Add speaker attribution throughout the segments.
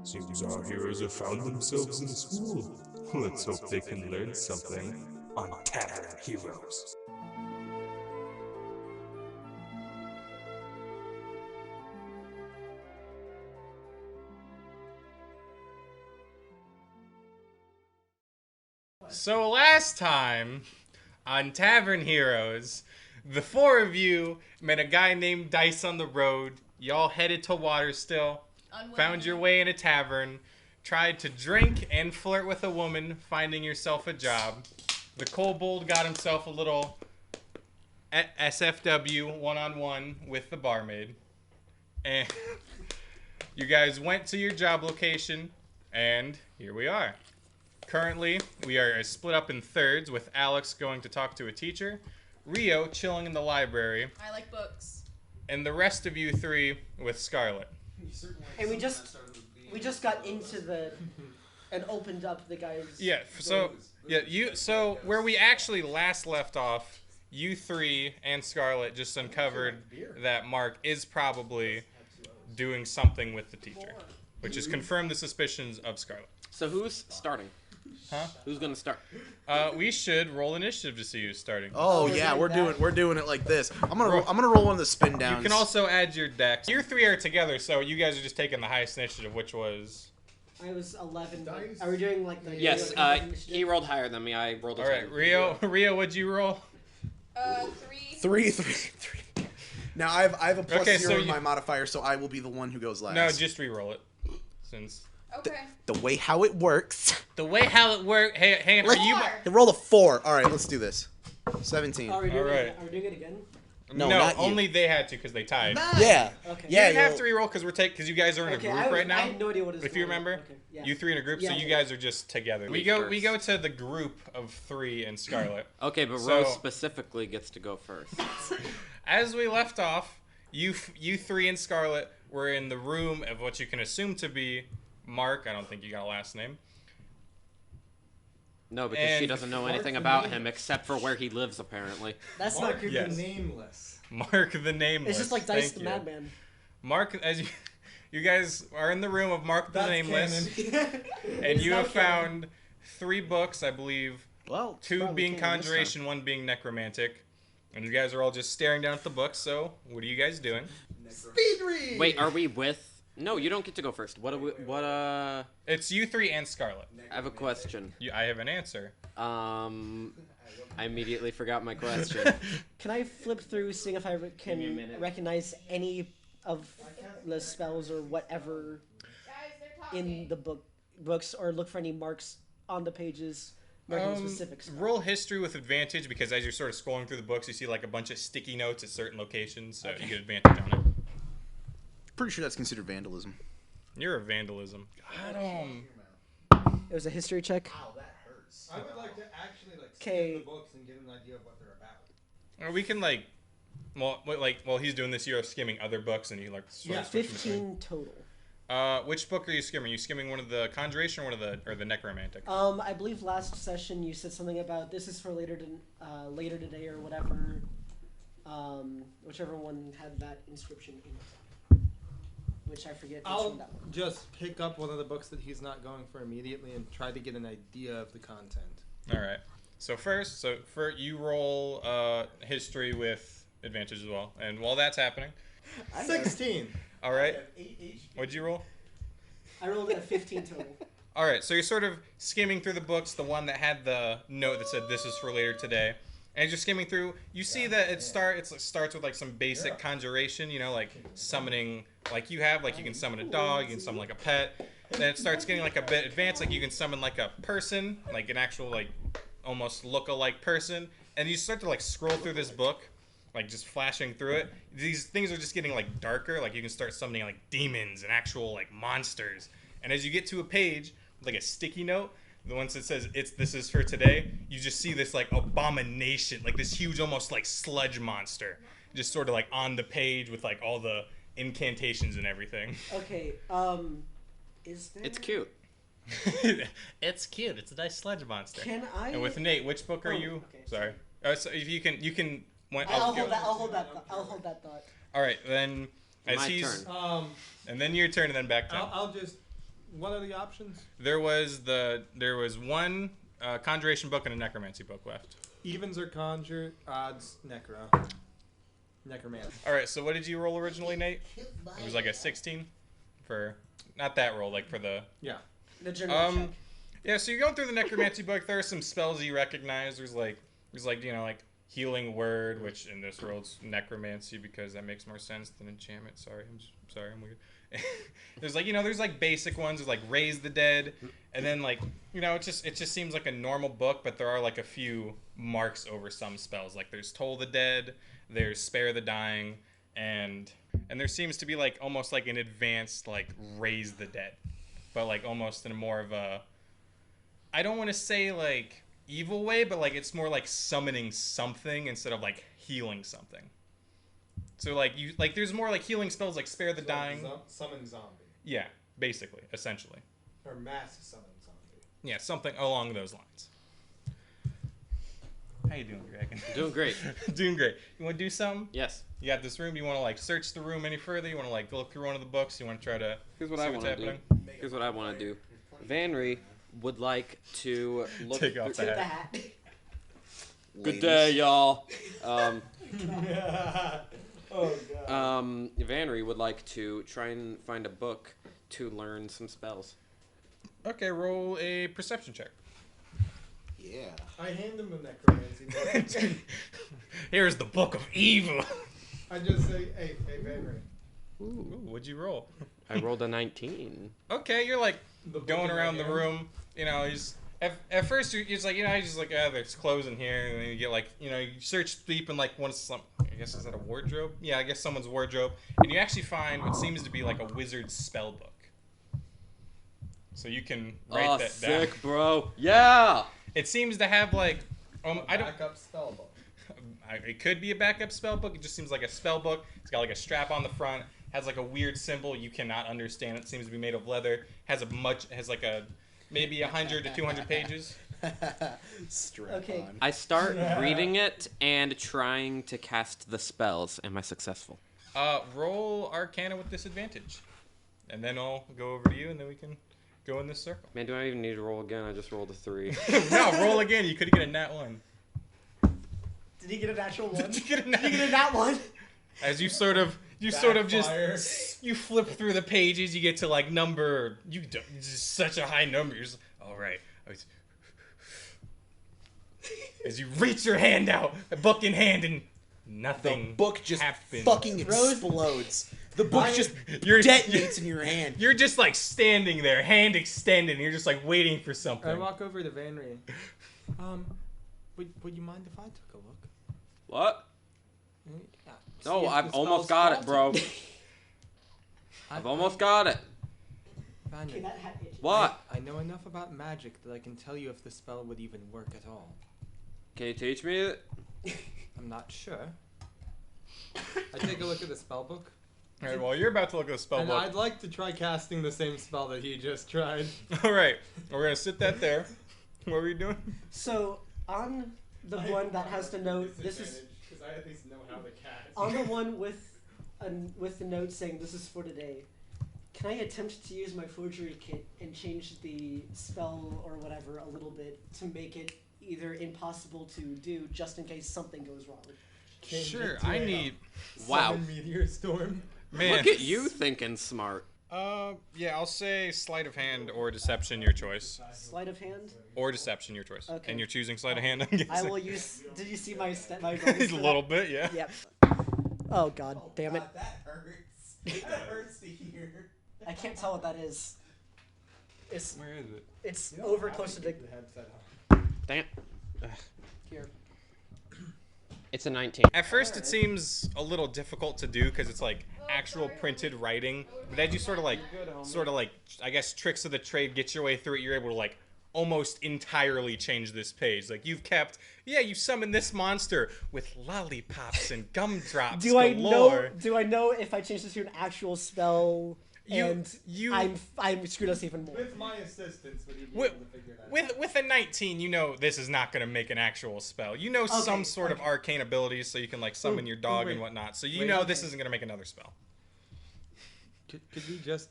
Speaker 1: Seems our heroes have found themselves in school. Let's hope they can learn something on Tavern Heroes.
Speaker 2: So last time on Tavern Heroes, the four of you met a guy named Deis on the road. Y'all headed to Waterstill, found your way in a tavern, tried to drink and flirt with a woman, finding yourself a job. The kobold got himself a little SFW one-on-one with the barmaid. And you guys went to your job location, and here we are. Currently, we are split up in thirds, with Alex going to talk to a teacher, Rio chilling in the library,
Speaker 3: I like books.
Speaker 2: and the rest of you three with Scarlet.
Speaker 4: And we just got into the and opened up the guy's.
Speaker 2: Yeah. So where we actually last left off, you three and Scarlet just uncovered that Mark is probably doing something with the teacher, which has confirmed the suspicions of Scarlet.
Speaker 5: So who's starting?
Speaker 2: Huh?
Speaker 5: Who's gonna start?
Speaker 2: We should roll initiative to see who's starting.
Speaker 6: Oh yeah, we're doing it like this. I'm gonna roll one of the spin downs.
Speaker 2: You can also add your dex. You three are together, so you guys are just taking the highest initiative, which was.
Speaker 4: I was 11. Are we doing like the?
Speaker 5: Yes, he rolled higher than me. I rolled a 10.
Speaker 2: All right, Rio, what'd you roll?
Speaker 3: 3.
Speaker 6: Three. Now I have a plus 0 in my modifier, so I will be the one who goes last.
Speaker 2: No, just re-roll it, since.
Speaker 3: Okay.
Speaker 6: The way how it works.
Speaker 2: The way how it works. Hey, are you?
Speaker 6: Roll a 4. All right, let's do this. 17.
Speaker 4: Are we doing
Speaker 2: All right.
Speaker 4: it? Are we doing it again?
Speaker 6: No, not you.
Speaker 2: only they had to because they tied.
Speaker 6: Yeah.
Speaker 4: Okay.
Speaker 2: You didn't have to re-roll because you guys are in a group right now.
Speaker 4: I have no idea what it's.
Speaker 2: If you remember,
Speaker 4: Okay. Yeah.
Speaker 2: you three in a group, so
Speaker 4: Yeah,
Speaker 2: you
Speaker 4: yeah.
Speaker 2: guys are just together. We go to the group of 3 and Scarlet.
Speaker 5: Okay, but
Speaker 2: So-
Speaker 5: Rose specifically gets to go first.
Speaker 2: As we left off, you three and Scarlet were in the room of what you can assume to be Mark. I don't think you got a last name.
Speaker 5: No, because she doesn't know anything about him except for where he lives, apparently.
Speaker 4: That's
Speaker 7: Mark
Speaker 4: not creepy.
Speaker 2: Yes.
Speaker 7: Nameless.
Speaker 2: Mark the Nameless.
Speaker 4: It's just like Dice
Speaker 2: Thank
Speaker 4: the
Speaker 2: you.
Speaker 4: Madman.
Speaker 2: Mark, as you guys are in the room of Mark the
Speaker 7: That's
Speaker 2: Nameless,
Speaker 7: canon.
Speaker 2: and you
Speaker 4: not
Speaker 2: have found 3 books, I believe.
Speaker 6: Well,
Speaker 2: 2
Speaker 6: probably
Speaker 2: being
Speaker 6: canon this time.
Speaker 2: Conjuration, 1 being Necromantic. And you guys are all just staring down at the books, so what are you guys doing?
Speaker 7: Speed read.
Speaker 5: Wait, are we with? No, you don't get to go first.
Speaker 2: It's you 3 and Scarlet.
Speaker 5: I have a question.
Speaker 2: I have an answer.
Speaker 5: I immediately forgot my question.
Speaker 4: Can I flip through, seeing if I can recognize any of the spells or whatever in the books, or look for any marks on the pages marking specific spells?
Speaker 2: Roll history with advantage, because as you're sort of scrolling through the books, you see like a bunch of sticky notes at certain locations, so you get advantage on it.
Speaker 6: Pretty sure that's considered vandalism.
Speaker 2: You're a vandalism.
Speaker 4: It was a history check.
Speaker 7: Wow, that hurts. I would like to actually
Speaker 4: Okay.
Speaker 7: skim the books and get an idea of what they're about.
Speaker 2: Or we can while he's doing this, you're skimming other books, and you like sort of switch between.
Speaker 4: 15 total.
Speaker 2: Which book are you skimming? Are you skimming one of the Conjuration or one of the Necromantic?
Speaker 4: I believe last session you said something about this is for later today or whatever. Whichever one had that inscription in it. Which I forget. Which one
Speaker 7: I'll
Speaker 4: that one.
Speaker 7: just pick up one of the books that he's not going for immediately and try to get an idea of the content.
Speaker 2: All right. So you roll history with advantage as well, and while that's happening,
Speaker 7: 16.
Speaker 2: all right. What'd you roll?
Speaker 4: I rolled a 15 total.
Speaker 2: All right. So you're sort of skimming through the books, the one that had the note that said "This is for later today." And as you're skimming through, you see that it starts with like some basic conjuration, like summoning, like you can summon a dog, you can summon like a pet. Then it starts getting like a bit advanced, like you can summon like a person, like an actual like almost look-alike person. And you start to like scroll through this book, like just flashing through it. These things are just getting like darker, like you can start summoning like demons and actual like monsters. And as you get to a page with like a sticky note, the ones that says this is for today, you just see this like abomination, like this huge almost like sludge monster, just sort of like on the page with like all the incantations and everything.
Speaker 4: Okay. Is there?
Speaker 5: It's cute.
Speaker 2: It's cute. It's a nice sludge monster.
Speaker 4: Can I?
Speaker 2: And with Nate, which book are you?
Speaker 4: Okay,
Speaker 2: Sorry. So if you can.
Speaker 4: I'll hold that thought.
Speaker 2: All right, then as
Speaker 5: My
Speaker 2: he's
Speaker 5: turn.
Speaker 2: and then your turn, and then back to him.
Speaker 7: I'll just what are the options?
Speaker 2: There was one conjuration book and a necromancy book left.
Speaker 7: Evens or conjure, odds, necromancy.
Speaker 2: All right, so what did you roll originally, Nate? It was like a 16 for not that roll, like for the
Speaker 4: The general check.
Speaker 2: Yeah, so you're going through the necromancy book. There are some spells you recognize. There's like like healing word, which in this world's necromancy because that makes more sense than enchantment. Sorry, I'm weird. There's there's like basic ones. There's like raise the dead, and then like it just seems like a normal book, but there are like a few marks over some spells. Like there's toll the dead, there's spare the dying, and there seems to be like almost like an advanced like raise the dead, but like almost in a more of a, I don't want to say like evil way, but like it's more like summoning something instead of like healing something. So like there's more like healing spells like spare the dying.
Speaker 7: Summon zombie.
Speaker 2: Yeah, basically, essentially.
Speaker 7: Or mass summon zombie.
Speaker 2: Yeah, something along those lines. How you doing, Greg?
Speaker 5: Doing great.
Speaker 2: Doing great. You want to do something?
Speaker 5: Yes.
Speaker 2: You got this room. Do you want to like search the room any further? You want to like look through one of the books? You want to try to
Speaker 5: Here's what
Speaker 2: see
Speaker 5: I
Speaker 2: what's
Speaker 5: want to do.
Speaker 2: happening?
Speaker 5: Here's what I want to do. Vanri would like to look.
Speaker 2: Take off
Speaker 4: Take
Speaker 2: the
Speaker 4: the
Speaker 2: hat.
Speaker 4: hat.
Speaker 5: Good day, y'all.
Speaker 7: Oh god.
Speaker 5: Vanri would like to try and find a book to learn some spells.
Speaker 2: Okay, roll a perception check.
Speaker 6: Yeah.
Speaker 7: I hand him a necromancy book.
Speaker 2: Here's the Book of Evil.
Speaker 7: I just say, hey, Vanri.
Speaker 2: Ooh, what'd you roll?
Speaker 5: I rolled a 19.
Speaker 2: Okay, you're like
Speaker 7: The book
Speaker 2: going
Speaker 7: in
Speaker 2: around
Speaker 7: my
Speaker 2: the
Speaker 7: hand.
Speaker 2: room. He's at first you're just like you're just like there's clothes in here, and then you get like you search deep in like I guess is that a wardrobe? Yeah, I guess someone's wardrobe, and you actually find what seems to be like a wizard's spell book. So you can write that
Speaker 5: sick,
Speaker 2: down.
Speaker 5: bro. Yeah.
Speaker 2: It seems to have like I don't.
Speaker 7: Backup spell book.
Speaker 2: It could be a backup spell book. It just seems like a spell book. It's got like a strap on the front. Has like a weird symbol you cannot understand. It seems to be made of leather. Has like a maybe 100 to 200 pages.
Speaker 6: Strap
Speaker 4: Okay.
Speaker 6: on.
Speaker 5: I start reading it and trying to cast the spells. Am I successful?
Speaker 2: Roll Arcana with disadvantage, and then I'll go over to you, and then we can go in this circle.
Speaker 5: Man, do I even need to roll again? I just rolled a 3.
Speaker 2: No, roll again. You could get a nat 1.
Speaker 4: Did he get a natural one?
Speaker 2: Did you get a
Speaker 4: Did he get a
Speaker 2: nat?
Speaker 4: nat one?
Speaker 2: As you sort of just you flip through the pages, you get to like number just such a high number. You're just all right. As you reach your hand out, a book in hand, and nothing.
Speaker 6: The book just
Speaker 2: happens.
Speaker 6: fucking explodes. The book just detonates in your hand.
Speaker 2: You're just like standing there, hand extended, and you're just like waiting for
Speaker 7: I
Speaker 2: something.
Speaker 7: walk over to Vanri. Would you mind if I took a look?
Speaker 5: What?
Speaker 7: Yeah.
Speaker 5: No,
Speaker 7: See if
Speaker 5: I've
Speaker 7: the
Speaker 5: almost
Speaker 7: spell's
Speaker 5: got it, bro.
Speaker 7: faulty.
Speaker 5: I've almost got it.
Speaker 4: Okay,
Speaker 7: Vanri,
Speaker 4: that hat itches.
Speaker 5: What?
Speaker 7: I know enough about magic that I can tell you if the spell would even work at all.
Speaker 5: Can you teach me it?
Speaker 7: I'm not sure. I take a look at the spell book.
Speaker 2: All right, well, you're about to look at the spell
Speaker 7: And
Speaker 2: book.
Speaker 7: I'd like to try casting the same spell that he just tried.
Speaker 2: All right, we're gonna sit that there. What were you doing?
Speaker 4: So on the one that has the note, this is
Speaker 7: because I at least know how to cast.
Speaker 4: on the one with the note saying this is for today. Can I attempt to use my forgery kit and change the spell or whatever a little bit to make it either impossible to do, just in case something goes wrong?
Speaker 2: Sure, I need.
Speaker 5: Wow.
Speaker 7: Summon Meteor Storm.
Speaker 2: Man.
Speaker 5: Look at you thinking smart.
Speaker 2: Yeah, I'll say sleight of hand or deception, your choice.
Speaker 4: Sleight of hand.
Speaker 2: Or deception, your choice.
Speaker 4: Okay.
Speaker 2: And you're choosing sleight of hand, I'm guessing.
Speaker 4: I will use. Did you see my my rolls
Speaker 2: A
Speaker 4: for
Speaker 2: little
Speaker 4: that?
Speaker 2: bit, yeah.
Speaker 4: Yep. Oh god, damn it!
Speaker 6: That hurts. That hurts to hear.
Speaker 4: I can't tell what that is. It's
Speaker 2: Where is it?
Speaker 4: it's over close to the
Speaker 7: headset
Speaker 5: Dang it.
Speaker 4: here.
Speaker 5: It's a 19.
Speaker 2: At first, it seems a little difficult to do because it's like actual printed writing. But as you sort of like, I guess tricks of the trade, get your way through it, you're able to like almost entirely change this page. Like you've you summoned this monster with lollipops and gumdrops.
Speaker 4: Do I
Speaker 2: galore.
Speaker 4: know? Do I know if I change this to an actual spell? I'm screwed us even more.
Speaker 7: With my assistance, would you be
Speaker 2: With-
Speaker 7: able to figure that out?
Speaker 2: With a 19, you know this is not going to make an actual spell. You know some sort of arcane abilities, so you can like summon your dog and
Speaker 7: wait.
Speaker 2: whatnot. So you
Speaker 7: Wait,
Speaker 2: know
Speaker 7: okay.
Speaker 2: this isn't going to make another spell.
Speaker 7: Could we just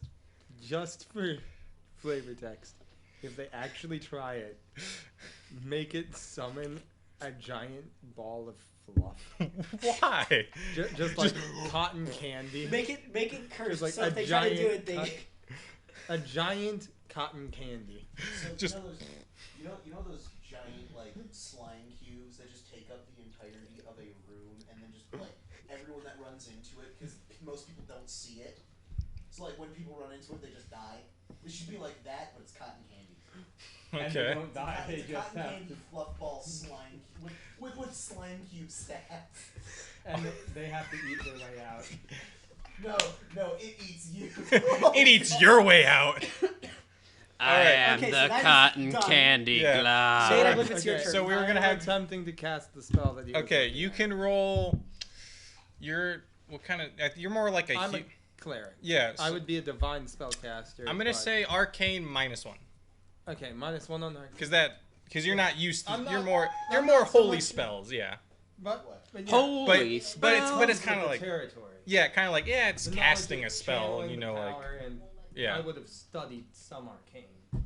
Speaker 7: flavor text. If they actually try it, make it summon a giant ball of fluff.
Speaker 2: Why?
Speaker 7: Just like cotton candy.
Speaker 4: Make it curse.
Speaker 7: Like
Speaker 4: so if they try to do it,
Speaker 7: a giant cotton candy.
Speaker 8: So
Speaker 2: Just-
Speaker 8: you know those giant like slime cubes that just take up the entirety of a room, and then just like everyone that runs into it, because most people don't see it. So like when people run into it, they just die. It should be like that, but it's cotton candy.
Speaker 7: And they
Speaker 2: Okay.
Speaker 7: don't die. They
Speaker 8: It's a
Speaker 7: just
Speaker 8: cotton
Speaker 7: have
Speaker 8: candy fluff ball slime with slime cube stats.
Speaker 7: and they have to eat their way out.
Speaker 8: No, it eats you.
Speaker 2: It eats your way out.
Speaker 5: I am
Speaker 4: Okay, so
Speaker 5: the
Speaker 4: that is
Speaker 5: cotton
Speaker 4: done.
Speaker 5: candy
Speaker 2: Yeah.
Speaker 5: glob.
Speaker 4: Say it, I believe it's your
Speaker 7: Okay,
Speaker 4: turn.
Speaker 2: So we were gonna
Speaker 7: I'm
Speaker 2: have.
Speaker 7: attempting to cast the spell that you. were
Speaker 2: Okay,
Speaker 7: talking
Speaker 2: you
Speaker 7: about.
Speaker 2: can roll. What kind of? You're more like a.
Speaker 7: I'm a cleric.
Speaker 2: Yeah.
Speaker 7: I would be a divine spellcaster.
Speaker 2: I'm gonna
Speaker 7: but-
Speaker 2: say arcane -1.
Speaker 7: Okay, -1 on that.
Speaker 2: Because you're not used to.
Speaker 7: I'm not-
Speaker 2: You're more
Speaker 7: I'm not so
Speaker 2: holy
Speaker 7: much-
Speaker 2: spells. Yeah.
Speaker 7: But yeah.
Speaker 5: Holy
Speaker 2: but it's
Speaker 7: With
Speaker 2: kind of
Speaker 7: the
Speaker 2: like.
Speaker 7: territory.
Speaker 2: Yeah, kind of like it's
Speaker 7: The knowledge
Speaker 2: casting
Speaker 7: of
Speaker 2: a spell.
Speaker 7: channeling
Speaker 2: You
Speaker 7: the
Speaker 2: know, like
Speaker 7: power, and
Speaker 2: yeah.
Speaker 7: I would have studied some arcane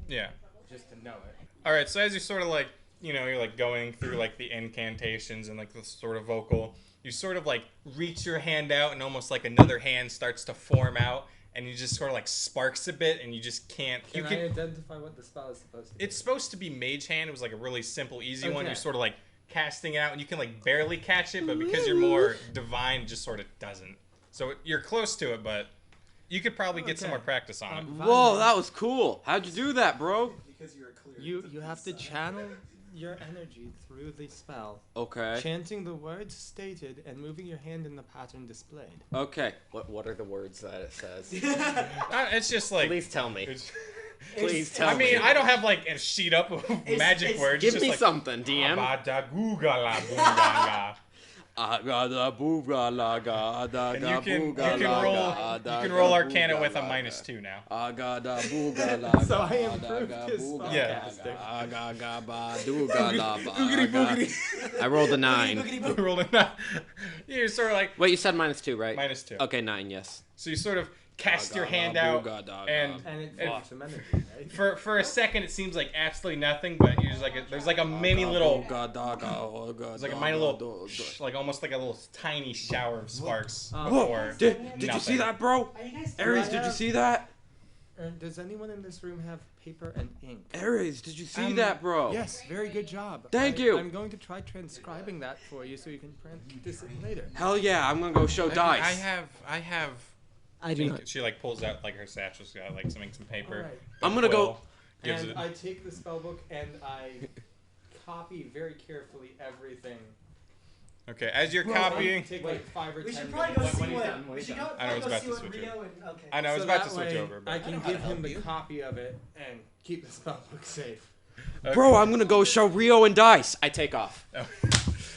Speaker 2: Yeah.
Speaker 7: just to know it.
Speaker 2: All right, so as you're sort of like, you're like going through like the incantations and like the sort of vocal, you sort of like reach your hand out and almost like another hand starts to form out, and you just sort of like sparks a bit, and you just can't.
Speaker 7: Can I identify what the spell is supposed to be?
Speaker 2: It's supposed to be Mage Hand. It was like a really simple, easy one.
Speaker 7: Okay.
Speaker 2: You're sort of like casting it out, and you can like barely catch it, but because you're more divine, it just sort of doesn't. So you're close to it, but you could probably get some
Speaker 7: Okay.
Speaker 2: more practice on it.
Speaker 5: Whoa, that was cool. How'd you do that, bro?
Speaker 8: Because you're a clear.
Speaker 7: You have to channel your energy through the spell,
Speaker 5: Okay.
Speaker 7: chanting the words stated and moving your hand in the pattern displayed.
Speaker 5: Okay. What are the words that it says?
Speaker 2: It's just like.
Speaker 5: Please tell me.
Speaker 2: It's,
Speaker 5: Please tell
Speaker 2: I mean,
Speaker 5: me.
Speaker 2: I don't have like a sheet up of magic words.
Speaker 5: Give
Speaker 2: it's
Speaker 5: me
Speaker 2: just
Speaker 5: something, DM.
Speaker 2: Like, Abadagugala. And you can roll Arcana with a -2 now.
Speaker 7: So I improved his spell
Speaker 2: Yeah.
Speaker 7: casting.
Speaker 5: I rolled a 9.
Speaker 2: You rolled a 9. You're sort of like
Speaker 5: Wait, you said -2, right?
Speaker 2: -2.
Speaker 5: Okay, 9, yes.
Speaker 2: So you sort of cast your hand out, and
Speaker 7: And it
Speaker 2: And-
Speaker 7: drops some energy, right?
Speaker 2: for a second it seems like absolutely nothing, but you're just like there's like a mini little, there's like a mini little, like almost like a little tiny shower of sparks before.
Speaker 5: Did you
Speaker 2: nothing.
Speaker 5: see that, bro?
Speaker 4: Are you guys
Speaker 5: Aries, did you see that?
Speaker 7: Does anyone in this room have paper and ink?
Speaker 5: Aries, did you see that, bro?
Speaker 7: Yes, very good job.
Speaker 5: Thank you.
Speaker 7: I'm going to try transcribing that for you so you can practice it later.
Speaker 5: Hell yeah, I'm gonna go show Dice.
Speaker 2: I have.
Speaker 4: I do not.
Speaker 2: She like pulls out like her satchel. She's got like some paper.
Speaker 7: Alright.
Speaker 5: I'm gonna go-
Speaker 2: Gives
Speaker 7: And
Speaker 2: it.
Speaker 7: I take the spellbook and I copy very carefully everything.
Speaker 2: Okay, as you're
Speaker 7: I
Speaker 2: copying.
Speaker 7: take like 5 or 10
Speaker 4: We should probably
Speaker 7: minutes.
Speaker 4: go see
Speaker 7: when he's
Speaker 4: what.
Speaker 7: done, when
Speaker 4: We
Speaker 7: he's
Speaker 4: should
Speaker 7: done.
Speaker 4: go.
Speaker 2: I know it's
Speaker 4: go
Speaker 2: about
Speaker 4: see
Speaker 2: to
Speaker 4: what
Speaker 2: switch
Speaker 4: Rio
Speaker 2: over.
Speaker 4: and okay.
Speaker 2: I know I was
Speaker 7: So
Speaker 2: about to
Speaker 7: that
Speaker 2: switch
Speaker 7: way
Speaker 2: over, but
Speaker 7: I can
Speaker 8: know how
Speaker 7: give
Speaker 8: to help
Speaker 7: him the
Speaker 8: you.
Speaker 7: copy of it and keep the spellbook safe.
Speaker 5: Bro, I'm gonna go show Rio and Dice. I take off.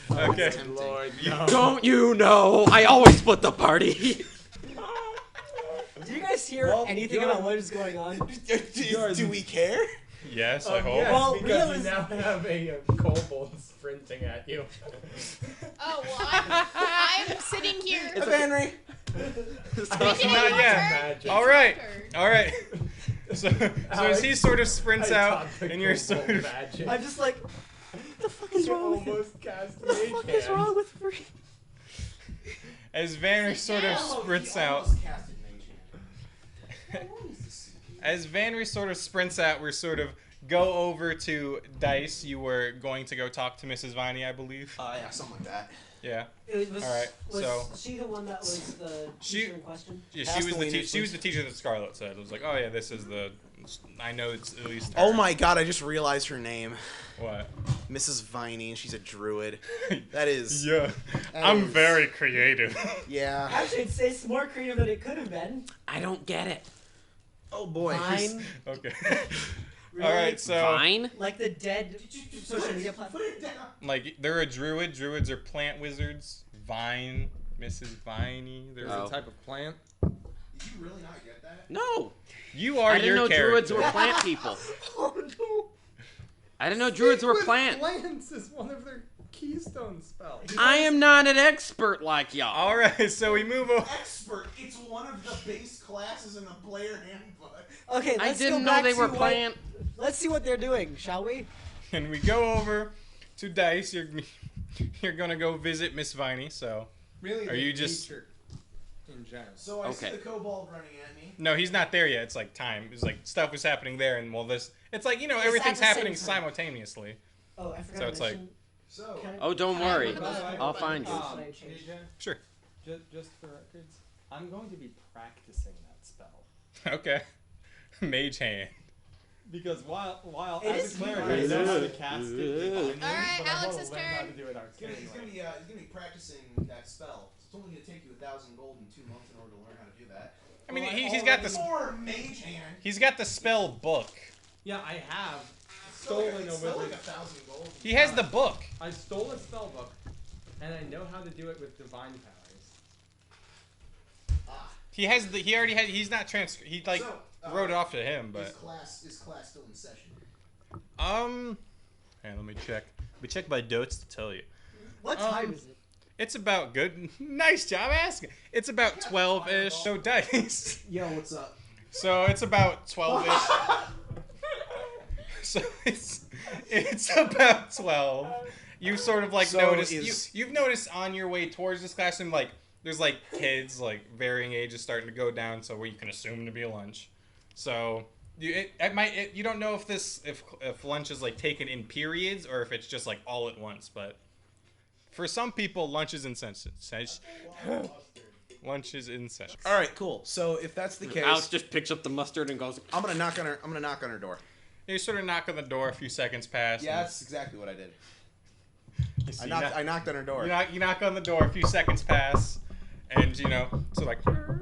Speaker 2: Okay.
Speaker 7: Lord,
Speaker 5: Don't you know? I always split the party.
Speaker 4: Do you guys hear anything about what is going on?
Speaker 6: Do we care?
Speaker 2: Yes, I hope.
Speaker 7: Yes,
Speaker 4: Well,
Speaker 7: because
Speaker 4: Rio
Speaker 7: you
Speaker 4: is-
Speaker 7: now have a kobold sprinting at you.
Speaker 3: Oh, well, I'm sitting here.
Speaker 6: Vanri.
Speaker 3: Making
Speaker 2: Not
Speaker 3: it
Speaker 2: yet.
Speaker 3: my turn.
Speaker 7: Magic.
Speaker 2: All right,
Speaker 3: Turn.
Speaker 2: all right. So as he sort of sprints
Speaker 7: I
Speaker 2: out,
Speaker 7: taught the
Speaker 2: and you're
Speaker 7: kobold
Speaker 2: sort of
Speaker 7: magic.
Speaker 4: I'm just like, what the fuck is
Speaker 7: You
Speaker 4: wrong with him?
Speaker 7: almost cast
Speaker 4: What the fuck is wrong with Free?
Speaker 2: as Vanri sort of sprints out. As Vanri sort of sprints out, we're sort of go over to Dice. You were going to go talk to Mrs. Viney, I believe.
Speaker 6: Yeah, something like that.
Speaker 2: Yeah.
Speaker 4: It was,
Speaker 2: All right,
Speaker 4: was
Speaker 2: so-
Speaker 4: she the one that was the
Speaker 2: She-
Speaker 4: teacher in question?
Speaker 2: Yeah,
Speaker 6: Pass
Speaker 2: she was
Speaker 6: the
Speaker 2: the
Speaker 6: leaders,
Speaker 2: she was
Speaker 6: please.
Speaker 2: the teacher that Scarlet said. It was like, oh yeah, this is the. I know it's at least. Her.
Speaker 6: Oh my god, I just realized her name.
Speaker 2: What?
Speaker 6: Mrs. Viney, and she's a druid. That is...
Speaker 2: Yeah.
Speaker 6: that
Speaker 2: I'm
Speaker 6: is-
Speaker 2: very creative.
Speaker 6: Yeah.
Speaker 4: Actually, it's more creative than it could have been.
Speaker 5: I don't get it.
Speaker 6: Oh boy.
Speaker 4: Vine,
Speaker 2: Okay.
Speaker 4: really?
Speaker 2: All right, so
Speaker 5: Fine.
Speaker 4: Like the dead social media platform.
Speaker 2: like they're a druid. Druids are plant wizards. Vine, Mrs. Viney. There's
Speaker 5: Oh.
Speaker 7: a type of plant.
Speaker 8: Did you really not get that?
Speaker 5: No.
Speaker 2: You are
Speaker 5: I didn't
Speaker 2: your
Speaker 5: know
Speaker 2: character.
Speaker 5: druids were plant people.
Speaker 6: Oh no.
Speaker 5: I didn't know druids were
Speaker 7: With
Speaker 5: plant.
Speaker 7: Plants is one of their keystone spell.
Speaker 5: I am not an expert like y'all.
Speaker 2: All right, so we move over.
Speaker 8: Expert. It's one of the base classes in the player handbook.
Speaker 4: Okay,
Speaker 5: I
Speaker 4: let's
Speaker 5: didn't
Speaker 4: go
Speaker 5: know
Speaker 4: back
Speaker 5: they
Speaker 4: to
Speaker 5: were
Speaker 4: what-
Speaker 5: playing.
Speaker 4: Let's see what they're doing, shall we?
Speaker 2: And we go over to Deis. You're gonna go visit Miss Viney. So
Speaker 7: Really?
Speaker 2: Are you just-
Speaker 7: nature in general?
Speaker 8: So I see
Speaker 5: Okay.
Speaker 8: the kobold running at me.
Speaker 2: no, he's not there yet. It's like time. It's like stuff was happening there, and well, this. It's like
Speaker 4: at
Speaker 2: everything's
Speaker 4: the same
Speaker 2: happening
Speaker 4: time.
Speaker 2: simultaneously.
Speaker 4: Oh, I forgot
Speaker 2: So
Speaker 4: to
Speaker 2: it's like-
Speaker 4: mention.
Speaker 8: So
Speaker 4: Can I-
Speaker 5: Oh, don't
Speaker 3: Yeah,
Speaker 5: worry.
Speaker 3: look at that.
Speaker 5: I'll find you.
Speaker 7: DJ,
Speaker 2: Sure.
Speaker 7: just for records, I'm going to be practicing that spell.
Speaker 2: Okay. Mage hand.
Speaker 7: Because while
Speaker 4: It
Speaker 7: as
Speaker 4: is
Speaker 7: a cleric,
Speaker 4: hard.
Speaker 7: I know how to cast it divinely,
Speaker 3: Alright,
Speaker 7: but I want
Speaker 3: Alex's
Speaker 7: to learn how
Speaker 3: turn.
Speaker 7: to do it
Speaker 8: he's gonna
Speaker 7: arcaneally.
Speaker 8: be practicing that spell. It's only gonna take you 1,000 gold in 2 months in order to learn how to do that.
Speaker 2: I mean,
Speaker 7: Well, I
Speaker 2: he's got the
Speaker 8: Or mage hand.
Speaker 2: he's got the spell book.
Speaker 7: Yeah, I have
Speaker 8: Still like,
Speaker 7: stolen a
Speaker 8: it's still like
Speaker 7: wizard.
Speaker 8: 1,000 gold.
Speaker 2: He has the book.
Speaker 7: I stole a spell book, and I know how to do it with divine powers.
Speaker 2: He has the. He already had. He's not transfer. He like
Speaker 8: So,
Speaker 2: wrote it off to him,
Speaker 8: Is
Speaker 2: but
Speaker 8: class still in session?
Speaker 2: Hey, let me check. We check by notes to tell you.
Speaker 4: What time is it?
Speaker 2: It's about good. Nice job asking. It's about 12-ish. So Dice.
Speaker 8: Yo, what's up?
Speaker 2: So it's about 12-ish. So it's about 12. You sort of like
Speaker 6: So
Speaker 2: notice
Speaker 6: is-
Speaker 2: you've noticed on your way towards this classroom like there's like kids like varying ages starting to go down, so where you can assume to be a lunch. So you don't know if lunch is like taken in periods or if it's just like all at once, but for some people lunch is in session. Lunch is in session.
Speaker 6: All right, cool. So if that's the case,
Speaker 5: Alex just picks up the mustard and goes.
Speaker 6: I'm gonna knock on her door.
Speaker 2: You sort of knock on the door, a few seconds pass.
Speaker 6: Yeah, that's exactly what I did.
Speaker 2: You see,
Speaker 6: I knocked on her door.
Speaker 2: You knock on the door, a few seconds pass, and so like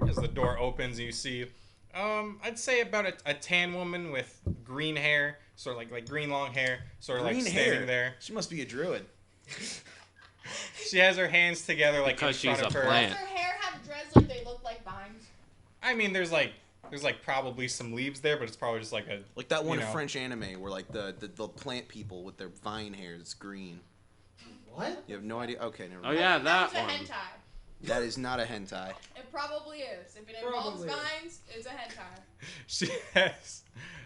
Speaker 2: as the door opens, you see, I'd say about a tan woman with green hair, sort of like green long hair, sort of
Speaker 6: Green
Speaker 2: like standing
Speaker 6: hair.
Speaker 2: there.
Speaker 6: She must be a druid.
Speaker 2: She has her hands together like
Speaker 5: Because
Speaker 2: in front
Speaker 5: she's
Speaker 2: of
Speaker 5: a
Speaker 2: her.
Speaker 5: plant.
Speaker 3: Does her hair have dreads like they look like vines?
Speaker 2: I mean, there's like probably some leaves there, but it's probably just like a
Speaker 6: Like that one
Speaker 2: you know.
Speaker 6: French anime where like the plant people with their vine hair is green.
Speaker 8: What?
Speaker 6: You have no idea. Okay, never
Speaker 5: Oh
Speaker 6: mind.
Speaker 5: yeah,
Speaker 3: That's
Speaker 5: that
Speaker 3: a
Speaker 5: one.
Speaker 3: hentai.
Speaker 6: That is not a hentai.
Speaker 3: It probably is. If it involves
Speaker 7: Probably.
Speaker 3: vines, it's a hentai.
Speaker 2: She has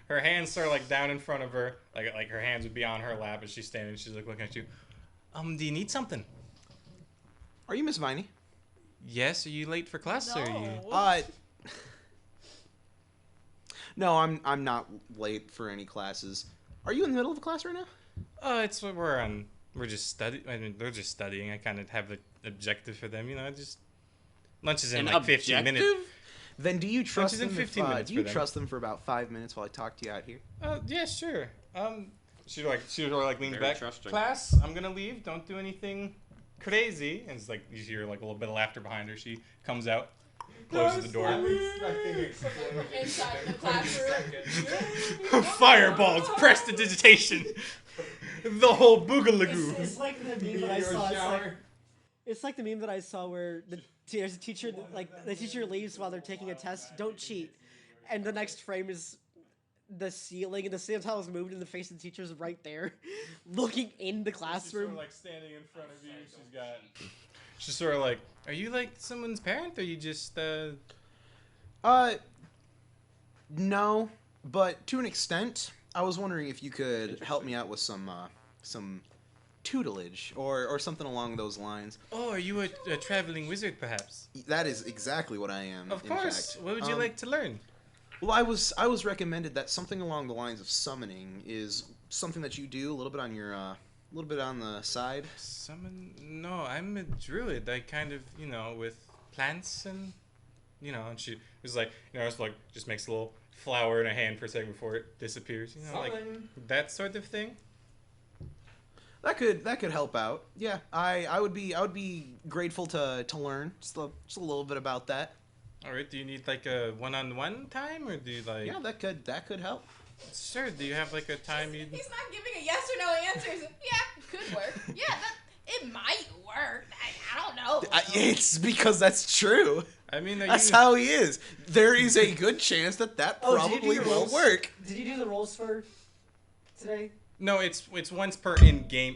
Speaker 2: her hands sort of like down in front of her, like her hands would be on her lap as she's standing. She's like looking at you. Do you need something?
Speaker 6: Are you Miss Viney?
Speaker 2: Yes. Are you late for class? Or are you?
Speaker 6: Uh. No, I'm not late for any classes. Are you in the middle of a class right now?
Speaker 2: It's what we're on. We're just studying. I mean, they're just studying. I kind of have the objective for them, just lunch is in
Speaker 5: An
Speaker 2: like 15 minutes.
Speaker 5: objective?
Speaker 6: Then do you trust
Speaker 2: is in
Speaker 6: them?
Speaker 2: 15 minutes
Speaker 6: do you
Speaker 2: for them.
Speaker 6: trust them for about 5 minutes while I talk to you out here?
Speaker 2: Yeah, sure. She leans
Speaker 5: Very
Speaker 2: back.
Speaker 5: trusting.
Speaker 2: Class, I'm gonna leave. Don't do anything crazy. And it's like you hear like a little bit of laughter behind her. She comes out, closes the door.
Speaker 3: Inside the classroom.
Speaker 2: Fireballs, prestidigitation. The whole boogaloo.
Speaker 4: It's like the meme that I saw. It's like the meme that I saw where there's a teacher, like the teacher leaves while they're taking a test. Don't cheat, and the next frame is the ceiling, and the ceiling tile is moved, and the face of the teacher's right there, looking in the classroom.
Speaker 2: like standing in front of you. She's sort of like, are you like someone's parent, or you just
Speaker 6: No, but to an extent, I was wondering if you could help me out with some tutelage or something along those lines.
Speaker 2: Oh, are you a traveling wizard, perhaps?
Speaker 6: That is exactly what I am.
Speaker 2: Of
Speaker 6: in
Speaker 2: course.
Speaker 6: fact.
Speaker 2: What would you like to learn?
Speaker 6: Well, I was recommended that something along the lines of summoning is something that you do a little bit on your a little bit on the side.
Speaker 2: Summon? No, I'm a druid. I kind of, with plants and, and she was like, it's like just makes a little flower in her hand for a second before it disappears. Like that sort of thing.
Speaker 6: That could help out. Yeah, I would be grateful to learn just a little bit about that.
Speaker 2: All right. Do you need like a one-on-one time, or do you like?
Speaker 6: Yeah, that could help.
Speaker 2: Sure. Do you have like a time you?
Speaker 3: He's not giving a yes or no answers. Yeah, could work. Yeah, it might work. I don't know.
Speaker 6: It's because that's true.
Speaker 2: I mean,
Speaker 6: That's how he is. There is a good chance that
Speaker 4: Oh, did you do
Speaker 6: probably
Speaker 4: your
Speaker 6: will
Speaker 4: rolls?
Speaker 6: work.
Speaker 4: Did you do the rolls for today?
Speaker 2: No, it's once per in-game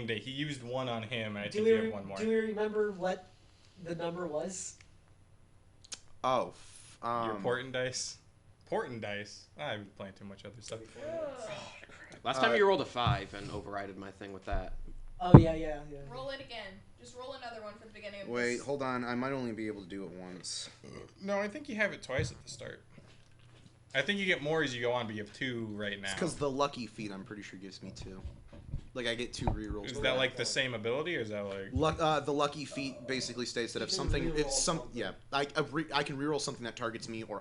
Speaker 2: day. He used one on him, and I think you have one more.
Speaker 4: Do we remember what the number was?
Speaker 6: Oh.
Speaker 2: Your Portent dice? Portent dice? I've been playing too much other stuff.
Speaker 5: Last time you rolled a 5 and overrided my thing with that.
Speaker 4: Oh, yeah.
Speaker 3: Roll it again. Just roll another one for the beginning of
Speaker 6: Wait,
Speaker 3: this.
Speaker 6: hold on. I might only be able to do it once.
Speaker 2: No, I think you have it twice at the start. I think you get more as you go on, but you have 2 right now.
Speaker 6: It's because the lucky feat, I'm pretty sure, gives me 2. Like, I get 2 rerolls.
Speaker 2: Is that like the same ability, or is that like...
Speaker 6: The lucky feat basically states that if something... I can reroll something that targets me, or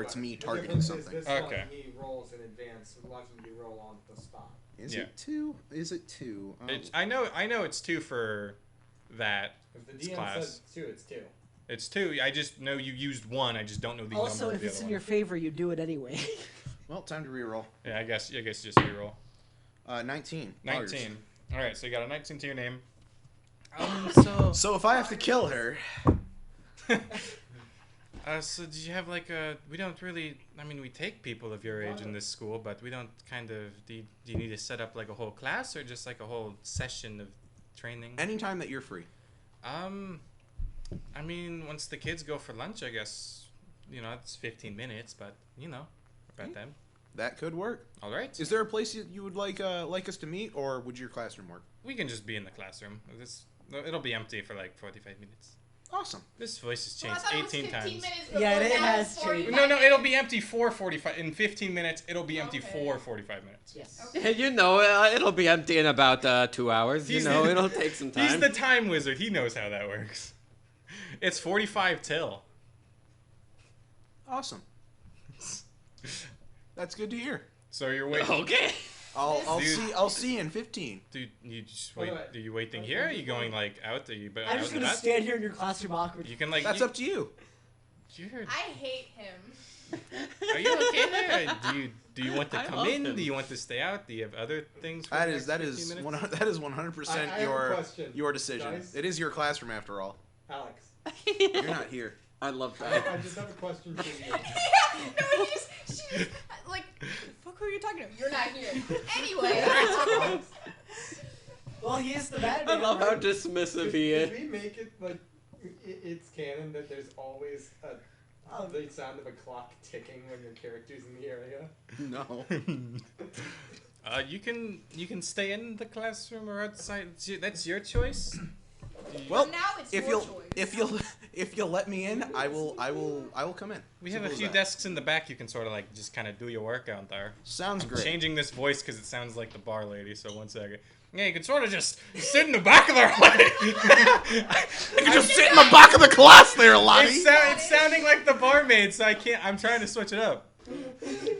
Speaker 6: it's me targeting something.
Speaker 7: This
Speaker 2: Okay.
Speaker 7: He rolls in advance. Lucky you roll on the spot.
Speaker 6: Is it 2? Is it 2?
Speaker 2: I know it's 2 for that
Speaker 7: If the DM
Speaker 2: class.
Speaker 7: says 2, it's 2.
Speaker 2: It's 2. I just know you used 1. I just don't know the
Speaker 4: Also,
Speaker 2: number
Speaker 4: if
Speaker 2: of the
Speaker 4: it's
Speaker 2: other
Speaker 4: in
Speaker 2: one.
Speaker 4: your favor, you do it anyway.
Speaker 6: Well, time to reroll.
Speaker 2: Yeah, I guess just reroll.
Speaker 6: 19.
Speaker 2: 19. All right, so you got a 19 to your name.
Speaker 6: So if I have to kill her...
Speaker 2: So did you have like a... We don't really... I mean, we take people of your age in this school, but we don't kind of... Do you need to set up like a whole class or just like a whole session of training?
Speaker 6: Anytime that you're free.
Speaker 2: I mean, once the kids go for lunch, I guess, it's 15 minutes, but, about them.
Speaker 6: That could work.
Speaker 2: All right.
Speaker 6: Is there a place you would like us to meet, or would your classroom work?
Speaker 2: We can just be in the classroom. It'll be empty for like 45 minutes.
Speaker 6: Awesome.
Speaker 2: This voice has
Speaker 3: Well, I
Speaker 2: changed
Speaker 3: thought it was
Speaker 2: 18
Speaker 3: 15
Speaker 2: times.
Speaker 3: minutes
Speaker 4: Yeah,
Speaker 3: before
Speaker 4: it
Speaker 3: now
Speaker 4: has
Speaker 3: it's 45
Speaker 4: changed.
Speaker 2: No, it'll be empty for 45. In 15 minutes, it'll be empty for 45 minutes.
Speaker 4: Yes.
Speaker 5: It'll be empty in about 2 hours. It'll take some time.
Speaker 2: He's the time wizard. He knows how that works. It's 45 till.
Speaker 6: Awesome. That's good to hear.
Speaker 2: So you're waiting.
Speaker 5: Okay.
Speaker 6: I'll see you in 15.
Speaker 2: Dude, you just wait. Are you waiting here? Are you going like out? Are you out
Speaker 4: I'm just
Speaker 2: in the
Speaker 4: gonna
Speaker 2: bath?
Speaker 4: stand here in your classroom awkwardly.
Speaker 2: You can like.
Speaker 6: That's up to you.
Speaker 3: I hate him.
Speaker 2: Are you okay there? Do you want to
Speaker 5: I
Speaker 2: come
Speaker 5: love
Speaker 2: in?
Speaker 5: him.
Speaker 2: Do you want to stay out? Do you have other things? For
Speaker 6: That
Speaker 2: the
Speaker 6: is
Speaker 2: next 15 minutes?
Speaker 6: that is 100%
Speaker 7: I have a question.
Speaker 6: your decision.
Speaker 7: Guys?
Speaker 6: It is your classroom after all.
Speaker 7: Alex,
Speaker 6: You're not here.
Speaker 5: I love
Speaker 7: I
Speaker 5: that.
Speaker 7: just have a question for you.
Speaker 3: Yeah, no, she's like, fuck who are you talking to? You're not here. Anyway.
Speaker 4: Well, he is the bad
Speaker 5: I
Speaker 4: man.
Speaker 5: love how
Speaker 4: right?
Speaker 5: dismissive he
Speaker 7: Could
Speaker 5: is.
Speaker 7: we make it like it's canon that there's always the sound of a clock ticking when your character's in the area?
Speaker 6: No.
Speaker 2: You can stay in the classroom or outside. That's your choice.
Speaker 6: Well,
Speaker 3: now it's
Speaker 6: if
Speaker 3: your
Speaker 6: you'll
Speaker 3: choice.
Speaker 6: if you'll let me in, I will come in.
Speaker 2: We have a
Speaker 6: Simple as
Speaker 2: few
Speaker 6: that.
Speaker 2: desks in the back. You can sort of like just kind of do your work out there.
Speaker 6: Sounds
Speaker 2: I'm
Speaker 6: great.
Speaker 2: changing this voice because it sounds like the bar lady. So 1 second. Yeah, you can sort of just sit in the back of their lady.
Speaker 6: You can just sit in the back of the class there, Lottie.
Speaker 2: It's sounding like the barmaid, so I can't. I'm trying to switch it up.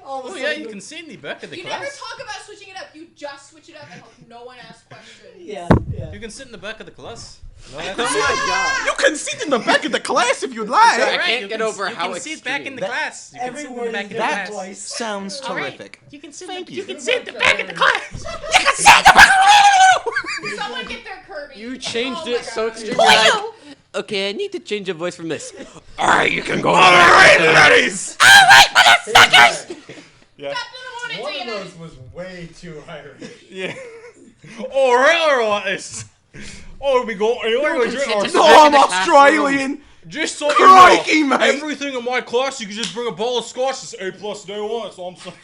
Speaker 4: All of a
Speaker 2: Oh
Speaker 4: sudden,
Speaker 2: yeah, you can sit in the back of the
Speaker 3: You
Speaker 2: class.
Speaker 3: never talk about switching it up. You just switch it up and hope no one asks questions.
Speaker 4: Yeah.
Speaker 2: You can sit in the back of the class. No,
Speaker 5: Oh
Speaker 2: that's
Speaker 5: my god.
Speaker 6: You can sit in the back of the class if you'd
Speaker 5: I
Speaker 6: like.
Speaker 5: can't
Speaker 2: you
Speaker 5: get
Speaker 2: can-
Speaker 5: over
Speaker 2: you
Speaker 5: how
Speaker 2: can sit back in the
Speaker 6: That-
Speaker 2: class. You can
Speaker 4: Every
Speaker 2: sit in the
Speaker 4: word
Speaker 2: back
Speaker 4: is
Speaker 2: of the
Speaker 4: that
Speaker 2: class.
Speaker 4: voice.
Speaker 6: Sounds
Speaker 2: All right.
Speaker 6: terrific.
Speaker 2: You can sit.
Speaker 6: Thank
Speaker 2: You
Speaker 6: you.
Speaker 2: can sit in the back of the class.
Speaker 3: Someone get their Kirby.
Speaker 5: You changed
Speaker 3: Oh
Speaker 5: it
Speaker 3: my
Speaker 5: so
Speaker 3: God.
Speaker 5: extremely. Like, okay, I need to change your voice from this. Alright, you can go.
Speaker 6: Alright, ladies.
Speaker 2: Yeah.
Speaker 3: Captain of the
Speaker 7: One
Speaker 3: morning,
Speaker 7: of those was way too Irish.
Speaker 2: Yeah. All right. Oh, we go.
Speaker 6: No, I'm Australian.
Speaker 2: Just so you
Speaker 6: Crikey,
Speaker 2: know,
Speaker 6: mate.
Speaker 2: everything in my class, you can just bring a bowl of scotch. It's A+ day one. That's all I'm saying.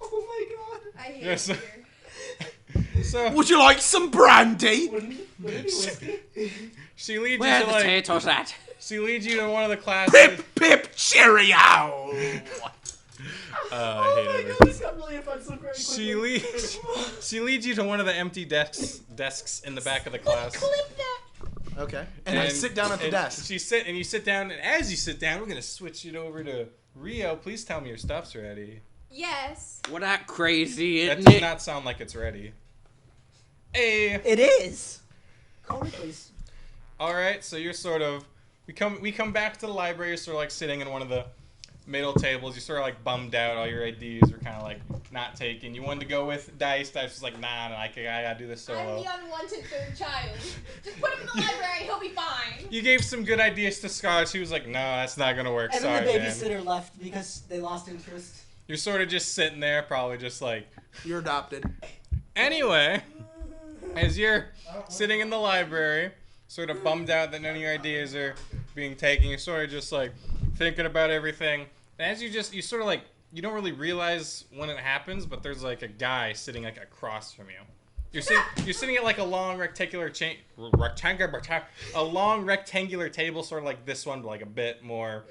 Speaker 6: Oh my god.
Speaker 3: I hate
Speaker 2: Yes.
Speaker 3: it here.
Speaker 2: So
Speaker 6: Would you like some brandy?
Speaker 2: she leads
Speaker 5: Where
Speaker 2: you
Speaker 5: the
Speaker 2: to like.
Speaker 5: potatoes at?
Speaker 2: She leads you to one of the classes.
Speaker 6: Pip pip cheerio.
Speaker 2: I hate everything.
Speaker 4: This got really offensive very quickly.
Speaker 2: She leads you to one of the empty desks in the back of the class.
Speaker 3: Clip that.
Speaker 6: Okay. And I sit down at the
Speaker 2: and
Speaker 6: desk.
Speaker 2: You sit down, and as you sit down, we're gonna switch it over to Rio. Please tell me your stuff's ready.
Speaker 3: Yes.
Speaker 5: What that crazy,
Speaker 2: That
Speaker 5: isn't
Speaker 2: does
Speaker 5: it?
Speaker 2: not sound like it's ready. Hey.
Speaker 4: It is. Call me, please.
Speaker 2: All right, so you're sort of we come back to the library. You're sort of like sitting in one of the middle tables. You're sort of like bummed out. All your IDs are kind of like not taken. You wanted to go with Deis. Deis was like, nah, I gotta do this
Speaker 3: I'm
Speaker 2: solo.
Speaker 3: the unwanted third child. Just put him in the library. He'll be fine.
Speaker 2: You gave some good ideas to Scarlett. She was like, no, that's not gonna work.
Speaker 4: And
Speaker 2: Sorry,
Speaker 4: then the
Speaker 2: man.
Speaker 4: babysitter left because they lost interest.
Speaker 2: You're sort of just sitting there, probably just like.
Speaker 6: You're adopted.
Speaker 2: Anyway, as you're sitting in the library, sort of bummed out that none of your ideas are being taken, you're sort of just like thinking about everything. And as you sort of like, you don't really realize when it happens, but there's like a guy sitting like across from you. You're sitting at like a long rectangular table, sort of like this one, but like a bit more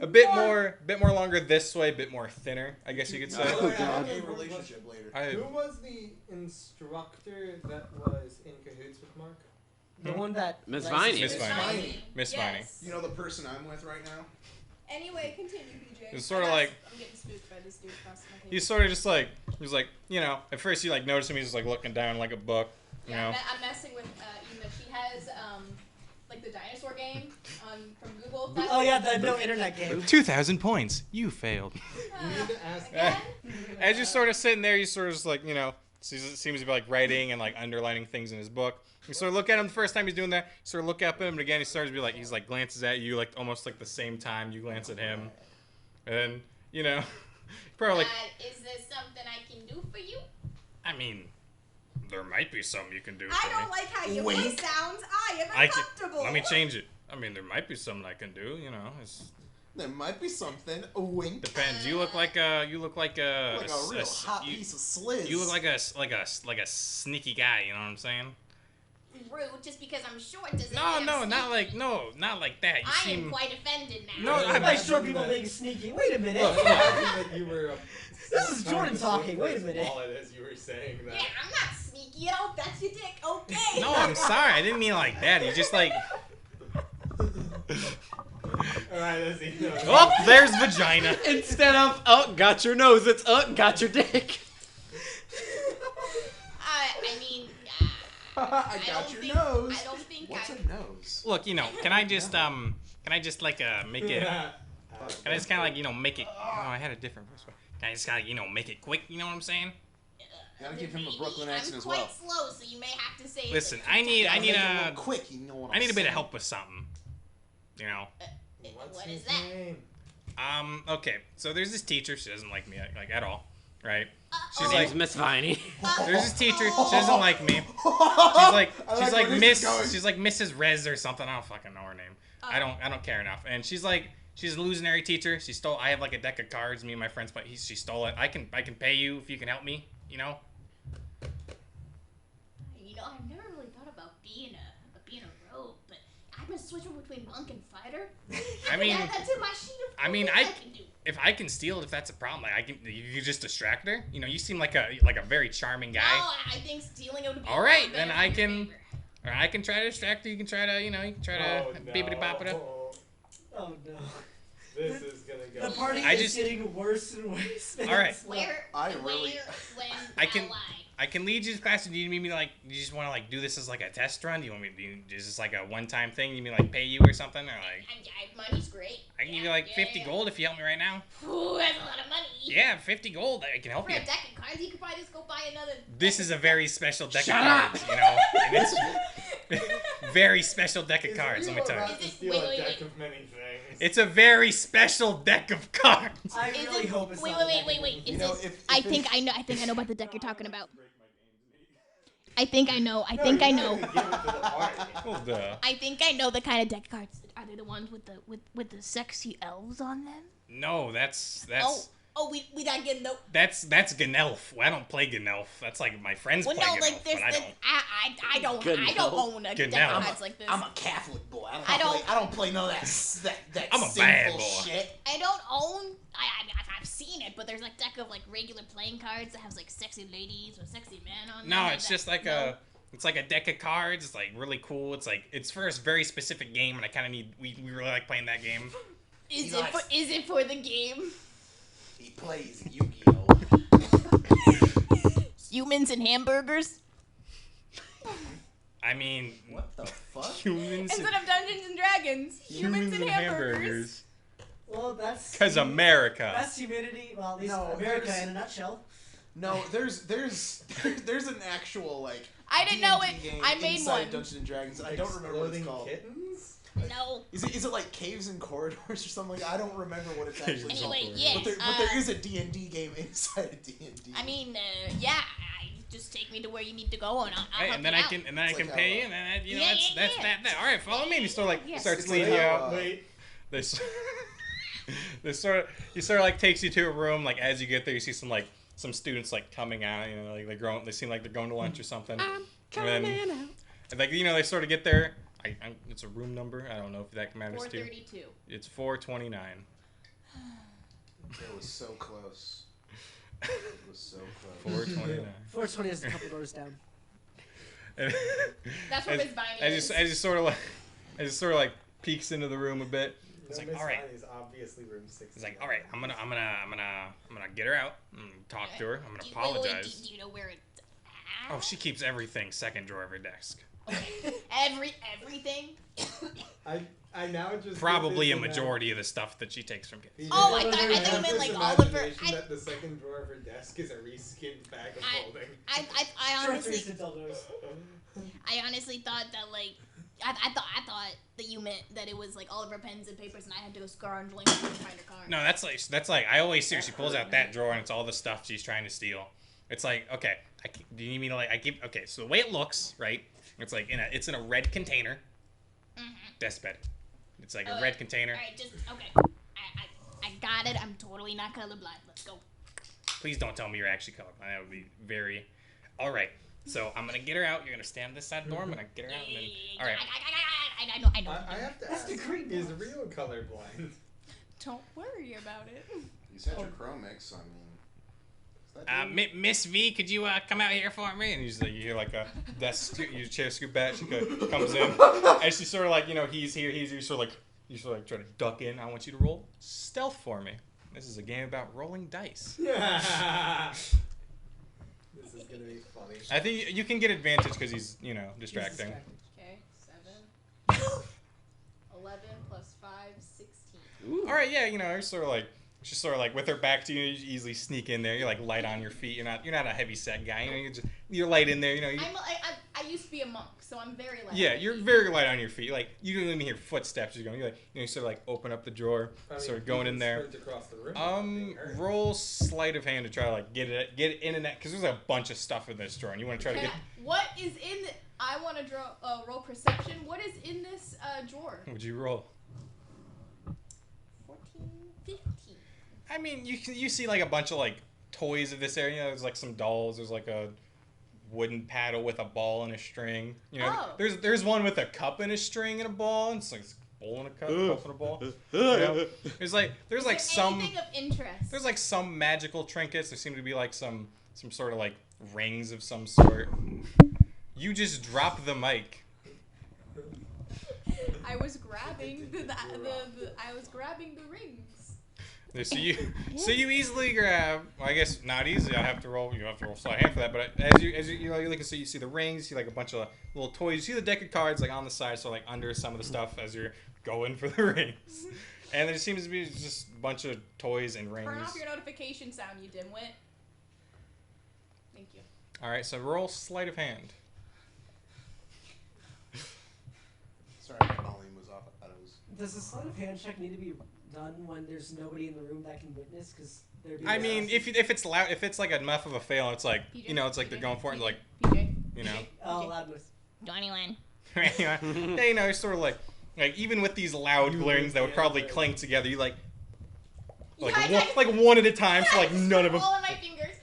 Speaker 2: longer this way, a bit more thinner, I guess you could say.
Speaker 6: Oh, God. Relationship later.
Speaker 7: Who was the instructor that was in cahoots with Mark?
Speaker 4: The one that
Speaker 5: Miss
Speaker 4: likes-
Speaker 5: Viney.
Speaker 2: Miss Viney.
Speaker 6: You know the person I'm with right now?
Speaker 3: Anyway, continue, BJ.
Speaker 2: It's sort of like
Speaker 3: I'm getting spooked by this dude across my table.
Speaker 2: he's sort of just like you know. At first you like notice him, he's just like looking down like a book, you know.
Speaker 3: I'm messing with Ema. She has like the dinosaur game from Google.
Speaker 4: Oh yeah, the no internet game.
Speaker 2: 2,000 points. You failed.
Speaker 3: Again?
Speaker 2: As you're sort of sitting there, you sort of just like, you know, seems to be like writing and like underlining things in his book. You sort of look at him the first time he's doing that. You sort of look at him, and again he starts to be like, he's like glances at you like almost like the same time you glance at him, and then you know, probably like.
Speaker 3: Is there something I can do for you?
Speaker 2: I mean, there might be something you can do for
Speaker 9: I don't
Speaker 2: me.
Speaker 9: like how your
Speaker 6: Wink.
Speaker 9: voice sounds. I am
Speaker 2: I can,
Speaker 9: uncomfortable.
Speaker 2: let me change it. I mean, there might be something I can do. You know, it's
Speaker 6: There might be something. A wink.
Speaker 2: depends. You look like a
Speaker 6: Like a real hot piece of sliz.
Speaker 2: You look like a sneaky guy. You know what I'm saying?
Speaker 3: Rude, just because I'm short doesn't mean
Speaker 2: No,
Speaker 3: I'm
Speaker 2: not like that. You
Speaker 3: I
Speaker 2: seem.
Speaker 3: am quite offended now.
Speaker 2: No,
Speaker 4: I like short people being sneaky. Wait a minute.
Speaker 7: That you were
Speaker 4: This is Jordan talking. Wait a minute.
Speaker 7: All it is, you were saying that.
Speaker 3: Yeah, I'm not sneaky. Oh, that's your dick. Okay.
Speaker 2: No, I'm sorry. I didn't mean like that. You just like.
Speaker 7: Alright, let's see.
Speaker 2: Oh, there's vagina.
Speaker 5: Instead of, oh, got your nose, it's, got your dick.
Speaker 3: I mean,
Speaker 6: I got your nose.
Speaker 3: I don't think
Speaker 6: What's
Speaker 3: I.
Speaker 6: a nose?
Speaker 2: Look, you know, can I just like make it? Can I just kind of like, you know, make it? Oh, I had a different voice. Can I just kind of, you know, make it quick? You know what I'm saying?
Speaker 6: Gotta give him a Brooklyn accent
Speaker 3: I'm
Speaker 6: as well.
Speaker 3: quite slow, so you may have to say. it
Speaker 2: Listen,
Speaker 3: a few
Speaker 2: I need
Speaker 6: Gotta make it a
Speaker 2: a
Speaker 6: little quick. You know what
Speaker 2: I need a bit of
Speaker 6: saying.
Speaker 2: help with something. You know.
Speaker 7: What's
Speaker 3: What
Speaker 7: his
Speaker 3: is that?
Speaker 7: name?
Speaker 2: Okay. So there's this teacher. She doesn't like me like at all, right?
Speaker 3: Uh-oh.
Speaker 2: She's like,
Speaker 5: Miss Viney.
Speaker 2: there's this teacher. She doesn't like me. She's like
Speaker 6: where this is going.
Speaker 2: She's like Mrs. Rez or something. I don't fucking know her name. I don't care enough. And she's a illusionary teacher. She stole. I have like a deck of cards. Me and my friends, but she stole it. I can pay you if you can help me. You know.
Speaker 3: You know, I've never really thought about being a rogue, but I've been switching between monk and fighter.
Speaker 2: I mean,
Speaker 3: that's in my sheet of
Speaker 2: I mean,
Speaker 3: things can do.
Speaker 2: if I can steal it, if that's a problem, like I can. You just distract her. You know, you seem like a very charming guy.
Speaker 3: No, I think stealing it would be.
Speaker 2: All right,
Speaker 3: a lot
Speaker 2: then
Speaker 3: better
Speaker 2: I
Speaker 3: for your
Speaker 2: can.
Speaker 3: favor.
Speaker 2: Or I can try to distract her. You can try to, you try to beepity bop it up.
Speaker 4: Oh no.
Speaker 7: This is gonna go.
Speaker 4: The party
Speaker 2: I
Speaker 4: is
Speaker 2: just-
Speaker 4: getting worse and worse.
Speaker 2: All right.
Speaker 3: Where?
Speaker 6: I
Speaker 3: where,
Speaker 6: really-
Speaker 3: when?
Speaker 2: I can-
Speaker 3: How, why?
Speaker 2: I can lead you to class. Do you need me to like? Do you just want to like do this as like a test run? Do you want me? Is this like a one-time thing? You mean like pay you or something, or like?
Speaker 3: Money's great.
Speaker 2: I can give you like 50 gold if you help me right now.
Speaker 3: Ooh, that's a lot of money.
Speaker 2: Yeah, 50 gold. I can help
Speaker 3: For
Speaker 2: you.
Speaker 3: a deck of cards, you could probably just go buy another.
Speaker 2: This is a very special deck
Speaker 5: Shut
Speaker 2: of
Speaker 5: up!
Speaker 2: cards, you know. And it's very special deck of cards. Let me tell you.
Speaker 7: About to
Speaker 3: Is it-
Speaker 7: steal
Speaker 3: wait,
Speaker 7: a
Speaker 3: wait,
Speaker 7: deck
Speaker 3: wait.
Speaker 7: of many things.
Speaker 2: It's a very special deck of cards.
Speaker 4: I
Speaker 3: Is
Speaker 4: really
Speaker 3: it,
Speaker 4: hope it's
Speaker 3: wait,
Speaker 4: not.
Speaker 3: wait. Is
Speaker 6: You know,
Speaker 3: this?
Speaker 6: if
Speaker 3: I
Speaker 6: it-
Speaker 3: think I know. I think I know about the deck you're talking about. I think I know. I think I know.
Speaker 7: Give it to the party.
Speaker 2: Well, duh.
Speaker 3: I think I know the kind of deck cards. Are they the ones with the sexy elves on them?
Speaker 2: No, that's
Speaker 3: We not getting no.
Speaker 2: that's Ganelf. Well, I don't play Ganelf. That's like my friends
Speaker 3: Well,
Speaker 2: play
Speaker 3: no,
Speaker 2: Ganelf,
Speaker 3: like this.
Speaker 2: but I don't.
Speaker 3: I don't.
Speaker 5: Good
Speaker 3: I
Speaker 5: no.
Speaker 3: don't own a
Speaker 2: Good
Speaker 3: deck
Speaker 2: no.
Speaker 3: of cards like this.
Speaker 6: I'm a Catholic boy.
Speaker 3: I don't-
Speaker 6: I don't play none of that
Speaker 2: I'm a
Speaker 6: sinful
Speaker 2: bad boy.
Speaker 6: shit.
Speaker 3: I don't own. I've seen it, but there's like deck of like regular playing cards that has like sexy ladies or sexy men on them.
Speaker 2: No,
Speaker 3: Is
Speaker 2: it's
Speaker 3: that-
Speaker 2: just like
Speaker 3: no?
Speaker 2: it's like a deck of cards. It's like really cool. It's for a very specific game, and I kind of need. We really like playing that game.
Speaker 3: Is
Speaker 6: He
Speaker 3: it for?
Speaker 6: likes-
Speaker 3: Is it for the game?
Speaker 6: He plays Yu-Gi-Oh.
Speaker 3: Humans and hamburgers
Speaker 2: I mean,
Speaker 6: What the fuck?
Speaker 2: humans.
Speaker 3: instead of Dungeons and Dragons. Humans and hamburgers.
Speaker 4: Well, that's.
Speaker 2: Because America.
Speaker 4: That's humanity. Well, at least
Speaker 6: No,
Speaker 4: America
Speaker 6: there's-
Speaker 4: in a nutshell.
Speaker 6: No, there's an actual like.
Speaker 3: I didn't know
Speaker 6: D&D
Speaker 3: it.
Speaker 6: game
Speaker 3: I made
Speaker 6: inside
Speaker 3: one.
Speaker 6: Dungeons and Dragons. I don't remember what it's
Speaker 7: Exploding
Speaker 6: called.
Speaker 7: kittens?
Speaker 3: No.
Speaker 6: Is it like caves and corridors or something? I don't remember what it's actually called.
Speaker 3: Anyway, yeah.
Speaker 6: But there is a D&D game inside a D&D.
Speaker 3: I mean, yeah. Just take me to where you need to go, and I'll
Speaker 2: Right,
Speaker 3: help
Speaker 2: and then
Speaker 3: you
Speaker 2: I
Speaker 3: out.
Speaker 2: can
Speaker 6: It's like
Speaker 2: pay you,
Speaker 6: how,
Speaker 2: and then you know
Speaker 3: Yeah,
Speaker 2: that's
Speaker 3: yeah.
Speaker 2: that. All right, follow me. And he sort of like
Speaker 3: Yeah.
Speaker 2: starts
Speaker 6: It's
Speaker 2: leading
Speaker 6: like
Speaker 2: you
Speaker 6: how,
Speaker 2: out.
Speaker 7: Wait.
Speaker 2: He sort of like takes you to a room. Like as you get there, you see some students like coming out. You know, like they seem like they're going to lunch or something.
Speaker 5: I'm
Speaker 2: And
Speaker 5: coming
Speaker 2: then,
Speaker 5: out.
Speaker 2: and like they sort of get there. It's a room number. I don't know if that matters to you.
Speaker 3: 432.
Speaker 2: It's 429.
Speaker 6: It was so close. It was so close.
Speaker 2: 429.
Speaker 4: 420 is a couple doors down.
Speaker 2: And
Speaker 3: That's where Miss Viney is.
Speaker 2: as you sort of like peeks into the room a bit. It's like, all right.
Speaker 7: Is obviously room 6.
Speaker 2: It's like, all right. I'm gonna get her out and talk to her. I'm gonna
Speaker 3: Wait,
Speaker 2: apologize.
Speaker 3: do you know where it's at?
Speaker 2: Oh, she keeps everything second drawer of her desk.
Speaker 3: Okay. Everything?
Speaker 7: I now just
Speaker 2: Probably a majority of the stuff that she takes from kids.
Speaker 3: Oh, I thought you meant like all of her.
Speaker 7: That the second drawer of her desk is a reskinned bag of clothing.
Speaker 3: I
Speaker 4: Short threes
Speaker 3: honestly,
Speaker 4: to dildos.
Speaker 3: I honestly thought that like, I thought that you meant that it was like all of her pens and papers, and I had to go scrounging to find her car.
Speaker 2: No, that's like I always see her. She pulls out that drawer and it's all the stuff she's trying to steal. It's like, okay, do you need me to like okay? So the way it looks, right? It's like it's in a red container.
Speaker 3: Mm-hmm.
Speaker 2: That's better. It's like a
Speaker 3: Okay.
Speaker 2: red container.
Speaker 3: All right, just okay. I got it. I'm totally not colorblind. Let's go.
Speaker 2: Please don't tell me you're actually colorblind. That would be very. All right. So I'm gonna get her out. You're gonna stand this side of the door. I'm gonna get her out. And then, all right.
Speaker 3: I know.
Speaker 7: I have to ask, is Rio colorblind?
Speaker 3: Don't worry about it.
Speaker 6: You said your chromics. I mean, is that you?
Speaker 2: Miss V, could you come out here for me? And you hear like a your chair scoop back. She comes in, and she's sort of like, he's here. You sort of like try to duck in. I want you to roll stealth for me. This is a game about rolling dice.
Speaker 7: Yeah. This is gonna be funny.
Speaker 2: I think you can get advantage because he's distracting.
Speaker 3: Okay, 7, 11 plus 5, 16.
Speaker 2: All right, yeah, she's sort of like with her back to you. You easily sneak in there. You're like light on your feet. You're not a heavy set guy. You're light in there.
Speaker 3: I used to be a monk, so I'm very light.
Speaker 2: Yeah, you're very light on your feet. Like you don't even hear footsteps. You're like you sort of like open up the drawer, sort of going in there.
Speaker 7: Across the room,
Speaker 2: Roll sleight of hand to try to like get it in and that because there's a bunch of stuff in this drawer, and you want to try to get.
Speaker 3: What is in? I want to roll perception. What is in this drawer?
Speaker 2: Would you roll?
Speaker 3: 14, 15.
Speaker 2: I mean, you see like a bunch of like toys of this area. There's like some dolls. There's like a wooden paddle with a ball and a string.
Speaker 3: Oh.
Speaker 2: There's one with a cup and a string and a ball. And it's like a bowl and a cup and a ball. There's like some
Speaker 3: anything of interest.
Speaker 2: there's like some magical trinkets. There seem to be like some sort of like rings of some sort. You just drop the mic.
Speaker 3: I was grabbing I was grabbing the rings.
Speaker 2: So you easily grab. Well, I guess not easily. You have to roll sleight of hand for that. But as you look and see, you see the rings. You see like a bunch of little toys. You see the deck of cards like on the side, so like under some of the stuff as you're going for the rings. And there seems to be just a bunch of toys and rings.
Speaker 3: Turn off your notification sound, you dimwit. Thank you.
Speaker 2: All right, so roll sleight of hand.
Speaker 6: Sorry, my volume was off. I thought it was.
Speaker 4: Does the sleight of hand check need to be done when there's nobody in the room that can witness? Because
Speaker 2: I mean, if it's loud, if it's like enough of a fail, it's like
Speaker 3: PJ?
Speaker 2: it's like they're going for it, and like
Speaker 3: PJ.
Speaker 4: oh, loudness.
Speaker 3: 21.
Speaker 2: yeah, it's sort of like even with these loud rings that would probably clink together, you like one at a time, so like none of them.
Speaker 3: All of my fingers.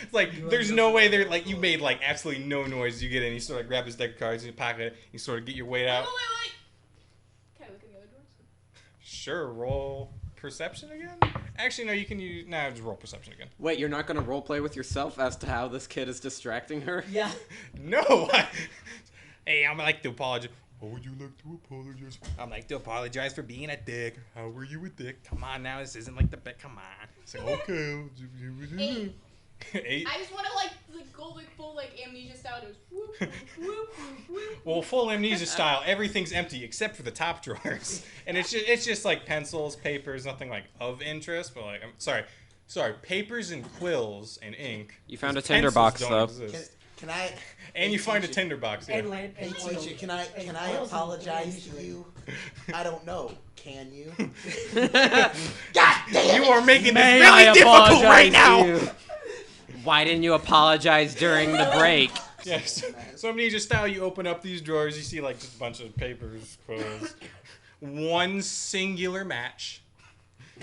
Speaker 2: It's like there's no way they're like you made like absolutely no noise. You get in, you sort of grab his deck of cards, you pocket it, you sort of get your weight out.
Speaker 3: Wait. Can I look in the other drawers?
Speaker 2: Sure, roll perception again. Actually, no, you can use just roll perception again.
Speaker 5: Wait, you're not gonna roleplay with yourself as to how this kid is distracting her?
Speaker 4: Yeah.
Speaker 2: No. Hey, I'm like to apologize. How would you like to apologize? I'm like to apologize for being a dick. How were you a dick? Come on now, this isn't like the bet. Come on. It's like, okay. 8.
Speaker 3: I just want to go full amnesia style. It was whoop, whoop, whoop, whoop.
Speaker 2: Well, full amnesia style, everything's empty except for the top drawers, and it's just like pencils, papers, nothing like of interest. But like, I'm sorry, Sorry, papers and quills and ink.
Speaker 5: You found a
Speaker 2: Those
Speaker 5: tinderbox,
Speaker 2: pencils
Speaker 5: though.
Speaker 2: don't exist.
Speaker 8: Can I?
Speaker 2: And you find a tinderbox. Yeah.
Speaker 8: Hey teacher, can I apologize to you? I don't know. Can you? God damn
Speaker 2: You are making this
Speaker 5: May
Speaker 2: really
Speaker 5: I
Speaker 2: difficult
Speaker 5: apologize
Speaker 2: right
Speaker 5: to
Speaker 2: now.
Speaker 5: you? Why didn't you apologize during the break?
Speaker 2: Yes. So Amnesia style, you open up these drawers, you see like just a bunch of papers, quills, one singular match,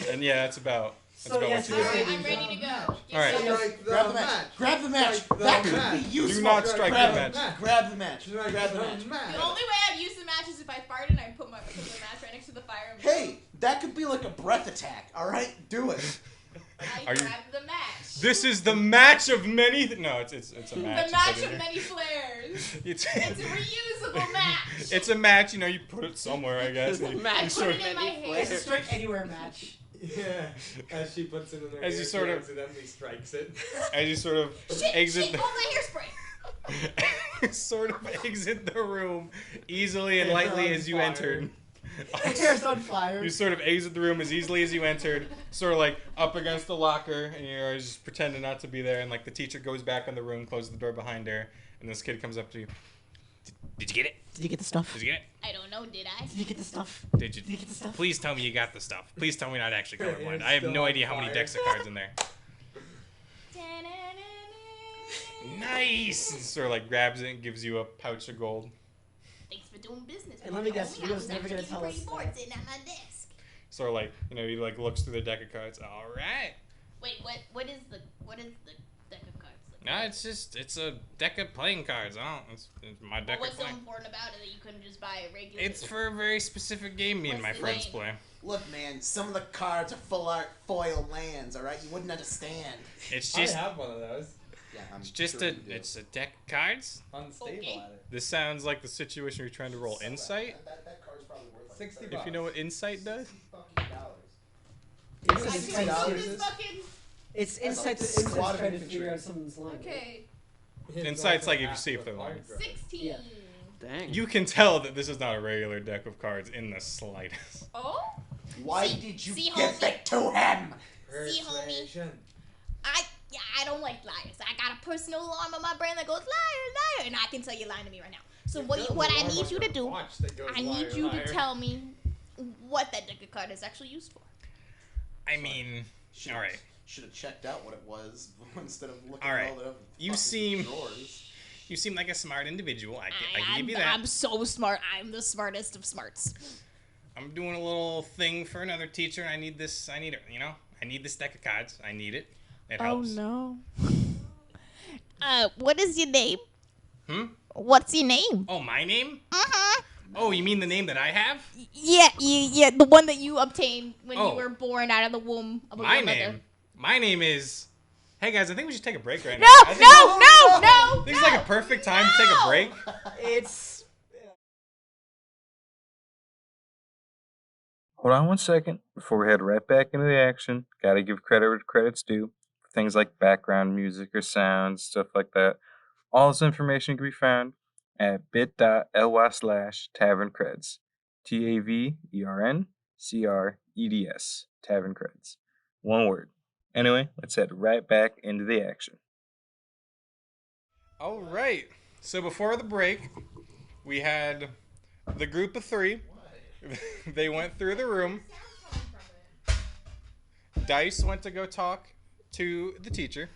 Speaker 2: and yeah, that's about what you got.
Speaker 3: I'm ready to go.
Speaker 2: All right.
Speaker 7: Strike
Speaker 8: Grab the match. Grab the match.
Speaker 7: Strike the
Speaker 8: That could
Speaker 7: match.
Speaker 8: be useful.
Speaker 2: Do not strike
Speaker 8: grab
Speaker 2: the match.
Speaker 8: Grab the match.
Speaker 7: Strike
Speaker 8: Grab the match.
Speaker 3: The only way I'd use the match is if I farted and I put the match right next to the fire. And
Speaker 8: Hey, that could be like a breath attack. All right, do it.
Speaker 3: I
Speaker 2: Are you-
Speaker 3: grab the match.
Speaker 2: This is the match of many. No, it's a match.
Speaker 3: The
Speaker 2: you
Speaker 3: match
Speaker 2: put in
Speaker 3: of
Speaker 2: there.
Speaker 3: many flares.
Speaker 2: It's
Speaker 3: It's a reusable match.
Speaker 2: it's a match. You know, you put it somewhere, I guess.
Speaker 5: It's a
Speaker 2: and you
Speaker 5: match.
Speaker 2: sort
Speaker 3: Put
Speaker 2: of-
Speaker 3: it in my hair.
Speaker 4: It's a strike anywhere match.
Speaker 7: Yeah, as she puts it in her
Speaker 2: As
Speaker 7: hair,
Speaker 2: you sort
Speaker 7: she
Speaker 2: of-
Speaker 7: accidentally strikes it.
Speaker 2: as you sort of exit
Speaker 3: Shit, all my hairspray.
Speaker 2: sort of exit the room easily and lightly as you
Speaker 7: Fire.
Speaker 2: entered.
Speaker 4: His hair's on fire.
Speaker 2: You sort of exit the room as easily as you entered, sort of like up against the locker, and you're just pretending not to be there. And like the teacher goes back in the room, closes the door behind her, and this kid comes up to you. Did you get it?
Speaker 4: Did you get the stuff?
Speaker 2: Did you get it?
Speaker 3: I don't know, did I?
Speaker 4: Did you get the stuff?
Speaker 2: Did you?
Speaker 4: Did you get the stuff?
Speaker 2: Please tell me you got the stuff. Please tell me not actually colorblind.
Speaker 7: It's
Speaker 2: I have
Speaker 7: still
Speaker 2: no
Speaker 7: on
Speaker 2: idea how many
Speaker 7: fire.
Speaker 2: decks of cards in there. Nice! And sort of like grabs it and gives you a pouch of gold.
Speaker 3: Thanks for doing business.
Speaker 4: And let me guess, Rio's never gonna tell us
Speaker 3: Board
Speaker 4: that.
Speaker 3: sitting at my desk.
Speaker 2: Sort of like, you know, he like looks through the deck of cards. All right.
Speaker 3: Wait, what is the deck of cards? Like,
Speaker 2: No, it's a deck of playing cards. It's my deck
Speaker 3: what's
Speaker 2: of
Speaker 3: so
Speaker 2: playing.
Speaker 3: important about it that you couldn't just buy a regular?
Speaker 2: It's for a very specific game me and my
Speaker 3: What's the
Speaker 2: friends
Speaker 3: name?
Speaker 2: play.
Speaker 8: Look, man, some of the cards are full art foil lands. All right, you wouldn't understand.
Speaker 2: It's
Speaker 7: I
Speaker 2: just
Speaker 7: have one of those.
Speaker 8: Yeah, I'm
Speaker 2: it's just
Speaker 8: sure
Speaker 2: a
Speaker 8: you do.
Speaker 2: it's a deck of cards.
Speaker 7: Unstable
Speaker 3: Okay.
Speaker 7: at it.
Speaker 2: This sounds like the situation where you're trying to roll insight.
Speaker 8: That card's probably worth like
Speaker 7: 60
Speaker 2: If
Speaker 7: bucks.
Speaker 2: you know what insight does.
Speaker 8: $50.
Speaker 4: It's
Speaker 3: I
Speaker 4: insight.
Speaker 3: can know
Speaker 7: $60.
Speaker 3: this fucking.
Speaker 4: It's insight
Speaker 8: like
Speaker 4: to
Speaker 8: the squad
Speaker 4: insight
Speaker 8: of
Speaker 4: trying to
Speaker 8: infantry.
Speaker 4: figure out someone's line.
Speaker 3: Okay,
Speaker 2: Insight's like if you see if they're lying.
Speaker 3: 16.
Speaker 4: Yeah.
Speaker 5: Dang.
Speaker 2: You can tell that this is not a regular deck of cards in the slightest.
Speaker 3: Oh,
Speaker 8: Why
Speaker 3: See-
Speaker 8: did you
Speaker 3: see,
Speaker 8: give
Speaker 3: homie?
Speaker 8: it to him?
Speaker 3: See, homie? I don't like liars. I got a personal alarm on my brain that goes liar, liar, and I can tell you're lying to me right now. So what I need you to do, I need you to tell me what that deck of card is actually used for.
Speaker 2: I mean, all right.
Speaker 8: Should have checked out what it was instead of looking
Speaker 2: All right.
Speaker 8: all it up. in
Speaker 2: You
Speaker 8: fucking
Speaker 2: seem-
Speaker 8: drawers.
Speaker 2: You seem like a smart individual. I can give you that.
Speaker 3: I'm so smart. I'm the smartest of smarts.
Speaker 2: I'm doing a little thing for another teacher, and I need this. I need it. You know, I need this deck of cards. I need it. It helps.
Speaker 3: no. What is your name?
Speaker 2: Hmm?
Speaker 3: What's your name?
Speaker 2: Oh, my name?
Speaker 3: Uh-huh.
Speaker 2: Oh, you mean the name that I have?
Speaker 3: Yeah, the one that you obtained when
Speaker 2: Oh.
Speaker 3: you were born out of the womb of a
Speaker 2: My
Speaker 3: your mother.
Speaker 2: name. My name is. Hey guys, I think we should take a break right
Speaker 3: No,
Speaker 2: now. I think-
Speaker 3: no.
Speaker 2: This is like a perfect time to take a break.
Speaker 4: It's
Speaker 9: Hold on one second. Before we head right back into the action, gotta give credit where credit's due. Things like background music or sounds, stuff like that. All this information can be found at bit.ly/taverncreds. TAVERNCREDS. Tavern Creds. One word. Anyway, let's head right back into the action.
Speaker 2: All right. So before the break, we had the group of three. They went through the room. Deis went to go talk to the teacher.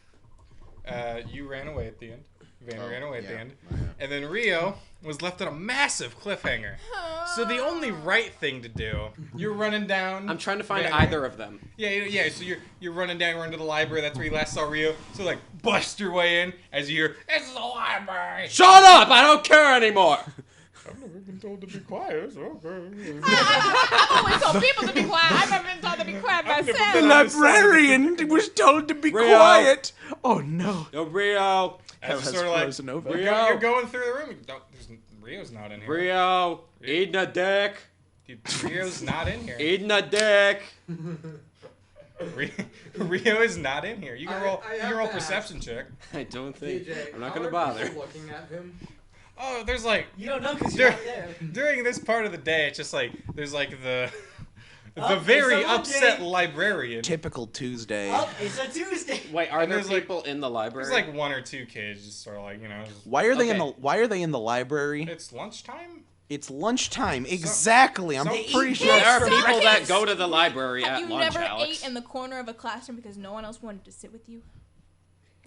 Speaker 2: You ran away at the end. Vanri ran away at the end. And then Rio was left on a massive cliffhanger. So the only right thing to do, you're running down.
Speaker 5: I'm trying to find
Speaker 2: Vanri.
Speaker 5: either of them.
Speaker 2: Yeah. So you're running down, running to the library. That's where you last saw Rio. So like bust your way in as you hear, "This is a library."
Speaker 5: Shut up! I don't care anymore.
Speaker 2: I've never been told to be quiet. So okay.
Speaker 3: I've always told people to be quiet. I've never been told to be quiet
Speaker 2: I've never
Speaker 3: myself.
Speaker 2: been on this side of the-
Speaker 6: was told to be
Speaker 5: Rio.
Speaker 6: quiet. Oh no.
Speaker 5: No, Rio.
Speaker 2: As
Speaker 6: has
Speaker 2: sort of like
Speaker 6: frozen over.
Speaker 2: you're going through the room. Rio's not in here.
Speaker 5: Rio. Eating a dick.
Speaker 2: Dude, Rio's not in here.
Speaker 5: Eating a dick.
Speaker 2: Rio is not in here. You can roll.
Speaker 7: I
Speaker 2: You
Speaker 7: have
Speaker 2: can roll
Speaker 7: to
Speaker 2: perception check.
Speaker 5: I don't think.
Speaker 7: TJ,
Speaker 5: I'm not
Speaker 7: how
Speaker 5: gonna
Speaker 7: are
Speaker 5: bother.
Speaker 7: people looking at him.
Speaker 2: Oh, there's like
Speaker 4: you don't know because you're not there.
Speaker 2: during this part of the day, it's just like there's like The very
Speaker 4: it's a
Speaker 2: upset
Speaker 4: Monday.
Speaker 2: librarian.
Speaker 6: Typical Tuesday.
Speaker 4: Oh, it's a Tuesday.
Speaker 5: Wait, are
Speaker 2: And
Speaker 5: there
Speaker 2: there's, like-
Speaker 5: people in the library?
Speaker 2: There's like one or two kids just sort of like, just-
Speaker 6: Why are they
Speaker 5: Okay.
Speaker 6: Why are they in the library?
Speaker 2: it's lunchtime?
Speaker 6: It's lunchtime. Exactly. I'm
Speaker 2: some
Speaker 6: pretty
Speaker 2: people-
Speaker 6: sure.
Speaker 5: there are
Speaker 3: So-
Speaker 5: people that
Speaker 3: okay,
Speaker 5: go to the library
Speaker 3: Have
Speaker 5: at
Speaker 3: you
Speaker 5: lunch,
Speaker 3: never
Speaker 5: Alex.
Speaker 3: ate in the corner of a classroom because no one else wanted to sit with you?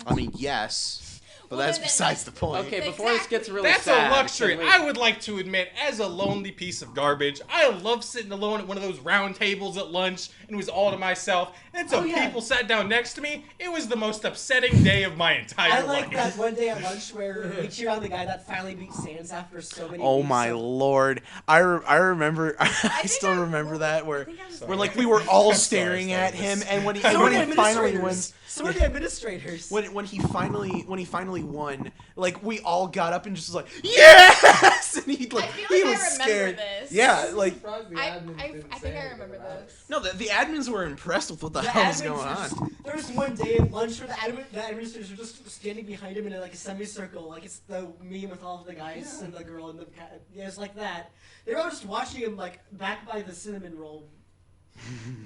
Speaker 6: I mean, yes, but
Speaker 3: Well,
Speaker 6: that's
Speaker 3: then
Speaker 6: besides the point.
Speaker 5: Okay, before this gets really
Speaker 2: That's
Speaker 5: sad,
Speaker 2: a luxury.
Speaker 5: can we-
Speaker 2: I would like to admit, as a lonely piece of garbage, I love sitting alone at one of those round tables at lunch and it was all to myself. And so
Speaker 4: Oh, yeah.
Speaker 2: people sat down next to me. It was the most upsetting day of my entire
Speaker 4: I
Speaker 2: life.
Speaker 4: like that one day at lunch where we cheer on the guy that finally beat Sans after so many
Speaker 6: Oh
Speaker 4: weeks
Speaker 6: my
Speaker 4: of-
Speaker 6: lord! I remember. I still remember that where like we were all staring at him, and when he
Speaker 4: So were the
Speaker 6: finally
Speaker 4: administrators.
Speaker 6: wins.
Speaker 4: So were the administrators.
Speaker 6: When he finally won, like we all got up and just was like, yes! And he
Speaker 3: I feel
Speaker 6: he
Speaker 3: like
Speaker 6: was
Speaker 3: I remember
Speaker 6: scared.
Speaker 3: this.
Speaker 6: Yeah, like
Speaker 3: I think I remember this.
Speaker 6: no, the admins were impressed with what the
Speaker 4: The
Speaker 6: hell was
Speaker 4: admins
Speaker 6: going
Speaker 4: were
Speaker 6: on.
Speaker 4: just- There was one day at lunch where the administrators were just standing behind him in like a semicircle, like it's the meme with all of the guys and the girl and the cat. Yeah, it's like that. They were all just watching him like back by the cinnamon roll.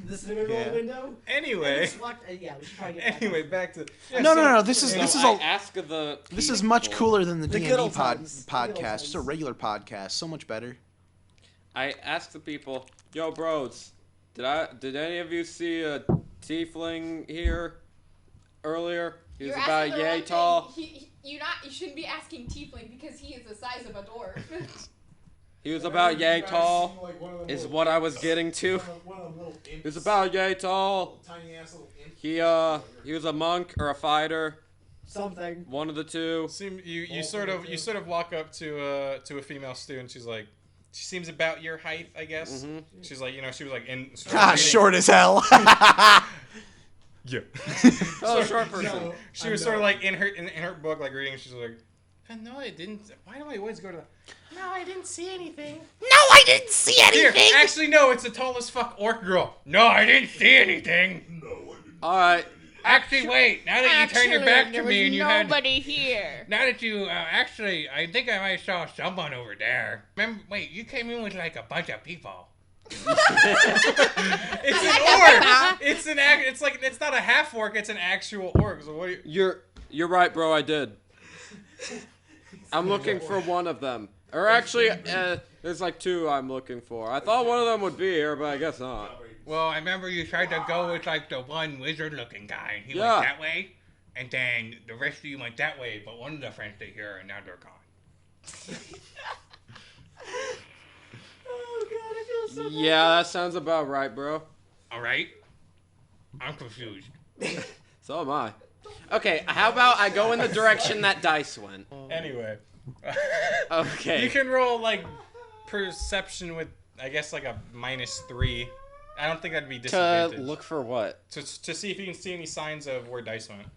Speaker 4: The cinnamon roll
Speaker 6: Yeah.
Speaker 4: window.
Speaker 2: Anyway.
Speaker 4: And just walked- yeah, we should probably get back.
Speaker 2: Anyway, back to... Yeah,
Speaker 6: No. This is
Speaker 5: So
Speaker 6: this is
Speaker 5: I
Speaker 6: all.
Speaker 5: ask the
Speaker 6: This is much
Speaker 5: people-
Speaker 6: cooler than the
Speaker 4: The
Speaker 6: D&D
Speaker 4: good old times. The good old
Speaker 6: podcast. Just a
Speaker 4: times.
Speaker 6: regular podcast. So much better.
Speaker 5: I ask the people, yo, bros, did any of you see a tiefling here earlier? He was
Speaker 3: You're
Speaker 5: about
Speaker 3: asking the
Speaker 5: yay
Speaker 3: wrong
Speaker 5: tall.
Speaker 3: thing. You shouldn't be asking tiefling because he is the size of a dwarf.
Speaker 5: He was about yay tall. Is what I was getting to. He was about yay tall.
Speaker 8: Tiny ass little imp.
Speaker 5: He was a monk or a fighter,
Speaker 4: Something.
Speaker 5: one of the two.
Speaker 2: You sort of walk up to a female student. She's like, she seems about your height, I guess.
Speaker 5: Mhm.
Speaker 2: She's like, she was like in.
Speaker 6: Ah, short as hell.
Speaker 2: Yeah.
Speaker 5: Oh, short person.
Speaker 2: She was sort of like in her book, like reading. She's like, no, I didn't. Why do I always go to that? No, I didn't see anything. Here, actually, no, it's a tall as fuck orc girl. No, I didn't see anything.
Speaker 5: All right.
Speaker 2: Actually, wait. Now that you turned your back to me and you had.
Speaker 3: nobody here.
Speaker 2: Now that you actually, I think I might saw someone over there. Remember? Wait, you came in with like a bunch of people. It's an orc. It's not a half orc. It's an actual orc. So what? Do you...
Speaker 5: You're right, bro. I did. I'm looking for one of them. Or actually, there's like two I'm looking for. I thought one of them would be here, but I guess not.
Speaker 2: Well, I remember you tried to go with like the one wizard-looking guy, and he
Speaker 5: Yeah.
Speaker 2: went that way, and then the rest of you went that way. But one of the friends are here, and now they're gone.
Speaker 4: Oh god, I feel so bad.
Speaker 5: Yeah, that sounds about right, bro.
Speaker 2: All right. I'm confused.
Speaker 5: So am I. Okay, how about I go in the direction that Deis went?
Speaker 2: Anyway.
Speaker 5: Okay.
Speaker 2: You can roll like perception with, I guess, like a -3. I don't think that'd be
Speaker 5: To
Speaker 2: disadvantage.
Speaker 5: look for what?
Speaker 2: To see if you can see any signs of where dice went.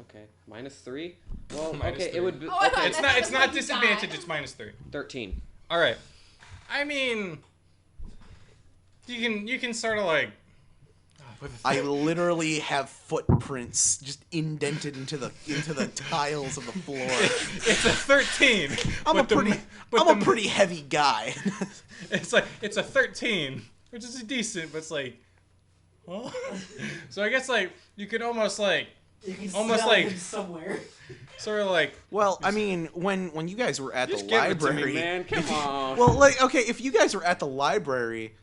Speaker 5: Okay, -3. Well,
Speaker 2: Minus
Speaker 5: okay,
Speaker 2: 3.
Speaker 5: it would be.
Speaker 3: Oh, I thought
Speaker 5: Okay,
Speaker 2: It's
Speaker 3: that's
Speaker 2: not
Speaker 3: what you
Speaker 2: disadvantage.
Speaker 3: got.
Speaker 2: It's -3.
Speaker 5: 13.
Speaker 2: All right. I mean, you can sort of like.
Speaker 6: I literally have footprints just indented into the tiles of the floor.
Speaker 2: It's a 13.
Speaker 6: I'm a
Speaker 2: but the- but
Speaker 6: I'm a
Speaker 2: the-
Speaker 6: pretty heavy guy.
Speaker 2: It's a 13, which is decent, but it's like, well. So I guess like you could almost like
Speaker 4: You can
Speaker 2: Almost
Speaker 4: smell
Speaker 2: like-
Speaker 4: him somewhere.
Speaker 2: sort of like.
Speaker 6: Well, I mean, when you guys were at
Speaker 5: Just
Speaker 6: the
Speaker 5: give it to
Speaker 6: library,
Speaker 5: me, man. Come on.
Speaker 6: well, like, okay, if you guys were at the library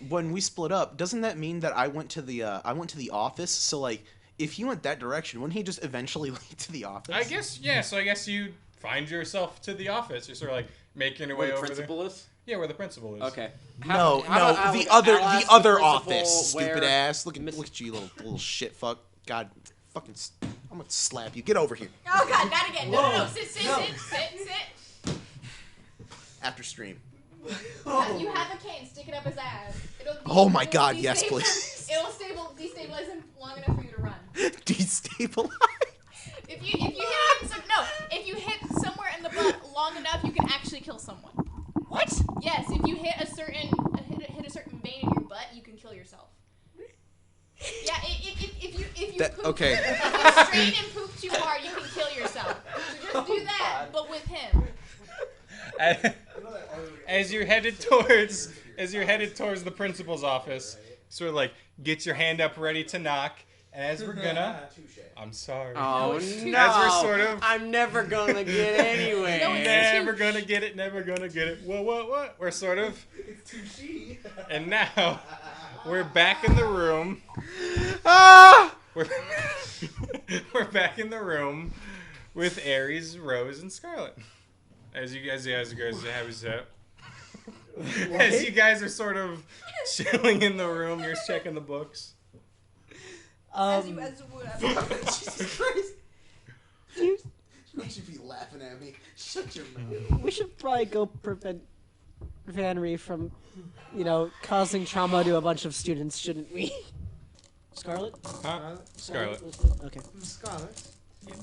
Speaker 6: when we split up, doesn't that mean that I went to the office? So like, if you went that direction, wouldn't he just eventually lead to the office?
Speaker 2: I guess yeah. So I guess you find yourself to the office. You're sort of like making your
Speaker 5: Where
Speaker 2: way
Speaker 5: the
Speaker 2: over
Speaker 5: principal is?
Speaker 2: there. Yeah, where the principal is.
Speaker 5: Okay.
Speaker 6: No,
Speaker 5: How about
Speaker 6: the
Speaker 5: I'll
Speaker 6: other
Speaker 5: ask
Speaker 6: other
Speaker 5: principal
Speaker 6: office,
Speaker 5: where
Speaker 6: stupid ass. Look
Speaker 5: Miss-
Speaker 6: at you, little shit fuck. God, fucking, I'm gonna slap you. Get over here
Speaker 3: Oh god, not again. No, no, no.
Speaker 4: Whoa.
Speaker 3: Sit.
Speaker 4: No.
Speaker 6: after stream.
Speaker 3: You have a cane. Stick it up his ass.
Speaker 6: Oh my God, yes, please.
Speaker 3: It'll destabilize him long enough for you to run.
Speaker 6: Destabilize.
Speaker 3: If you hit somewhere in the butt long enough, you can actually kill someone.
Speaker 4: What?
Speaker 3: Yes, if you hit a certain vein in your butt, you can kill yourself. Yeah, if you
Speaker 6: That-
Speaker 3: poop,
Speaker 6: okay.
Speaker 3: if you strain and poop too hard, you can kill yourself. So just do that, but with him.
Speaker 2: as you're headed towards the principal's office, sort of like get your hand up ready to knock. And as we're gonna, I'm sorry.
Speaker 5: Oh no!
Speaker 2: As we're sort of,
Speaker 5: I'm never gonna get anywhere.
Speaker 2: never gonna get it. Never gonna get it. What? We're sort of. And now, we're back in the room. We're back in the room with Aeries, Rose, and Scarlet. As you guys have as you guys are sort of chilling in the room, you're checking the books.
Speaker 8: Jesus Christ! Don't you be laughing at me? Shut your mouth.
Speaker 4: We should probably go prevent Vanri from, causing trauma to a bunch of students, shouldn't we? Scarlet?
Speaker 2: Huh? Scarlet.
Speaker 4: Okay.
Speaker 7: Scarlet,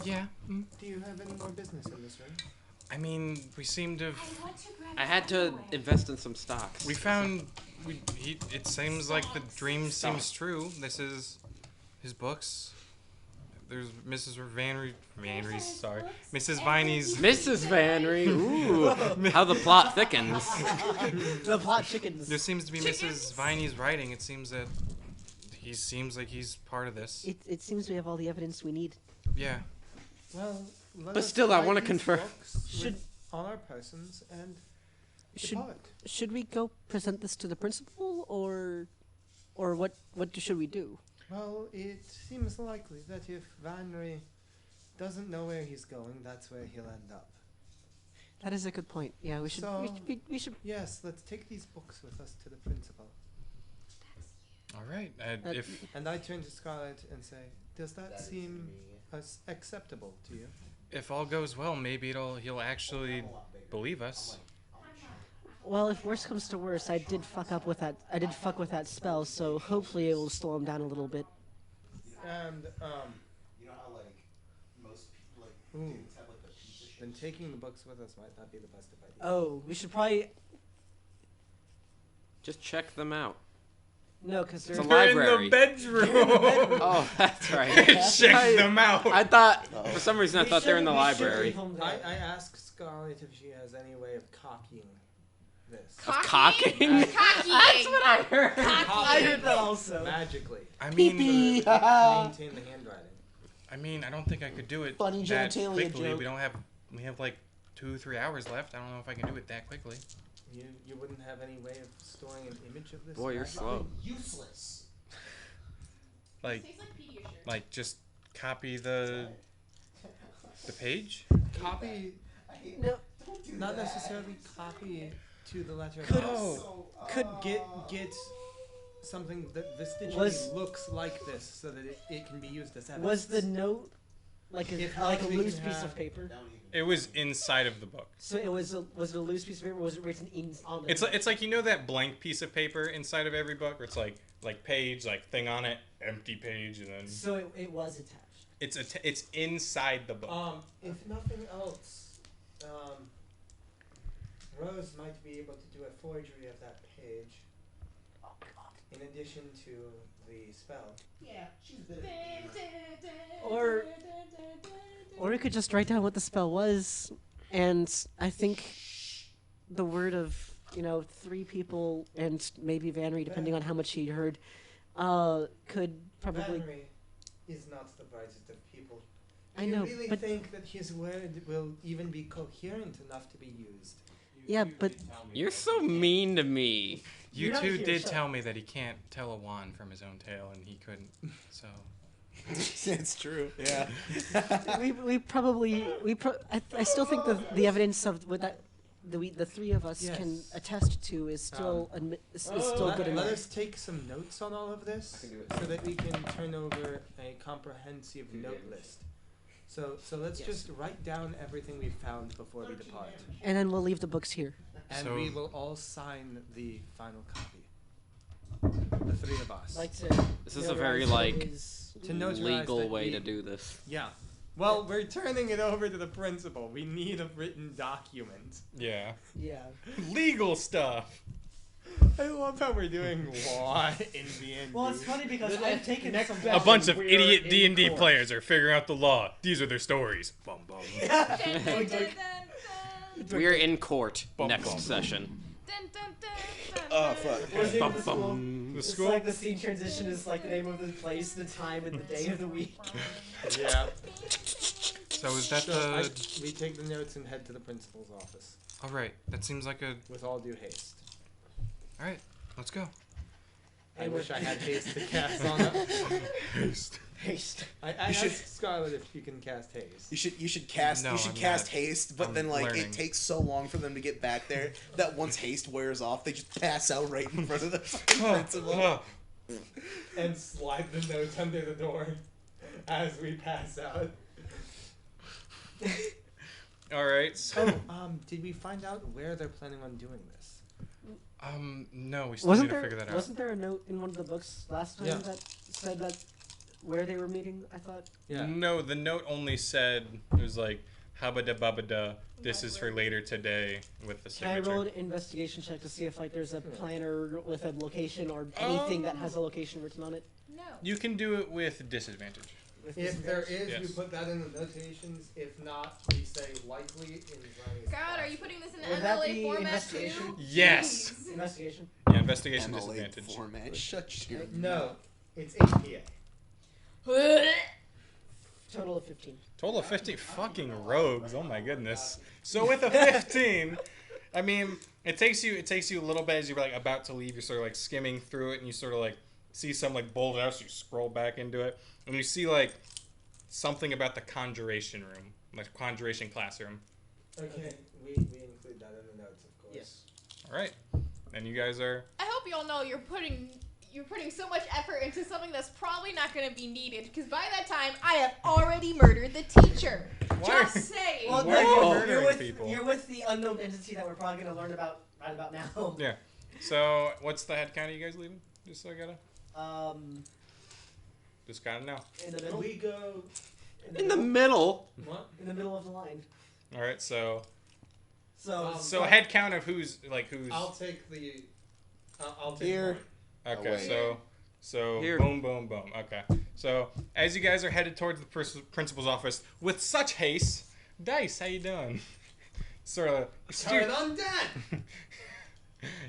Speaker 2: Yeah.
Speaker 7: do you have any more business in this room?
Speaker 2: I mean, we seem to.
Speaker 5: I had to invest in some stocks.
Speaker 2: We found. It seems like the dream seems true. This is his books. There's Mrs. Mrs. Viney's.
Speaker 5: Mrs. Vanri. Ooh, how the plot thickens.
Speaker 4: The plot chickens.
Speaker 2: There seems to be Mrs. Viney's writing. It seems that he seems like he's part of this.
Speaker 4: It seems we have all the evidence we need.
Speaker 2: Yeah.
Speaker 7: Well,
Speaker 5: But still, I want to confirm.
Speaker 7: Should all our persons and depart.
Speaker 4: Should we go present this to the principal, or what should we do?
Speaker 7: Well, it seems likely that if Vanri doesn't know where he's going, that's where he'll end up.
Speaker 4: That is a good point. Yeah, we should.
Speaker 7: So-
Speaker 4: We should.
Speaker 7: Yes, let's take these books with us to the principal.
Speaker 2: All right. If
Speaker 7: And I turn to Scarlet and say, does that seem acceptable to you?
Speaker 2: if all goes well, maybe he'll actually believe us.
Speaker 4: Well, if worse comes to worse, I did fuck with that spell, so hopefully it will slow him down a little bit.
Speaker 7: And
Speaker 8: You know how most people
Speaker 7: Ooh.
Speaker 8: dudes have the piece of shit.
Speaker 7: then taking the books with us might not be the best of ideas.
Speaker 4: Oh, we should probably
Speaker 5: Just check them out.
Speaker 4: no, because
Speaker 5: It's a
Speaker 4: they're
Speaker 5: library.
Speaker 2: In the bedroom.
Speaker 5: Oh, that's right.
Speaker 2: Check them out.
Speaker 5: I thought, for some reason, I thought they were in the library.
Speaker 7: I asked Scarlet if she has any way of copying this.
Speaker 5: Of cocking?
Speaker 3: That's what
Speaker 5: I heard.
Speaker 4: I heard that also.
Speaker 7: Magically.
Speaker 2: I mean,
Speaker 7: Maintain the handwriting.
Speaker 2: I don't think I could do it
Speaker 6: Funny
Speaker 2: that
Speaker 6: genitalia
Speaker 2: quickly.
Speaker 6: joke.
Speaker 2: We have like 2-3 hours left. I don't know if I can do it that quickly.
Speaker 7: You wouldn't have any way of storing an image of this?
Speaker 5: Boy, you're
Speaker 7: magically?
Speaker 5: slow.
Speaker 8: Useless.
Speaker 2: Like just copy the page.
Speaker 7: Copy,
Speaker 4: No,
Speaker 7: not necessarily copy to the letter.
Speaker 4: Could-
Speaker 7: get something that vestigially
Speaker 4: Was-
Speaker 7: looks like this, so that it can be used as evidence.
Speaker 4: was the note like
Speaker 7: If
Speaker 4: a
Speaker 7: not, we
Speaker 4: loose
Speaker 7: can
Speaker 4: piece
Speaker 7: have-
Speaker 4: of paper?
Speaker 2: It was inside of the book.
Speaker 4: So was it a loose piece of paper? Or was it written on the?
Speaker 2: It's like that blank piece of paper inside of every book where it's like page, like thing on it, empty page, and then
Speaker 4: So it was attached.
Speaker 2: it's inside the book.
Speaker 7: If nothing else, Rose might be able to do a forgery of that page. In addition to the spell.
Speaker 8: Yeah, she's a bit of a
Speaker 4: Or we could just write down what the spell was, and I think the word of 3 people and maybe Vanri, depending on how much he heard, could probably.
Speaker 7: Vanri is not the brightest of people.
Speaker 4: I
Speaker 7: Do
Speaker 4: know,
Speaker 7: you really
Speaker 4: but
Speaker 7: think that his word will even be coherent enough to be used?
Speaker 4: yeah, but
Speaker 5: You're so mean to me.
Speaker 2: You
Speaker 4: You're not
Speaker 2: two
Speaker 4: here,
Speaker 2: did
Speaker 4: shut
Speaker 2: tell me that he can't tell a wand from his own tail, and he couldn't. So
Speaker 6: It's true. Yeah.
Speaker 4: I still think the evidence of what that the 3 of us
Speaker 7: Yes.
Speaker 4: can attest to is still is still good
Speaker 7: Let
Speaker 4: enough.
Speaker 7: us take some notes on all of this so that we can turn over a comprehensive note list. So let's just write down everything we found before we depart.
Speaker 4: And then we'll leave the books here.
Speaker 7: And
Speaker 2: So-
Speaker 7: we will all sign the final copy. The 3 of us.
Speaker 5: This is a very, like,
Speaker 7: To notarize
Speaker 5: legal
Speaker 7: that
Speaker 5: way
Speaker 7: we-
Speaker 5: to do this.
Speaker 7: Yeah. Well, we're turning it over to the principal. We need a written document.
Speaker 2: yeah,
Speaker 4: Yeah.
Speaker 2: legal stuff.
Speaker 7: I love how we're doing law in D&D.
Speaker 4: Well, it's funny because I've taken some.
Speaker 2: A bunch of idiot D&D players are figuring out the law. These are their stories. Bum bum.
Speaker 5: We're in court
Speaker 2: Bum,
Speaker 5: next
Speaker 2: bum.
Speaker 5: session.
Speaker 6: Oh fuck.
Speaker 4: What's the name of the school?
Speaker 2: The
Speaker 4: It's
Speaker 2: school?
Speaker 4: like the scene transition is like the name of the place, the time, and the day of the week.
Speaker 7: Yeah.
Speaker 2: So is that
Speaker 7: We take the notes and head to the principal's office
Speaker 2: All right. That seems like a.
Speaker 7: with all due haste.
Speaker 2: All right. Let's go.
Speaker 7: I wish I had haste to cast on it.
Speaker 4: Haste.
Speaker 7: I asked Scarlet if you can cast haste.
Speaker 6: You should cast
Speaker 2: No,
Speaker 6: you should
Speaker 2: I'm
Speaker 6: cast
Speaker 2: not.
Speaker 6: haste, but
Speaker 2: I'm
Speaker 6: then like
Speaker 2: learning.
Speaker 6: it takes so long for them to get back there that once haste wears off, they just pass out right in front of the fucking principal.
Speaker 7: And slide the notes under the door as we pass out.
Speaker 2: All right. So,
Speaker 7: Did we find out where they're planning on doing this?
Speaker 2: no, we still need to
Speaker 4: Wasn't
Speaker 2: figure that out.
Speaker 4: there a note in one of the books last time
Speaker 7: Yeah.
Speaker 4: that said that where they were meeting? I thought.
Speaker 7: Yeah.
Speaker 2: No, the note only said it was like habada babada. This is for later today with the
Speaker 4: Can I
Speaker 2: signature.
Speaker 4: roll an investigation check to see if like there's a planner with a location or anything that has a location written on it?
Speaker 3: No.
Speaker 2: You can do it with disadvantage.
Speaker 4: With
Speaker 7: If there is,
Speaker 2: Yes.
Speaker 7: you put that in the notations. If not, we say likely in Ronnie's
Speaker 3: God, are you putting this in
Speaker 4: Would that
Speaker 3: MLA
Speaker 4: be
Speaker 3: format
Speaker 4: investigation?
Speaker 3: too?
Speaker 2: Yes.
Speaker 3: Jeez.
Speaker 4: Investigation.
Speaker 2: Yeah, investigation
Speaker 6: MLA
Speaker 2: disadvantage.
Speaker 6: format. Shut your
Speaker 7: No, it's APA.
Speaker 4: Total of 15.
Speaker 2: Total of 15 fucking rogues. Oh my goodness. So with a 15, I mean, it takes you a little bit as you're like about to leave. You're sort of like skimming through it, and you sort of like see some like bolded out. So you scroll back into it, and you see like something about the conjuration room, like conjuration classroom.
Speaker 7: Okay, we include that in the notes, of course.
Speaker 4: Yes.
Speaker 2: All right, and you guys are.
Speaker 3: I hope y'all know you're putting so much effort into something that's probably not going to be needed, because by that time I have already murdered the teacher.
Speaker 2: Why?
Speaker 3: Just saying.
Speaker 4: Well,
Speaker 2: Why are you
Speaker 4: no,
Speaker 2: murdering people?
Speaker 4: you're with the unknown entity that we're probably going to learn about right about now.
Speaker 2: Yeah. So what's the head count of you guys leaving? Just so I gotta. Just gotta know.
Speaker 4: In the middle.
Speaker 7: We go.
Speaker 5: In the middle.
Speaker 7: What?
Speaker 4: In the middle of the line.
Speaker 2: All right. So
Speaker 4: So.
Speaker 2: head count of who's.
Speaker 7: I'll take the. I'll take
Speaker 6: Here.
Speaker 7: one.
Speaker 2: Okay,
Speaker 6: wait.
Speaker 2: so
Speaker 5: Here.
Speaker 2: boom, boom, boom. Okay, so as you guys are headed towards the principal's office with such haste, Deis, how you doing? Sort of.
Speaker 7: Turn on dead.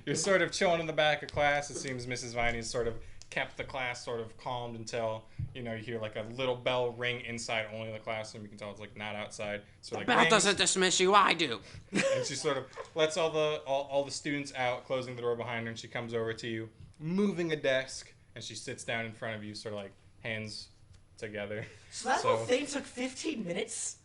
Speaker 2: You're sort of chilling in the back of class. It seems Mrs. Viney's sort of kept the class sort of calmed until you hear like a little bell ring inside only the classroom. You can tell it's like not outside. So like
Speaker 5: Bell
Speaker 2: rings,
Speaker 5: doesn't dismiss you, I do.
Speaker 2: and she sort of lets all the students out, closing the door behind her, and she comes over to you, moving a desk, and she sits down in front of you, sort of like hands together.
Speaker 4: So that whole thing took 15 minutes?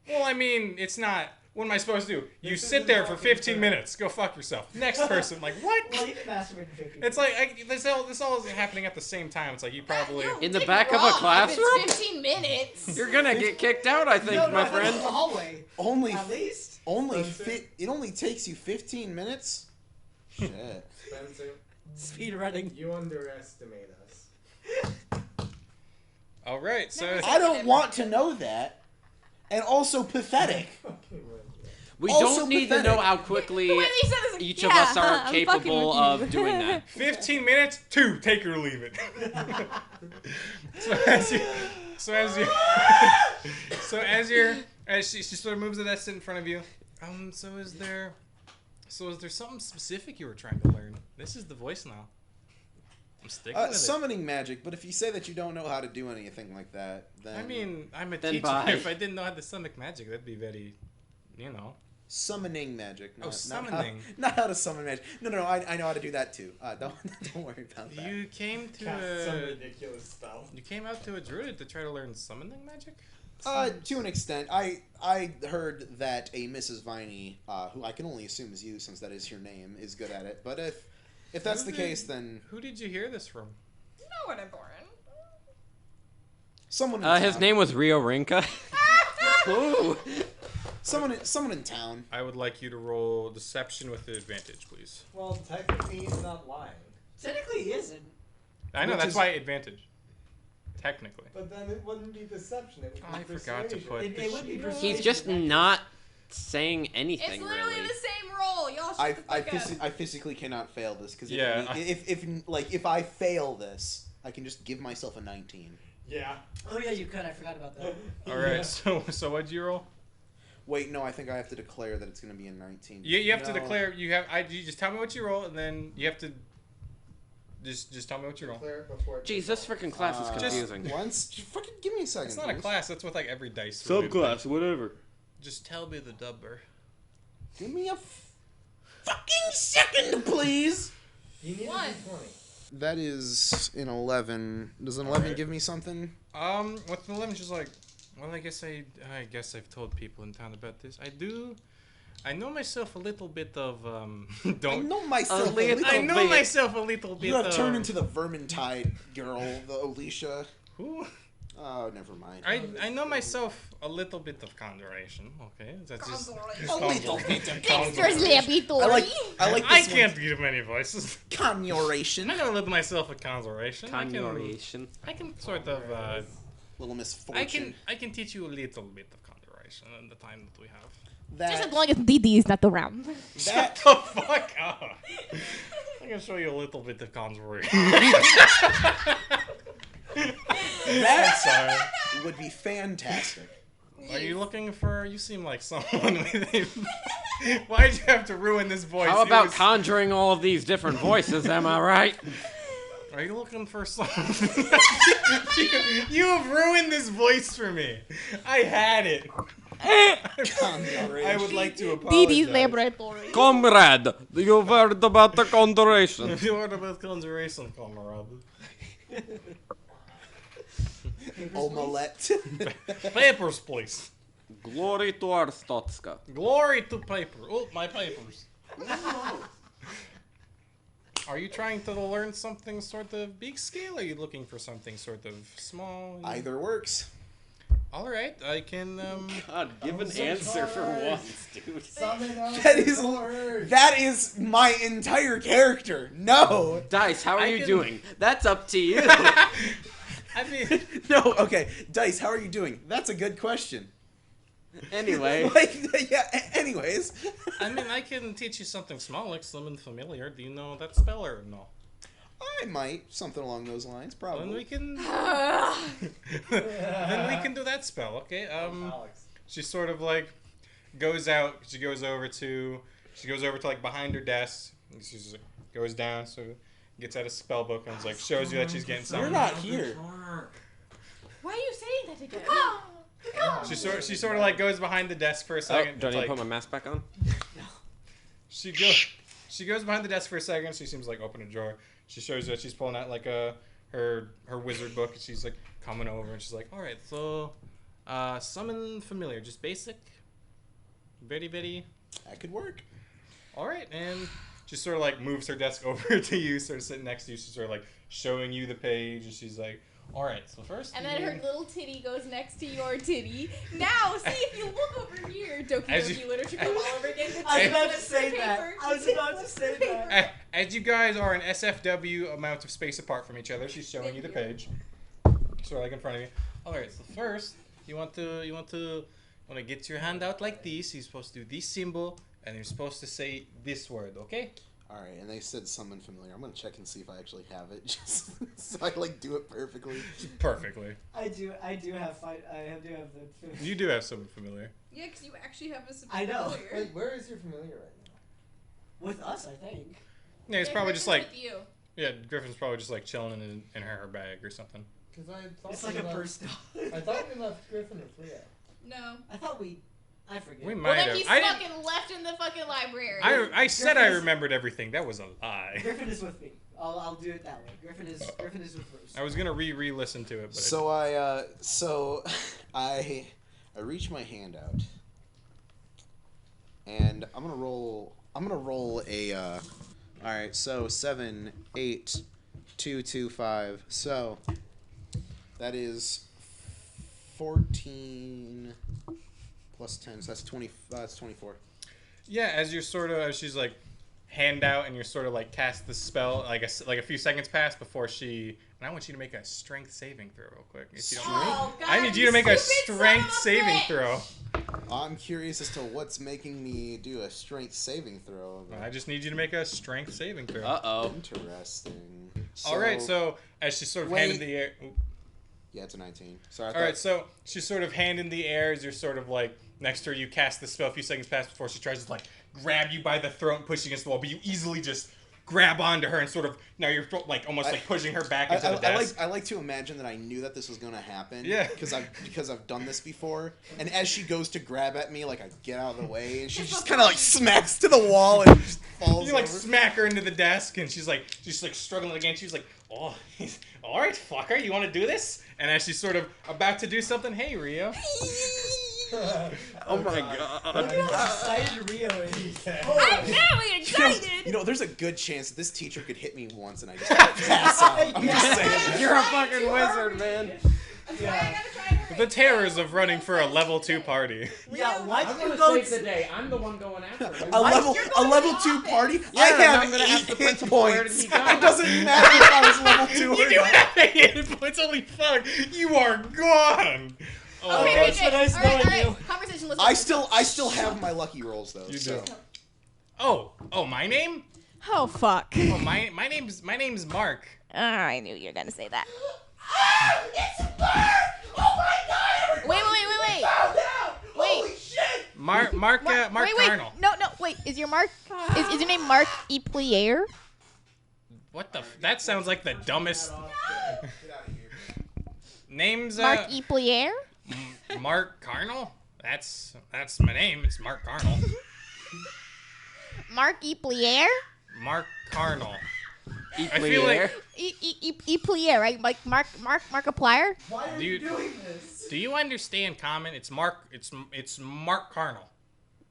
Speaker 2: Well, I mean, it's not. What am I supposed to do? You
Speaker 7: This
Speaker 2: sit
Speaker 7: isn't
Speaker 2: there for
Speaker 7: talking
Speaker 2: 15
Speaker 7: to-
Speaker 2: minute. Go fuck yourself. Next person. Like, what?
Speaker 4: Well, you can masturbate in 15
Speaker 2: It's like, this all is happening at the same time. It's like you probably.
Speaker 3: You
Speaker 5: In the
Speaker 3: take
Speaker 5: back
Speaker 3: it
Speaker 5: of a
Speaker 3: wrong if
Speaker 5: classroom?
Speaker 3: It's 15 minutes.
Speaker 5: You're gonna get kicked out, I think,
Speaker 4: No,
Speaker 5: my
Speaker 4: that's
Speaker 5: friend.
Speaker 4: in the hallway.
Speaker 6: Only
Speaker 4: At least.
Speaker 6: it only takes you 15 minutes. Shit.
Speaker 7: Spencer,
Speaker 4: Speed running.
Speaker 7: you underestimate us.
Speaker 2: All right. So.
Speaker 3: Never
Speaker 6: I don't want to know that. And also pathetic.
Speaker 5: We
Speaker 6: Also
Speaker 5: don't need
Speaker 6: pathetic.
Speaker 5: to know how quickly
Speaker 3: The way they said this,
Speaker 5: each
Speaker 3: yeah,
Speaker 5: of us are
Speaker 3: I'm
Speaker 5: capable
Speaker 3: fucking with
Speaker 5: of
Speaker 3: you.
Speaker 5: doing that.
Speaker 2: 15 minutes, 2, take it or leave it. as she sort of moves the desk in front of you. So is there something specific you were trying to learn? This is the voice now. I'm sticking with it.
Speaker 6: Summoning magic, but if you say that you don't know how to do anything like that, then
Speaker 2: I mean, I'm a
Speaker 5: Then
Speaker 2: teacher.
Speaker 5: bye.
Speaker 2: If I didn't know how to summon magic, that'd be very,
Speaker 6: summoning magic.
Speaker 2: Oh, summoning.
Speaker 6: Not how to summon magic. No, I know how to do that too. Don't worry about that.
Speaker 2: You came to
Speaker 7: Cast some ridiculous spell.
Speaker 2: You came out to a druid to try to learn summoning magic?
Speaker 6: To an extent, I heard that a Mrs. Viney, who I can only assume is you since that is your name, is good at it. But if that's the case, then
Speaker 2: Who did you hear this from?
Speaker 3: No one important.
Speaker 6: someone. In
Speaker 5: His
Speaker 6: town.
Speaker 5: name was Rio Rinka. Ooh.
Speaker 6: Someone in town.
Speaker 2: I would like you to roll deception with advantage, please.
Speaker 7: Well, technically he's not lying.
Speaker 4: Technically, he isn't.
Speaker 2: I know,
Speaker 6: Which
Speaker 2: that's
Speaker 6: is-
Speaker 2: why advantage. Technically.
Speaker 7: But then it wouldn't be deception. It would be
Speaker 2: I forgot to
Speaker 7: persuasion.
Speaker 2: put
Speaker 4: It would be
Speaker 5: He's
Speaker 4: persuasion.
Speaker 5: just not saying anything,
Speaker 3: It's literally
Speaker 5: really.
Speaker 3: the same roll. Y'all
Speaker 6: I
Speaker 3: shut the fuck up.
Speaker 6: I physically cannot fail this because
Speaker 2: Yeah.
Speaker 6: if I fail this, I can just give myself a 19.
Speaker 7: Yeah.
Speaker 4: Oh yeah, you could. I forgot about that.
Speaker 2: Alright, so what'd you roll?
Speaker 6: Wait, no, I think I have to declare that it's going to be a 19.
Speaker 2: You have to declare. You just tell me what you roll, and then you have to just tell me what you roll.
Speaker 5: Jeez, this freaking class is confusing.
Speaker 6: Just fucking give me a second.
Speaker 2: It's not a class. That's with like every dice.
Speaker 5: Subclass, whatever.
Speaker 2: Just tell me the number.
Speaker 6: Give me a fucking second, please.
Speaker 7: You need
Speaker 3: One.
Speaker 7: a d20.
Speaker 6: That is an 11. Does an 11 give me something?
Speaker 2: With an 11, she's like, well, I guess I've told people in town about this. I know myself a little bit of
Speaker 6: I know myself a little
Speaker 2: I know
Speaker 6: bit.
Speaker 2: myself a little bit.
Speaker 6: You have turned into the Vermintide girl, the Alicia.
Speaker 2: Who?
Speaker 6: Oh, never mind.
Speaker 2: I know myself a little bit of conjuration. Okay, that's just
Speaker 6: A little bit of
Speaker 3: Extras laboratory.
Speaker 6: I like
Speaker 2: I
Speaker 6: this
Speaker 2: can't give many voices.
Speaker 6: Conjuration.
Speaker 2: I know a little myself a conjuration.
Speaker 5: Conjuration.
Speaker 2: I can sort of.
Speaker 6: Little misfortune.
Speaker 2: I can teach you a little bit of conjuration in the time that we have.
Speaker 3: Just as long as DD is not around.
Speaker 2: Shut the fuck up. I can show you a little bit of conjuration.
Speaker 6: That would be fantastic.
Speaker 2: Are you looking for? You seem like someone with a. Why'd you have to ruin this voice?
Speaker 5: How about conjuring all of these different voices, am I right?
Speaker 2: Are you looking for something? You have ruined this voice for me. I had it. I would like to apologize.
Speaker 3: DD's laboratory.
Speaker 5: Comrade, you heard about the conjuration.
Speaker 2: You heard about conjuration, comrade.
Speaker 6: Omelette.
Speaker 2: Papers, please.
Speaker 5: Glory to our Stotska.
Speaker 2: Glory to paper. Oh, my papers. Are you trying to learn something sort of big scale? Or are you looking for something sort of small?
Speaker 6: Either works.
Speaker 2: All right, I can.
Speaker 5: God, give an answer for once, dude.
Speaker 6: That is my entire character. No.
Speaker 5: Dice, how are you doing? That's up to you.
Speaker 2: I mean,
Speaker 6: No. Okay, Dice, how are you doing? That's a good question.
Speaker 5: Anyway.
Speaker 6: Anyways.
Speaker 2: I mean, I can teach you something small, like summon familiar. Do you know that spell or no?
Speaker 6: I might. Something along those lines,
Speaker 2: Then
Speaker 6: probably.
Speaker 2: we can. Then we can do that spell, okay? She sort of like goes out. She goes over to like behind her desk. And she just like, goes down, sort of gets out a spell book and like shows you that she's getting something.
Speaker 6: You're not here.
Speaker 3: Why are you saying that again?
Speaker 2: She sort of like goes behind the desk for a second.
Speaker 5: Do I need
Speaker 2: like,
Speaker 5: to put my mask back on?
Speaker 2: She goes behind the desk for a second. She seems like open a drawer. She shows you that she's pulling out like her wizard book, and she's like coming over, and she's like, all right, so summon familiar, just basic, very very.
Speaker 6: That could work.
Speaker 2: All right, and she sort of like moves her desk over to you, sort of sitting next to you. She's sort of like showing you the page, and she's like, all right, so first.
Speaker 3: And then her little titty goes next to your titty. Now, see if you look over here, Doki Doki Literature Club all over again.
Speaker 4: I was about to say that. I was about to say that.
Speaker 2: As you guys are an SFW amount of space apart from each other, she's showing you the page, sort of like in front of you. All right, so first you want to get your hand out like this. You're supposed to do this symbol, and you're supposed to say this word, okay?
Speaker 6: All right, and they said summon familiar. I'm gonna check and see if I actually have it, just so I like do it perfectly.
Speaker 2: Perfectly.
Speaker 4: I do have fight. I do have the.
Speaker 2: You do have some familiar.
Speaker 10: Yeah, because you actually have a
Speaker 4: I know.
Speaker 10: familiar.
Speaker 7: Wait, where is your familiar right now?
Speaker 4: With us, I think.
Speaker 2: Yeah, it's probably just like.
Speaker 3: With you.
Speaker 2: Yeah, Griffin's probably just like chilling in her bag or something.
Speaker 7: Because I thought
Speaker 4: It's
Speaker 7: we
Speaker 4: like a
Speaker 7: left-
Speaker 4: personal.
Speaker 7: I thought we left Griffin and Freya.
Speaker 10: No.
Speaker 4: I thought we. I forget.
Speaker 2: We
Speaker 3: Well,
Speaker 2: might
Speaker 3: then
Speaker 2: have.
Speaker 3: he's
Speaker 2: I didn't.
Speaker 3: fucking left in the fucking library.
Speaker 2: I said I
Speaker 4: Griffin is-
Speaker 2: remembered everything. That was a lie.
Speaker 4: Griffin is with me. I'll do it that way. Griffin is with Rose.
Speaker 2: I was gonna re-listen to it, but
Speaker 6: So I reach my hand out, and I'm gonna roll a. All right, so 7, 8, 2, 2, 5. So that is 14 plus 10. So that's 20. That's 24.
Speaker 2: yeah, as she's like hand out, and you're sort of like cast the spell. Like a few seconds pass before she. And I want you to make a strength saving throw real quick. If you don't mind.
Speaker 3: Oh, God,
Speaker 2: I need you to make a
Speaker 3: stupid
Speaker 2: strength
Speaker 3: son of a
Speaker 2: saving
Speaker 3: bitch.
Speaker 2: throw.
Speaker 6: I'm curious as to what's making me do a strength saving throw.
Speaker 2: I just need you to make a strength saving throw.
Speaker 5: Uh-oh.
Speaker 6: Interesting.
Speaker 2: All right, so as she's sort of handed the air.
Speaker 6: Yeah, it's a 19. Sorry.
Speaker 2: All right, so she's sort of hand in the air as you're sort of like next to her. You cast the spell a few seconds past before she tries to like grab you by the throat and push you against the wall, but you easily just grab onto her and sort of now you're like almost like pushing her back into the desk.
Speaker 6: I like to imagine that I knew that this was gonna happen.
Speaker 2: Yeah.
Speaker 6: Because I've done this before, and as she goes to grab at me, like I get out of the way, and she just kind of like smacks to the wall and just falls.
Speaker 2: You like
Speaker 6: over.
Speaker 2: smack her into the desk, and she's like struggling again. She's like, "Oh, all right, fucker, you want to do this?" And as she's sort of about to do something, hey, Rio.
Speaker 5: Oh my god.
Speaker 7: Look at how excited Rio is.
Speaker 3: I'm very excited.
Speaker 6: You know, there's a good chance that this teacher could hit me once, and I just pass out. I'm just saying.
Speaker 5: You're a fucking wizard, man.
Speaker 2: The terrors of running for a level 2 party.
Speaker 4: Yeah, why
Speaker 5: I'm
Speaker 4: do you
Speaker 5: gonna
Speaker 4: go?
Speaker 5: save the day. I'm the one going after him.
Speaker 6: A level 2 party.
Speaker 5: Yeah,
Speaker 6: I
Speaker 5: and
Speaker 6: have
Speaker 5: I'm gonna
Speaker 6: 8
Speaker 5: ask the
Speaker 6: hit
Speaker 5: principal where did
Speaker 6: points.
Speaker 5: he go?
Speaker 6: It doesn't matter if I was level 2 or
Speaker 2: You do
Speaker 6: not.
Speaker 2: have 8 hit points. Holy fuck, you are gone. Oh,
Speaker 3: Okay,
Speaker 4: it's nice knowing you.
Speaker 3: Conversation was.
Speaker 6: I still have my lucky rolls though.
Speaker 2: You
Speaker 6: so.
Speaker 2: do. Oh, my name?
Speaker 3: Oh fuck.
Speaker 2: Oh, my name's Mark.
Speaker 3: I knew you were gonna say that.
Speaker 8: It's a bird! Oh my god!
Speaker 3: Wait.
Speaker 8: Holy shit!
Speaker 2: Mark
Speaker 3: wait.
Speaker 2: Carnal.
Speaker 3: No. Wait. Is your your name Mark Eplier?
Speaker 2: What the? That sounds like the dumbest.
Speaker 8: Get out of here.
Speaker 2: Name's
Speaker 3: Mark Eplier?
Speaker 2: Mark Carnal. That's my name. It's Mark Carnal.
Speaker 3: Mark Eplier?
Speaker 2: Mark Carnal. I feel like.
Speaker 3: Eplier, right? Like Markiplier?
Speaker 7: Why are
Speaker 2: Do
Speaker 7: you
Speaker 2: you-
Speaker 7: doing this?
Speaker 2: Do you understand common? It's Mark. It's Mark Carnal.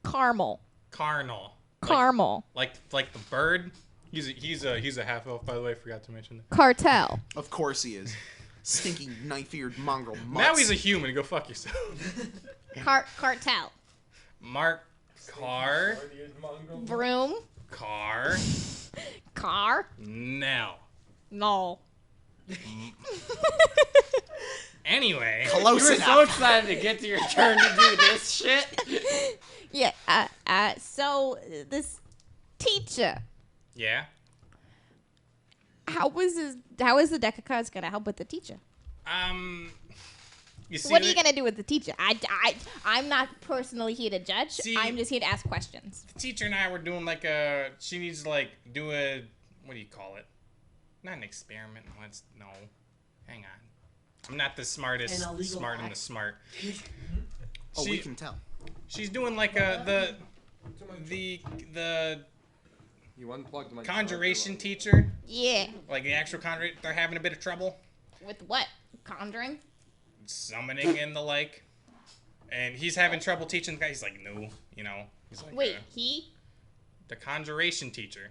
Speaker 3: Caramel.
Speaker 2: Carnal.
Speaker 3: Caramel.
Speaker 2: Like the bird. He's a half elf, by the way. I forgot to mention that.
Speaker 3: Cartel.
Speaker 6: Of course he is. Stinky knife-eared mongrel mutts.
Speaker 2: Now he's a human. Go fuck yourself.
Speaker 3: Cartel.
Speaker 2: Mark Car.
Speaker 3: Broom.
Speaker 2: Car.
Speaker 3: Car.
Speaker 2: No.
Speaker 3: No.
Speaker 2: Anyway.
Speaker 5: You
Speaker 6: Close
Speaker 5: were
Speaker 6: enough.
Speaker 5: so excited to get to your turn to do this shit.
Speaker 3: Yeah. So this teacher.
Speaker 2: Yeah.
Speaker 3: How is the deck of cards gonna help with the teacher?
Speaker 2: You see.
Speaker 3: What are you gonna do with the teacher? I'm not personally here to judge.
Speaker 2: See-
Speaker 3: I'm just here to ask questions.
Speaker 2: The teacher and I were doing like she needs to like do a, what do you call it? Not an experiment. No. Hang on. I'm not the smartest.
Speaker 4: An illegal
Speaker 2: Smart in the
Speaker 4: act.
Speaker 2: smart.
Speaker 6: Oh, we can tell.
Speaker 2: She's doing like the
Speaker 5: You unplugged my
Speaker 2: conjuration teacher,
Speaker 3: Yeah.
Speaker 2: like the actual conjuration. They're having a bit of trouble
Speaker 3: With what? Conjuring?
Speaker 2: summoning and the like. And he's having trouble teaching the guy. He's like, no, you know. He's like,
Speaker 3: Wait, he?
Speaker 2: the conjuration teacher.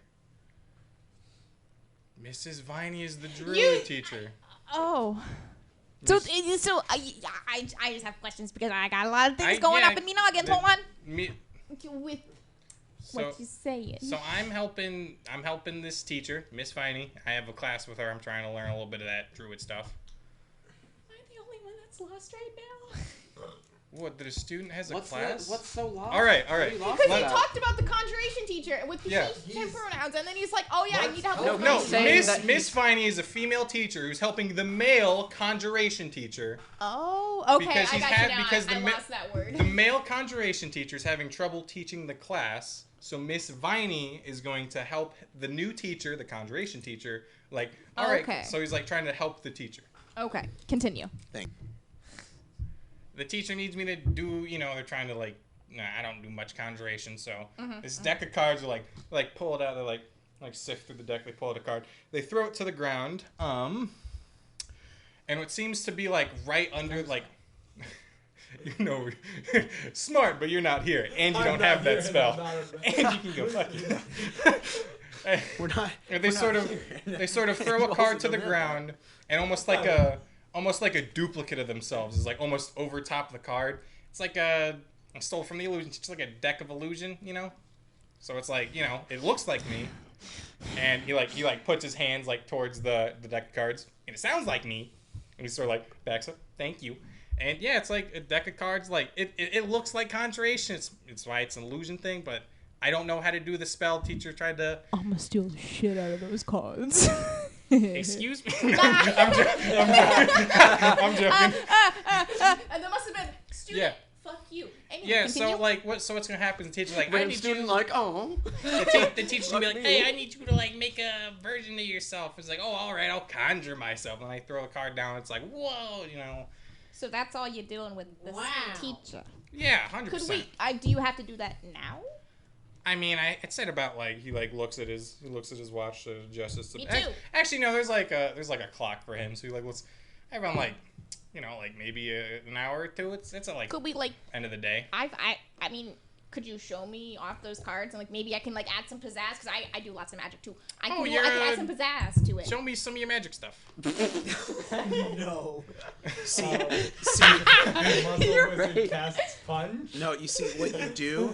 Speaker 2: Mrs. Viney is the druid
Speaker 3: You-
Speaker 2: teacher.
Speaker 3: Oh. So I just have questions because I got a lot of things going
Speaker 2: yeah,
Speaker 3: up in me noggin. Hold on.
Speaker 2: Me,
Speaker 3: With
Speaker 2: so,
Speaker 3: what you saying?
Speaker 2: so I'm helping this teacher, Miss Viney. I have a class with her. I'm trying to learn a little bit of that druid stuff.
Speaker 3: Am I the only one that's lost right now?
Speaker 2: What, that a student has a
Speaker 5: What's
Speaker 2: class?
Speaker 5: what's so lost?
Speaker 2: All right.
Speaker 5: What are you lost
Speaker 3: Because he
Speaker 5: about?
Speaker 3: talked about the conjuration teacher with the
Speaker 2: Yeah.
Speaker 3: he pronouns, and then he's like, "Oh yeah, I need help."
Speaker 5: No,
Speaker 3: with
Speaker 2: No,
Speaker 3: my-"
Speaker 5: saying that
Speaker 2: Miss Viney is a female teacher who's helping the male conjuration teacher.
Speaker 3: Oh, okay.
Speaker 2: Because
Speaker 3: I
Speaker 2: he's
Speaker 3: got
Speaker 2: had-
Speaker 3: you now.
Speaker 2: because
Speaker 3: I
Speaker 2: the
Speaker 3: lost that word.
Speaker 2: The male conjuration teacher is having trouble teaching the class, so Miss Viney is going to help the new teacher, the conjuration teacher. Like, all right.
Speaker 3: Okay.
Speaker 2: So he's like trying to help the teacher.
Speaker 3: Okay, continue.
Speaker 2: The teacher needs me to do, they're trying to like, I don't do much conjuration, so this deck of cards are like pull it out, they like sift through the deck, they pull out a card, they throw it to the ground, and what seems to be like right under like, smart, but you're not here, and you don't have that spell, and you can go fuck yourself.
Speaker 6: We're not.
Speaker 2: They sort of throw a card to the ground, and almost like a duplicate of themselves is like almost over top of the card. It's like I stole from the illusion. It's just like a deck of illusion, So it's like it looks like me, and he puts his hands like towards the deck of cards, and it sounds like me, and he sort of like backs up. Thank you. And yeah, it's like a deck of cards. Like it looks like conjuration. It's why it's an illusion thing, but I don't know how to do the spell. Teacher tried to.
Speaker 3: I'm gonna steal the shit out of those cards.
Speaker 2: Excuse me? No, I'm joking.
Speaker 3: And there must have been student.
Speaker 2: Yeah.
Speaker 3: Fuck you. Anyway,
Speaker 2: Yeah,
Speaker 3: continue.
Speaker 2: so like what's gonna happen? The teacher's like, I
Speaker 5: Random
Speaker 2: need
Speaker 5: student
Speaker 2: you.
Speaker 5: like, oh.
Speaker 2: The teacher's gonna be like, hey, I need you to like make a version of yourself. It's like, oh, all right, I'll conjure myself. And I throw the card down. It's like, whoa, you know.
Speaker 3: So that's all you're doing with this teacher.
Speaker 2: Yeah, 100%.
Speaker 3: Could we? Do you have to do that now?
Speaker 2: I mean, it said about like he like looks at his watch to adjust his.
Speaker 3: Me too.
Speaker 2: Actually, no. There's like a clock for him. So he like looks. I run like, you know, like maybe an hour or two. It's at like.
Speaker 3: Could we like?
Speaker 2: End of the day.
Speaker 3: I mean, could you show me off those cards and like maybe I can like add some pizzazz because I do lots of magic too. I can add some pizzazz to it.
Speaker 2: Show me some of your magic stuff.
Speaker 8: No.
Speaker 6: See,
Speaker 7: You're right. Casts sponge.
Speaker 6: no, you see what you do.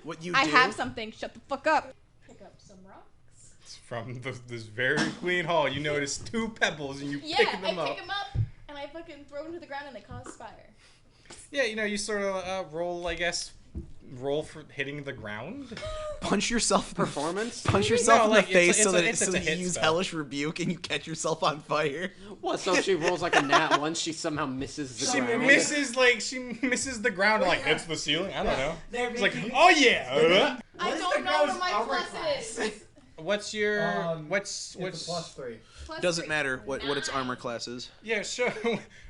Speaker 6: What you
Speaker 3: I
Speaker 6: do.
Speaker 3: have something. Shut the fuck up. Pick up some rocks.
Speaker 2: From this very clean hall, you notice 2 pebbles and you pick them up.
Speaker 3: I pick them up and I fucking throw them to the ground and they cause fire.
Speaker 2: Yeah, you know, you sort of roll, I guess, roll for hitting the ground.
Speaker 6: Punch yourself.
Speaker 5: Performance?
Speaker 6: Punch yourself
Speaker 2: No,
Speaker 6: in
Speaker 2: like,
Speaker 6: the face
Speaker 2: it's
Speaker 6: so
Speaker 2: a
Speaker 6: that
Speaker 2: hit
Speaker 6: you use
Speaker 2: spell.
Speaker 6: hellish rebuke and you catch yourself on fire.
Speaker 5: What, so if she rolls like a nat once, she somehow misses the
Speaker 2: She
Speaker 5: ground?
Speaker 2: misses the ground and like hits the ceiling. I don't know.
Speaker 7: They're
Speaker 2: It's like,
Speaker 7: making-
Speaker 2: oh yeah.
Speaker 3: I don't know where my plus is.
Speaker 2: What's your
Speaker 7: It's a +3.
Speaker 6: Doesn't matter what its armor class is.
Speaker 2: Yeah, sure.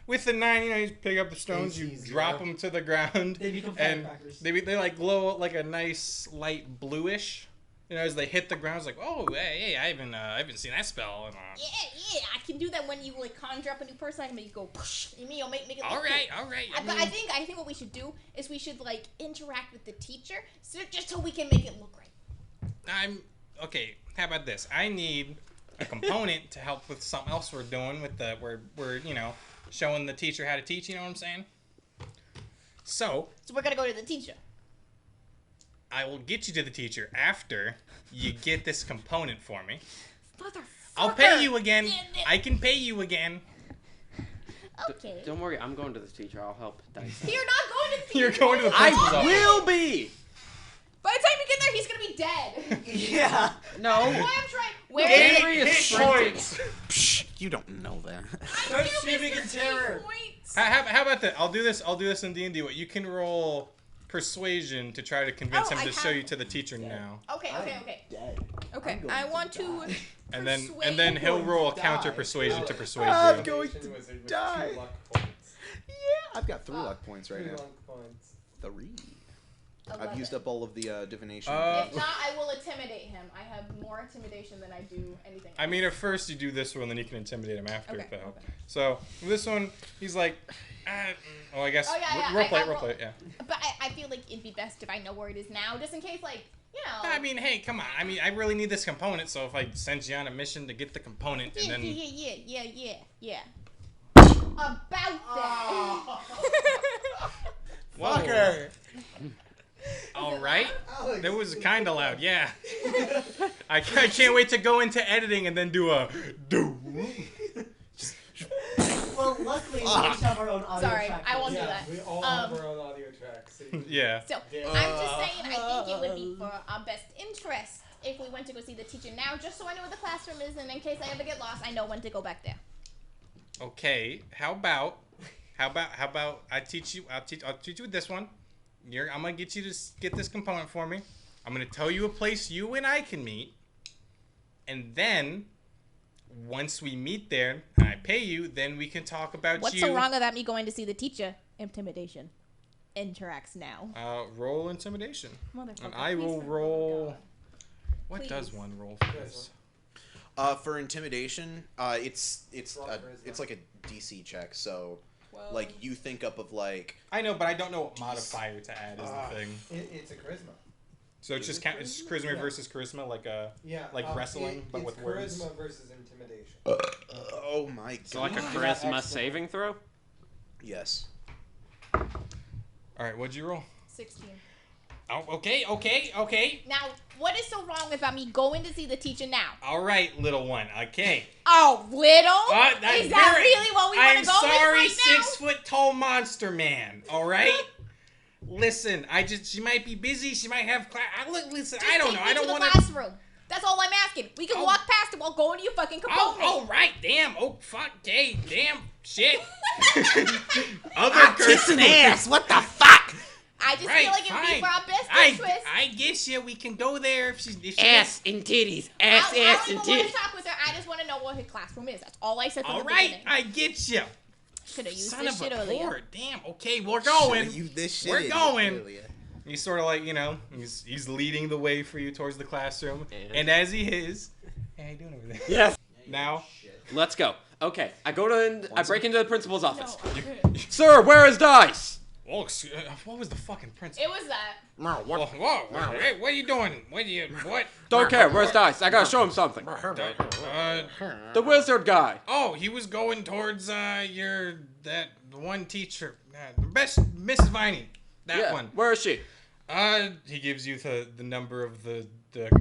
Speaker 2: With the 9, you know, you pick up the stones, you
Speaker 7: AC0.
Speaker 2: drop them to the ground,
Speaker 4: They become
Speaker 2: and
Speaker 4: firecrackers.
Speaker 2: they like glow like a nice light bluish. You know, as they hit the ground, it's like, oh, hey, I haven't seen that spell. And,
Speaker 3: Yeah, I can do that when you like conjure up a new person. I can make you go push. You mean you'll make it.
Speaker 2: all
Speaker 3: look
Speaker 2: right.
Speaker 3: cool. But I think what we should do is we should like interact with the teacher, just so we can make it look right.
Speaker 2: Okay. How about this? I need a component to help with something else we're doing with we're you know showing the teacher how to teach. You know what I'm saying? So
Speaker 3: we're gonna go to the teacher.
Speaker 2: I will get you to the teacher after you get this component for me.
Speaker 3: Motherfucker.
Speaker 2: I'll pay you again. I can pay you again.
Speaker 3: Okay.
Speaker 5: Don't worry, I'm going to the teacher. I'll help Deis.
Speaker 3: You're not going to the teacher.
Speaker 2: You're going to the principal's
Speaker 5: I
Speaker 2: office.
Speaker 5: will be!
Speaker 3: By the time you get there, he's gonna be dead.
Speaker 4: Yeah.
Speaker 5: No.
Speaker 3: Why I'm trying. Where
Speaker 5: Vanri
Speaker 3: is
Speaker 5: is
Speaker 3: it?
Speaker 5: sprinting.
Speaker 6: Psh, you don't know that.
Speaker 7: Start screaming in terror.
Speaker 3: Points.
Speaker 2: How about that? I'll do this in D&D. What you can roll persuasion to try to convince
Speaker 3: Oh,
Speaker 2: him
Speaker 3: I
Speaker 2: to show
Speaker 3: have-
Speaker 2: you to the teacher now.
Speaker 3: Okay.
Speaker 8: Dead.
Speaker 3: Okay.
Speaker 8: I'm going
Speaker 3: I
Speaker 8: to
Speaker 3: want to.
Speaker 8: die.
Speaker 2: And then
Speaker 3: persuade-
Speaker 2: he'll roll a
Speaker 8: die.
Speaker 2: counter persuasion to persuade
Speaker 6: I'm
Speaker 2: you.
Speaker 6: going to
Speaker 7: Wizard with
Speaker 6: die.
Speaker 7: 2 luck points.
Speaker 6: Yeah, I've got 3 luck points right
Speaker 7: 3
Speaker 6: now.
Speaker 7: luck points.
Speaker 6: 3. I've
Speaker 3: 11.
Speaker 6: used up all of the divination.
Speaker 3: If not, I will intimidate him. I have more intimidation than I do anything.
Speaker 2: I mean, at first you do this one, then you can intimidate him after.
Speaker 3: Okay,
Speaker 2: if that helps.
Speaker 3: okay.
Speaker 2: So this one, he's like, I guess
Speaker 3: Oh, yeah,
Speaker 2: role
Speaker 3: I
Speaker 2: play,
Speaker 3: got
Speaker 2: role
Speaker 3: roll-
Speaker 2: play, yeah.
Speaker 3: But I feel like it'd be best if I know where it is now, just in case, like, you know.
Speaker 2: I mean, hey, come on. I mean, I really need this component, so if I send you on a mission to get the component, and then
Speaker 3: Yeah. About that.
Speaker 2: Whoa. All right, that was kind of loud. Yeah. I can't wait to go into editing and then do a do.
Speaker 4: Well, luckily we each have our own audio
Speaker 3: Sorry,
Speaker 4: track.
Speaker 3: I won't do
Speaker 7: Yeah,
Speaker 3: that.
Speaker 7: we all have our own audio tracks. So you-
Speaker 2: Yeah.
Speaker 3: So I'm just saying, I think it would be for our best interest if we went to go see the teacher now, just so I know where the classroom is, and in case I ever get lost, I know when to go back there.
Speaker 2: Okay. How about I teach you? I'll teach you with this one. I'm gonna get you to get this component for me. I'm gonna tell you a place you and I can meet, and then once we meet there and I pay you, then we can talk about
Speaker 3: What's
Speaker 2: you.
Speaker 3: so wrong about me going to see the teacher? Intimidation. Interacts now.
Speaker 2: Roll intimidation,
Speaker 3: Motherfucker.
Speaker 2: and I
Speaker 3: please,
Speaker 2: will
Speaker 3: for the love of
Speaker 2: roll.
Speaker 3: God.
Speaker 2: What does
Speaker 3: Please.
Speaker 2: one roll for this?
Speaker 6: For intimidation, it's
Speaker 7: charisma.
Speaker 6: like a DC check. So,
Speaker 3: Well,
Speaker 6: like you think up of like
Speaker 2: I know, but I don't know what modifier to add is the thing.
Speaker 7: It's a charisma.
Speaker 2: So it's just it's charisma versus charisma, like
Speaker 7: Yeah.
Speaker 2: Like wrestling, but
Speaker 7: it's
Speaker 2: with words.
Speaker 7: charisma versus intimidation.
Speaker 6: oh my god.
Speaker 5: So like a
Speaker 7: God.
Speaker 5: charisma
Speaker 7: Excellent.
Speaker 5: saving throw?
Speaker 6: Yes.
Speaker 2: All right, what'd you roll?
Speaker 3: 16.
Speaker 2: Oh, okay.
Speaker 3: Now, what is so wrong about me going to see the teacher now?
Speaker 2: All right, little one. Okay.
Speaker 3: Oh, little? Is that
Speaker 2: very-
Speaker 3: really what we want
Speaker 2: I'm
Speaker 3: to go
Speaker 2: sorry,
Speaker 3: with right now?
Speaker 2: 6 foot tall monster man. All right. Listen, she might be busy. She might have class. Look, listen, I don't know. I don't want to.
Speaker 3: Classroom. That's all I'm asking. We can walk past it while going to your fucking component.
Speaker 2: Oh, right. Damn. Oh, fuck. Okay. Damn. Shit. I'm
Speaker 6: kissing ass. What the fuck?
Speaker 3: I just feel like it would be for our best interest.
Speaker 2: I guess we can go there if she's
Speaker 5: ass and titties. Ass
Speaker 3: I
Speaker 5: and
Speaker 3: don't even want
Speaker 5: titties.
Speaker 3: to talk with her. I just want to know what her classroom is. That's all I said from
Speaker 2: all
Speaker 3: the
Speaker 2: right.
Speaker 3: beginning.
Speaker 2: I get you.
Speaker 3: Should have used
Speaker 2: Son
Speaker 3: this
Speaker 2: of
Speaker 3: shit
Speaker 2: a
Speaker 3: earlier.
Speaker 2: whore. Damn. Okay, we're going. We're going.
Speaker 6: Earlier.
Speaker 2: He's sort of like, he's leading the way for you towards the classroom. And as he is, hey, how you doing over there?
Speaker 5: Yes.
Speaker 2: Now,
Speaker 5: Let's go. Okay, I break into the principal's office.
Speaker 3: No,
Speaker 5: Sir, where is Deis?
Speaker 2: oh, what was the fucking principal?
Speaker 3: it was that.
Speaker 2: Whoa, hey, what are you doing? What?
Speaker 5: Don't care. Where's Deis? I gotta show him something. The wizard guy.
Speaker 2: Oh, he was going towards the one teacher, the best Mrs. Viney. That one.
Speaker 5: Where is she?
Speaker 2: He gives you the number of the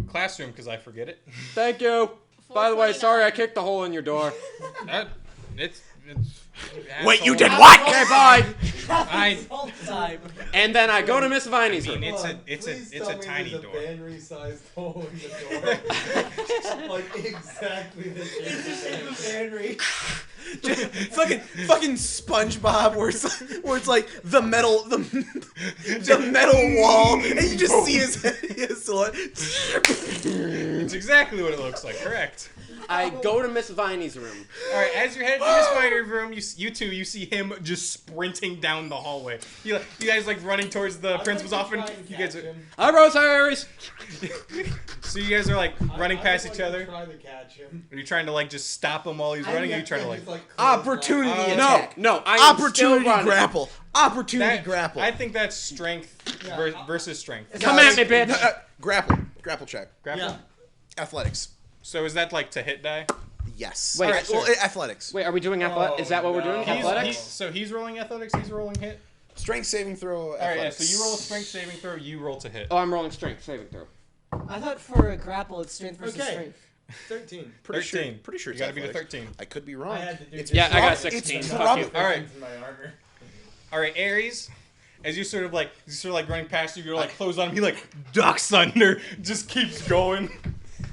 Speaker 2: classroom because I forget it.
Speaker 5: Thank you. By the way, sorry I kicked the hole in your door.
Speaker 2: It's
Speaker 6: Wait, you
Speaker 2: asshole.
Speaker 6: did what?
Speaker 5: Okay, bye.
Speaker 4: Whole time.
Speaker 5: And then I go to Miss Viney's
Speaker 2: I
Speaker 5: room.
Speaker 2: mean, it's a tiny door.
Speaker 7: Vanri-sized hole in the door. Like exactly the shape of Vanri.
Speaker 6: fucking SpongeBob, where it's like the metal wall, and you just see his silhouette.
Speaker 2: It's exactly what it looks like. Correct.
Speaker 5: I go to Miss Viney's room.
Speaker 2: All right, as you're headed to Miss Viney's room, you see him just sprinting down the hallway. You guys like running towards the principal's office. You guys are,
Speaker 5: Hi, Rose. Hi, Aeries.
Speaker 2: so you guys are like running past each other.
Speaker 7: Try to catch him.
Speaker 2: Are you trying to like just stop him while he's running? Or are you trying to like?
Speaker 6: Opportunity attack.
Speaker 5: No, I am
Speaker 6: Opportunity
Speaker 5: still running.
Speaker 6: grapple. Opportunity
Speaker 2: That-
Speaker 6: grapple.
Speaker 2: I think that's strength versus strength.
Speaker 5: Come at me, bitch.
Speaker 6: Grapple check.
Speaker 2: Grapple?
Speaker 7: Yeah.
Speaker 6: Athletics.
Speaker 2: So is that like to hit die?
Speaker 6: Yes.
Speaker 5: Wait,
Speaker 6: Alright,
Speaker 2: sure.
Speaker 6: well, athletics.
Speaker 5: Wait, are we doing athletics? Is that what we're doing?
Speaker 7: no.
Speaker 5: Athletics?
Speaker 2: So he's rolling athletics. He's rolling hit.
Speaker 6: Strength saving throw.
Speaker 2: All right, yeah.
Speaker 6: Athletics.
Speaker 2: So you roll a strength saving throw. You roll to hit.
Speaker 5: Oh, I'm rolling strength saving throw.
Speaker 4: I thought for a grapple it's strength versus
Speaker 7: Okay.
Speaker 4: strength.
Speaker 7: 13.
Speaker 6: Pretty sure.
Speaker 2: 13.
Speaker 6: Pretty sure.
Speaker 2: You
Speaker 6: It's
Speaker 2: gotta be the
Speaker 6: athletics.
Speaker 2: 13.
Speaker 6: I could be wrong.
Speaker 7: I had to do
Speaker 6: It's
Speaker 7: this.
Speaker 5: Yeah, I got
Speaker 6: prob-
Speaker 5: 16.
Speaker 6: It's
Speaker 5: Fuck
Speaker 6: prob-
Speaker 5: you.
Speaker 2: All right.
Speaker 7: In my armor.
Speaker 2: All right, Aries. As you sort of like running past you, you're like close on him. He like ducks under, just keeps going.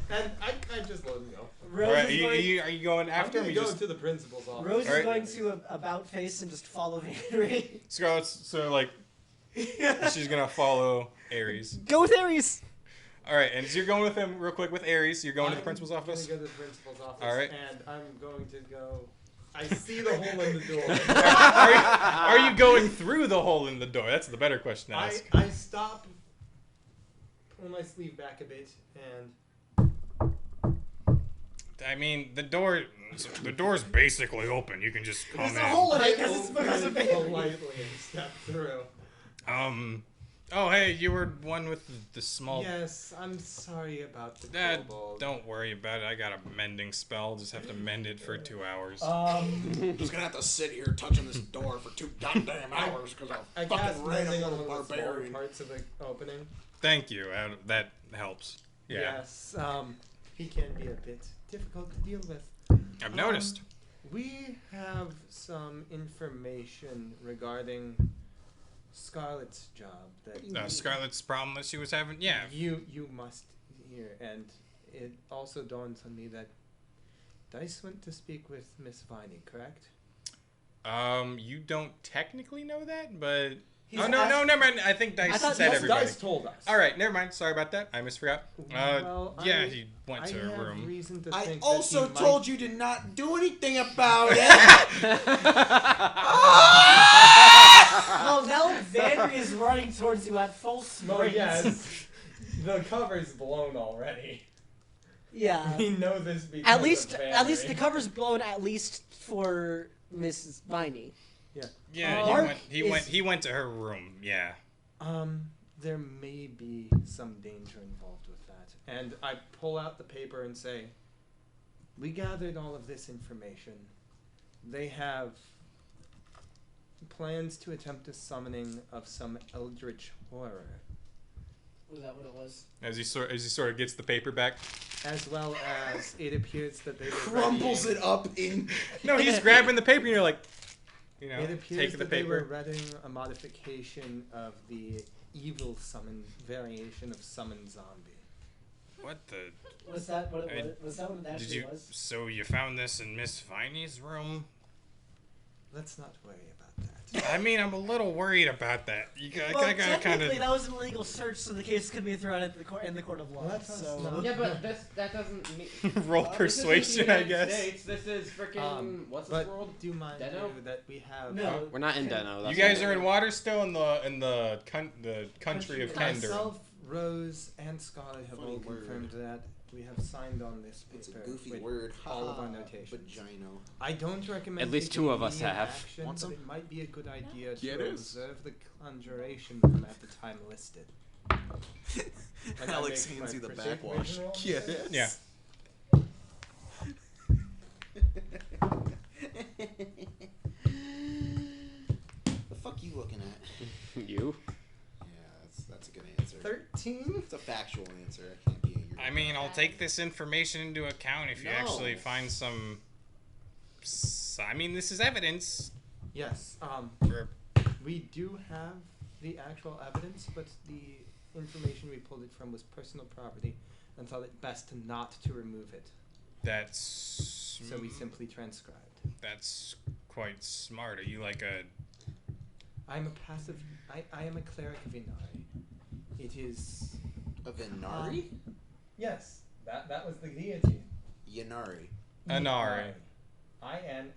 Speaker 7: And I just let him go.
Speaker 4: Rose
Speaker 2: All right,
Speaker 4: is going,
Speaker 2: are you going after
Speaker 7: I'm
Speaker 2: him?
Speaker 7: gonna
Speaker 2: You
Speaker 7: go
Speaker 2: just
Speaker 7: to the principal's office.
Speaker 4: Rose is
Speaker 2: Alright.
Speaker 4: going to about face and just follow Vanri.
Speaker 2: so like she's gonna follow Aries.
Speaker 4: Go with Aries.
Speaker 2: All right, and so you're going with him real quick with Aries. You're going to the principal's
Speaker 7: I'm
Speaker 2: office.
Speaker 7: gonna go to the principal's office.
Speaker 2: All right.
Speaker 7: And I'm going to go. I see the hole in the door.
Speaker 2: Are you going through the hole in the door? That's the better question to ask.
Speaker 7: I stop, pull my sleeve back a bit, and
Speaker 2: I mean, the door's basically open. You can just come
Speaker 4: There's
Speaker 2: in.
Speaker 4: a hole in
Speaker 7: I
Speaker 4: it because it's because of
Speaker 7: open it
Speaker 4: Vanri.
Speaker 7: politely and step through.
Speaker 2: Oh, hey, you were one with the small.
Speaker 7: Yes, I'm sorry about the
Speaker 2: Dad,
Speaker 7: kobold.
Speaker 2: don't worry about it. I got a mending spell. Just have to mend it for 2 hours.
Speaker 6: I'm just gonna have to sit here touching this door for 2 goddamn hours because
Speaker 7: I
Speaker 6: I'm
Speaker 7: cast
Speaker 6: fucking
Speaker 7: mending
Speaker 6: random
Speaker 7: on
Speaker 6: little
Speaker 7: one of the smaller
Speaker 6: barbarian.
Speaker 7: parts of the opening.
Speaker 2: Thank you. That helps. Yeah,
Speaker 7: Yes, he can be a bit difficult to deal with.
Speaker 2: I've noticed.
Speaker 7: We have some information regarding Scarlett's job that
Speaker 2: Scarlett's problem that she was having. Yeah.
Speaker 7: you must hear, and it also dawns on me that Deis went to speak with Miss Viney, correct?
Speaker 2: You don't technically know that, but
Speaker 4: He's
Speaker 2: no, never mind. I think Deis
Speaker 4: thought
Speaker 2: said
Speaker 4: Deis
Speaker 2: everybody.
Speaker 7: Deis told us.
Speaker 2: All right, never mind. Sorry about that. I misforgot.
Speaker 7: Well,
Speaker 2: yeah,
Speaker 7: I-
Speaker 2: he went
Speaker 7: I
Speaker 2: to her
Speaker 7: have
Speaker 2: room.
Speaker 7: reason to
Speaker 6: I
Speaker 7: think
Speaker 6: also
Speaker 7: that he
Speaker 6: told
Speaker 7: might...
Speaker 6: you to not do anything about it.
Speaker 4: Well, now Vanri is running towards you at full sprint.
Speaker 7: Oh yes, the cover's blown already.
Speaker 4: Yeah.
Speaker 7: We know this because
Speaker 4: At least
Speaker 7: of
Speaker 4: the
Speaker 7: Vanri.
Speaker 4: cover's blown at least for Mrs. Viney.
Speaker 2: Yeah,
Speaker 4: Mark
Speaker 2: he went to her room. Yeah.
Speaker 7: There may be some danger involved with that. And I pull out the paper and say, we gathered all of this information. They have plans to attempt a summoning of some eldritch horror,
Speaker 4: Was that what it was?
Speaker 2: As he sort of gets the paper back.
Speaker 7: as well as it appears that they were
Speaker 6: Crumbles
Speaker 7: readying-
Speaker 6: it up in.
Speaker 2: No, he's grabbing the paper, and you're like,
Speaker 7: It appears
Speaker 2: taking the
Speaker 7: that they were
Speaker 2: paper.
Speaker 7: readying a modification of the evil summon variation of summon zombie.
Speaker 2: What the?
Speaker 4: Was that what it was? Was that what it actually was?
Speaker 2: So you found this in Miss Viney's room?
Speaker 7: Let's not worry about that.
Speaker 2: I mean, I'm a little worried about that. You gotta kind
Speaker 4: technically,
Speaker 2: of.
Speaker 4: that was an illegal search, so the case could be thrown in the court of law.
Speaker 5: Yeah, but that doesn't mean.
Speaker 2: Roll persuasion, I guess.
Speaker 5: States. This is freaking. What's this world?
Speaker 7: Do you mind that we have?
Speaker 4: No,
Speaker 5: we're not in Deno.
Speaker 2: You guys are in Waterstill in the country of Kender.
Speaker 7: Myself, Rose, and Scarlet have all confirmed that we have signed on this paper.
Speaker 8: It's a goofy
Speaker 7: with
Speaker 8: word.
Speaker 7: all of our notations.
Speaker 8: Vagino.
Speaker 7: I don't recommend.
Speaker 5: At least
Speaker 7: taking
Speaker 5: 2 of us
Speaker 7: immediate
Speaker 5: have.
Speaker 7: action,
Speaker 6: Want some?
Speaker 7: but it might be a good idea
Speaker 6: Get
Speaker 7: to
Speaker 6: it?
Speaker 7: observe the conjuration room at the time listed. Like
Speaker 6: Alex
Speaker 7: I make
Speaker 6: hands
Speaker 7: my
Speaker 6: you the
Speaker 7: perception
Speaker 6: backwash.
Speaker 7: roll.
Speaker 6: Yes.
Speaker 2: Yeah.
Speaker 8: The fuck you looking at?
Speaker 5: You?
Speaker 8: Yeah, that's a good answer.
Speaker 7: 13?
Speaker 8: It's a factual answer. I can't be a
Speaker 2: I mean, I'll take this information into account if you actually find some. I mean, this is evidence.
Speaker 7: Yes.
Speaker 2: For,
Speaker 7: We do have the actual evidence, but the information we pulled it from was personal property and thought it best not to remove it.
Speaker 2: that's.
Speaker 7: So we simply transcribed.
Speaker 2: That's quite smart. Are you like a?
Speaker 7: I'm a passive. I am a cleric of Inari. It is.
Speaker 8: A Vanari?
Speaker 7: Yes, that was the deity.
Speaker 8: Yanari.
Speaker 2: Anari.
Speaker 7: Inari.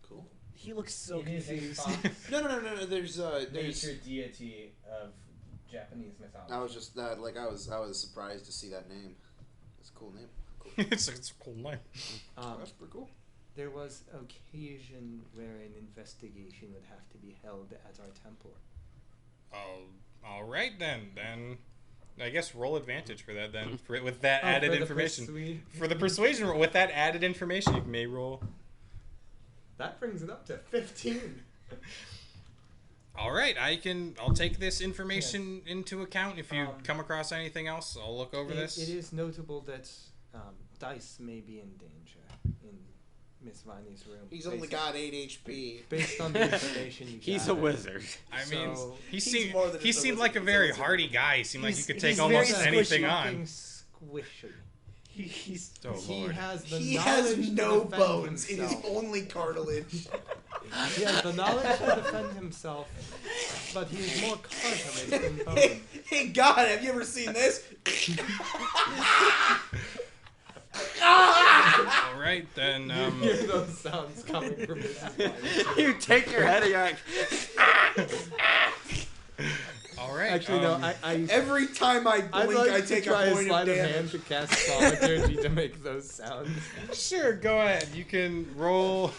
Speaker 8: Cool.
Speaker 4: He looks so
Speaker 7: It is a
Speaker 4: confused.
Speaker 7: fox
Speaker 8: No. There's
Speaker 7: nature deity of Japanese mythology.
Speaker 8: I was just I was surprised to see that name. It's a cool name. Cool.
Speaker 2: it's a cool name.
Speaker 8: That's pretty cool.
Speaker 7: There was occasion where an investigation would have to be held at our temple.
Speaker 2: Oh, all right then. Then I guess roll advantage for that. Then with that added
Speaker 7: for the
Speaker 2: information. For the persuasion roll, with that added information, you may roll.
Speaker 7: That brings it up to 15.
Speaker 2: All right, I'll take this information into account. If you come across anything else, I'll look over this.
Speaker 7: It is notable that Deis may be in danger in Miss Viney's room.
Speaker 8: He's only got 8 HP.
Speaker 7: Based on the information you
Speaker 5: He's a
Speaker 7: gathered.
Speaker 5: wizard.
Speaker 2: I mean,
Speaker 7: So-
Speaker 2: he
Speaker 8: He's
Speaker 2: seemed
Speaker 8: more than
Speaker 2: he
Speaker 8: just a
Speaker 2: seemed
Speaker 8: wizard,
Speaker 2: like a
Speaker 8: he's a
Speaker 2: very
Speaker 8: wizard.
Speaker 2: hardy guy. He seemed like he could take
Speaker 4: He's
Speaker 2: almost
Speaker 4: very
Speaker 2: anything
Speaker 7: Something
Speaker 2: on.
Speaker 7: squishy.
Speaker 4: He's
Speaker 2: Oh
Speaker 7: He
Speaker 2: lord.
Speaker 7: has the
Speaker 8: He
Speaker 7: knowledge
Speaker 8: has
Speaker 7: to
Speaker 8: no
Speaker 7: defend
Speaker 8: bones. It is
Speaker 7: himself.
Speaker 8: only cartilage.
Speaker 7: He has the knowledge to defend himself, but he is more cartilage than bone.
Speaker 8: Hey, God, have you ever seen this?
Speaker 2: All right then.
Speaker 7: You hear those sounds coming from Mrs. Viney.
Speaker 5: You take your head and you're like.
Speaker 2: All right.
Speaker 7: Actually, no. I
Speaker 8: Every time I
Speaker 7: I'd
Speaker 8: blink,
Speaker 7: like
Speaker 8: I
Speaker 7: to
Speaker 8: take
Speaker 7: try
Speaker 8: a
Speaker 7: a
Speaker 8: point
Speaker 7: sleight
Speaker 8: of
Speaker 7: of hand
Speaker 8: damage.
Speaker 7: to cast Solidarity to make those sounds.
Speaker 2: Sure, go ahead. You can roll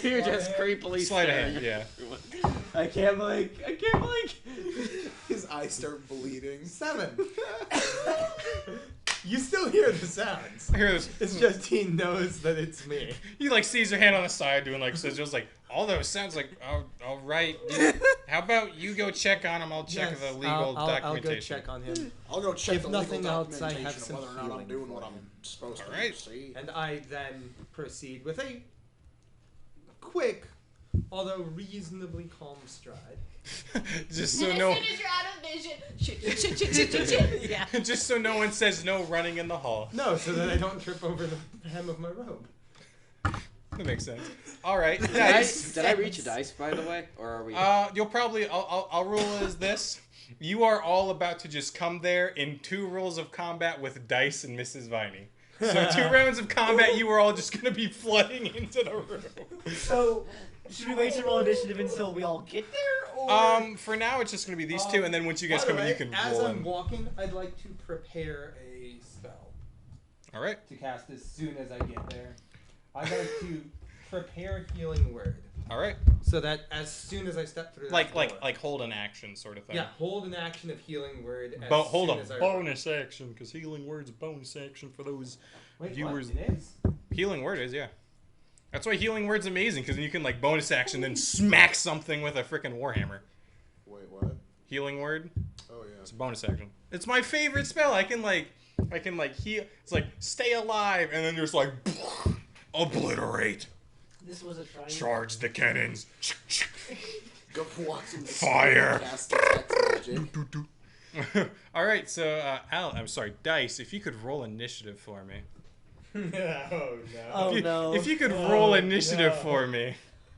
Speaker 5: You're just creepily
Speaker 2: sleight of
Speaker 5: staring.
Speaker 2: hand. Yeah.
Speaker 5: I can't blink. I can't blink.
Speaker 8: His eyes start bleeding.
Speaker 7: 7. You still hear the sounds.
Speaker 2: Here it is.
Speaker 7: It's just he knows that it's me.
Speaker 2: He like sees your hand on the side doing like sigils, like all those sounds like all right. How about you go check on him? I'll check
Speaker 7: Yes,
Speaker 2: the legal
Speaker 7: I'll
Speaker 2: documentation.
Speaker 7: go check on him.
Speaker 8: I'll go check
Speaker 7: If
Speaker 8: the
Speaker 7: nothing
Speaker 8: legal
Speaker 7: else, I
Speaker 8: documentation
Speaker 7: have
Speaker 8: of
Speaker 7: some
Speaker 8: whether or not I'm
Speaker 7: healing
Speaker 8: doing
Speaker 7: for
Speaker 8: what
Speaker 7: him.
Speaker 8: I'm supposed to
Speaker 2: Alright.
Speaker 8: see.
Speaker 7: And I then proceed with a quick, although reasonably calm stride.
Speaker 2: Just
Speaker 3: And
Speaker 2: so
Speaker 3: as
Speaker 2: no,
Speaker 3: soon as you're out of vision, shit. Yeah.
Speaker 2: just so no one says no running in the hall.
Speaker 7: No, so that I don't trip over the hem of my robe.
Speaker 2: That makes sense. All right.
Speaker 5: Did
Speaker 2: Dice.
Speaker 5: I reach a dice, by the way? Or are we.
Speaker 2: You'll probably. I'll rule as this. You are all about to just come there in 2 rolls of combat with Dice and Mrs. Viney. So 2 rounds of combat, you are all just gonna be flooding into the room.
Speaker 4: So, should we wait to roll initiative until we all get there, or?
Speaker 2: For now, it's just gonna be these 2, and then once you guys come in, you can
Speaker 7: as
Speaker 2: roll
Speaker 7: I'm
Speaker 2: in.
Speaker 7: walking, I'd like to prepare a spell
Speaker 2: All right.
Speaker 7: to cast as soon as I get there. I'd like to prepare healing word
Speaker 2: All right.
Speaker 7: so that as soon as I step through that door,
Speaker 2: Like hold an action sort of thing.
Speaker 7: yeah, hold an action of healing word. As
Speaker 2: Hold
Speaker 7: soon
Speaker 2: a
Speaker 7: as I
Speaker 2: bonus action, because healing word's a bonus action for those
Speaker 7: Wait,
Speaker 2: viewers.
Speaker 7: What? It is?
Speaker 2: Healing word is, yeah. That's why healing word's amazing, because you can like bonus action then smack something with a freaking warhammer.
Speaker 8: Wait, what?
Speaker 2: Healing word,
Speaker 8: Oh, yeah.
Speaker 2: it's a bonus action. It's my favorite spell. I can heal. It's like stay alive, and then there's like obliterate.
Speaker 4: This was a triangle.
Speaker 2: Charge the cannons.
Speaker 8: Go walk in the
Speaker 2: Fire.
Speaker 8: Cast detect magic.
Speaker 2: All right, so Dice, if you could roll initiative for me.
Speaker 7: Oh no.
Speaker 4: Oh no.
Speaker 2: If you could roll initiative for me.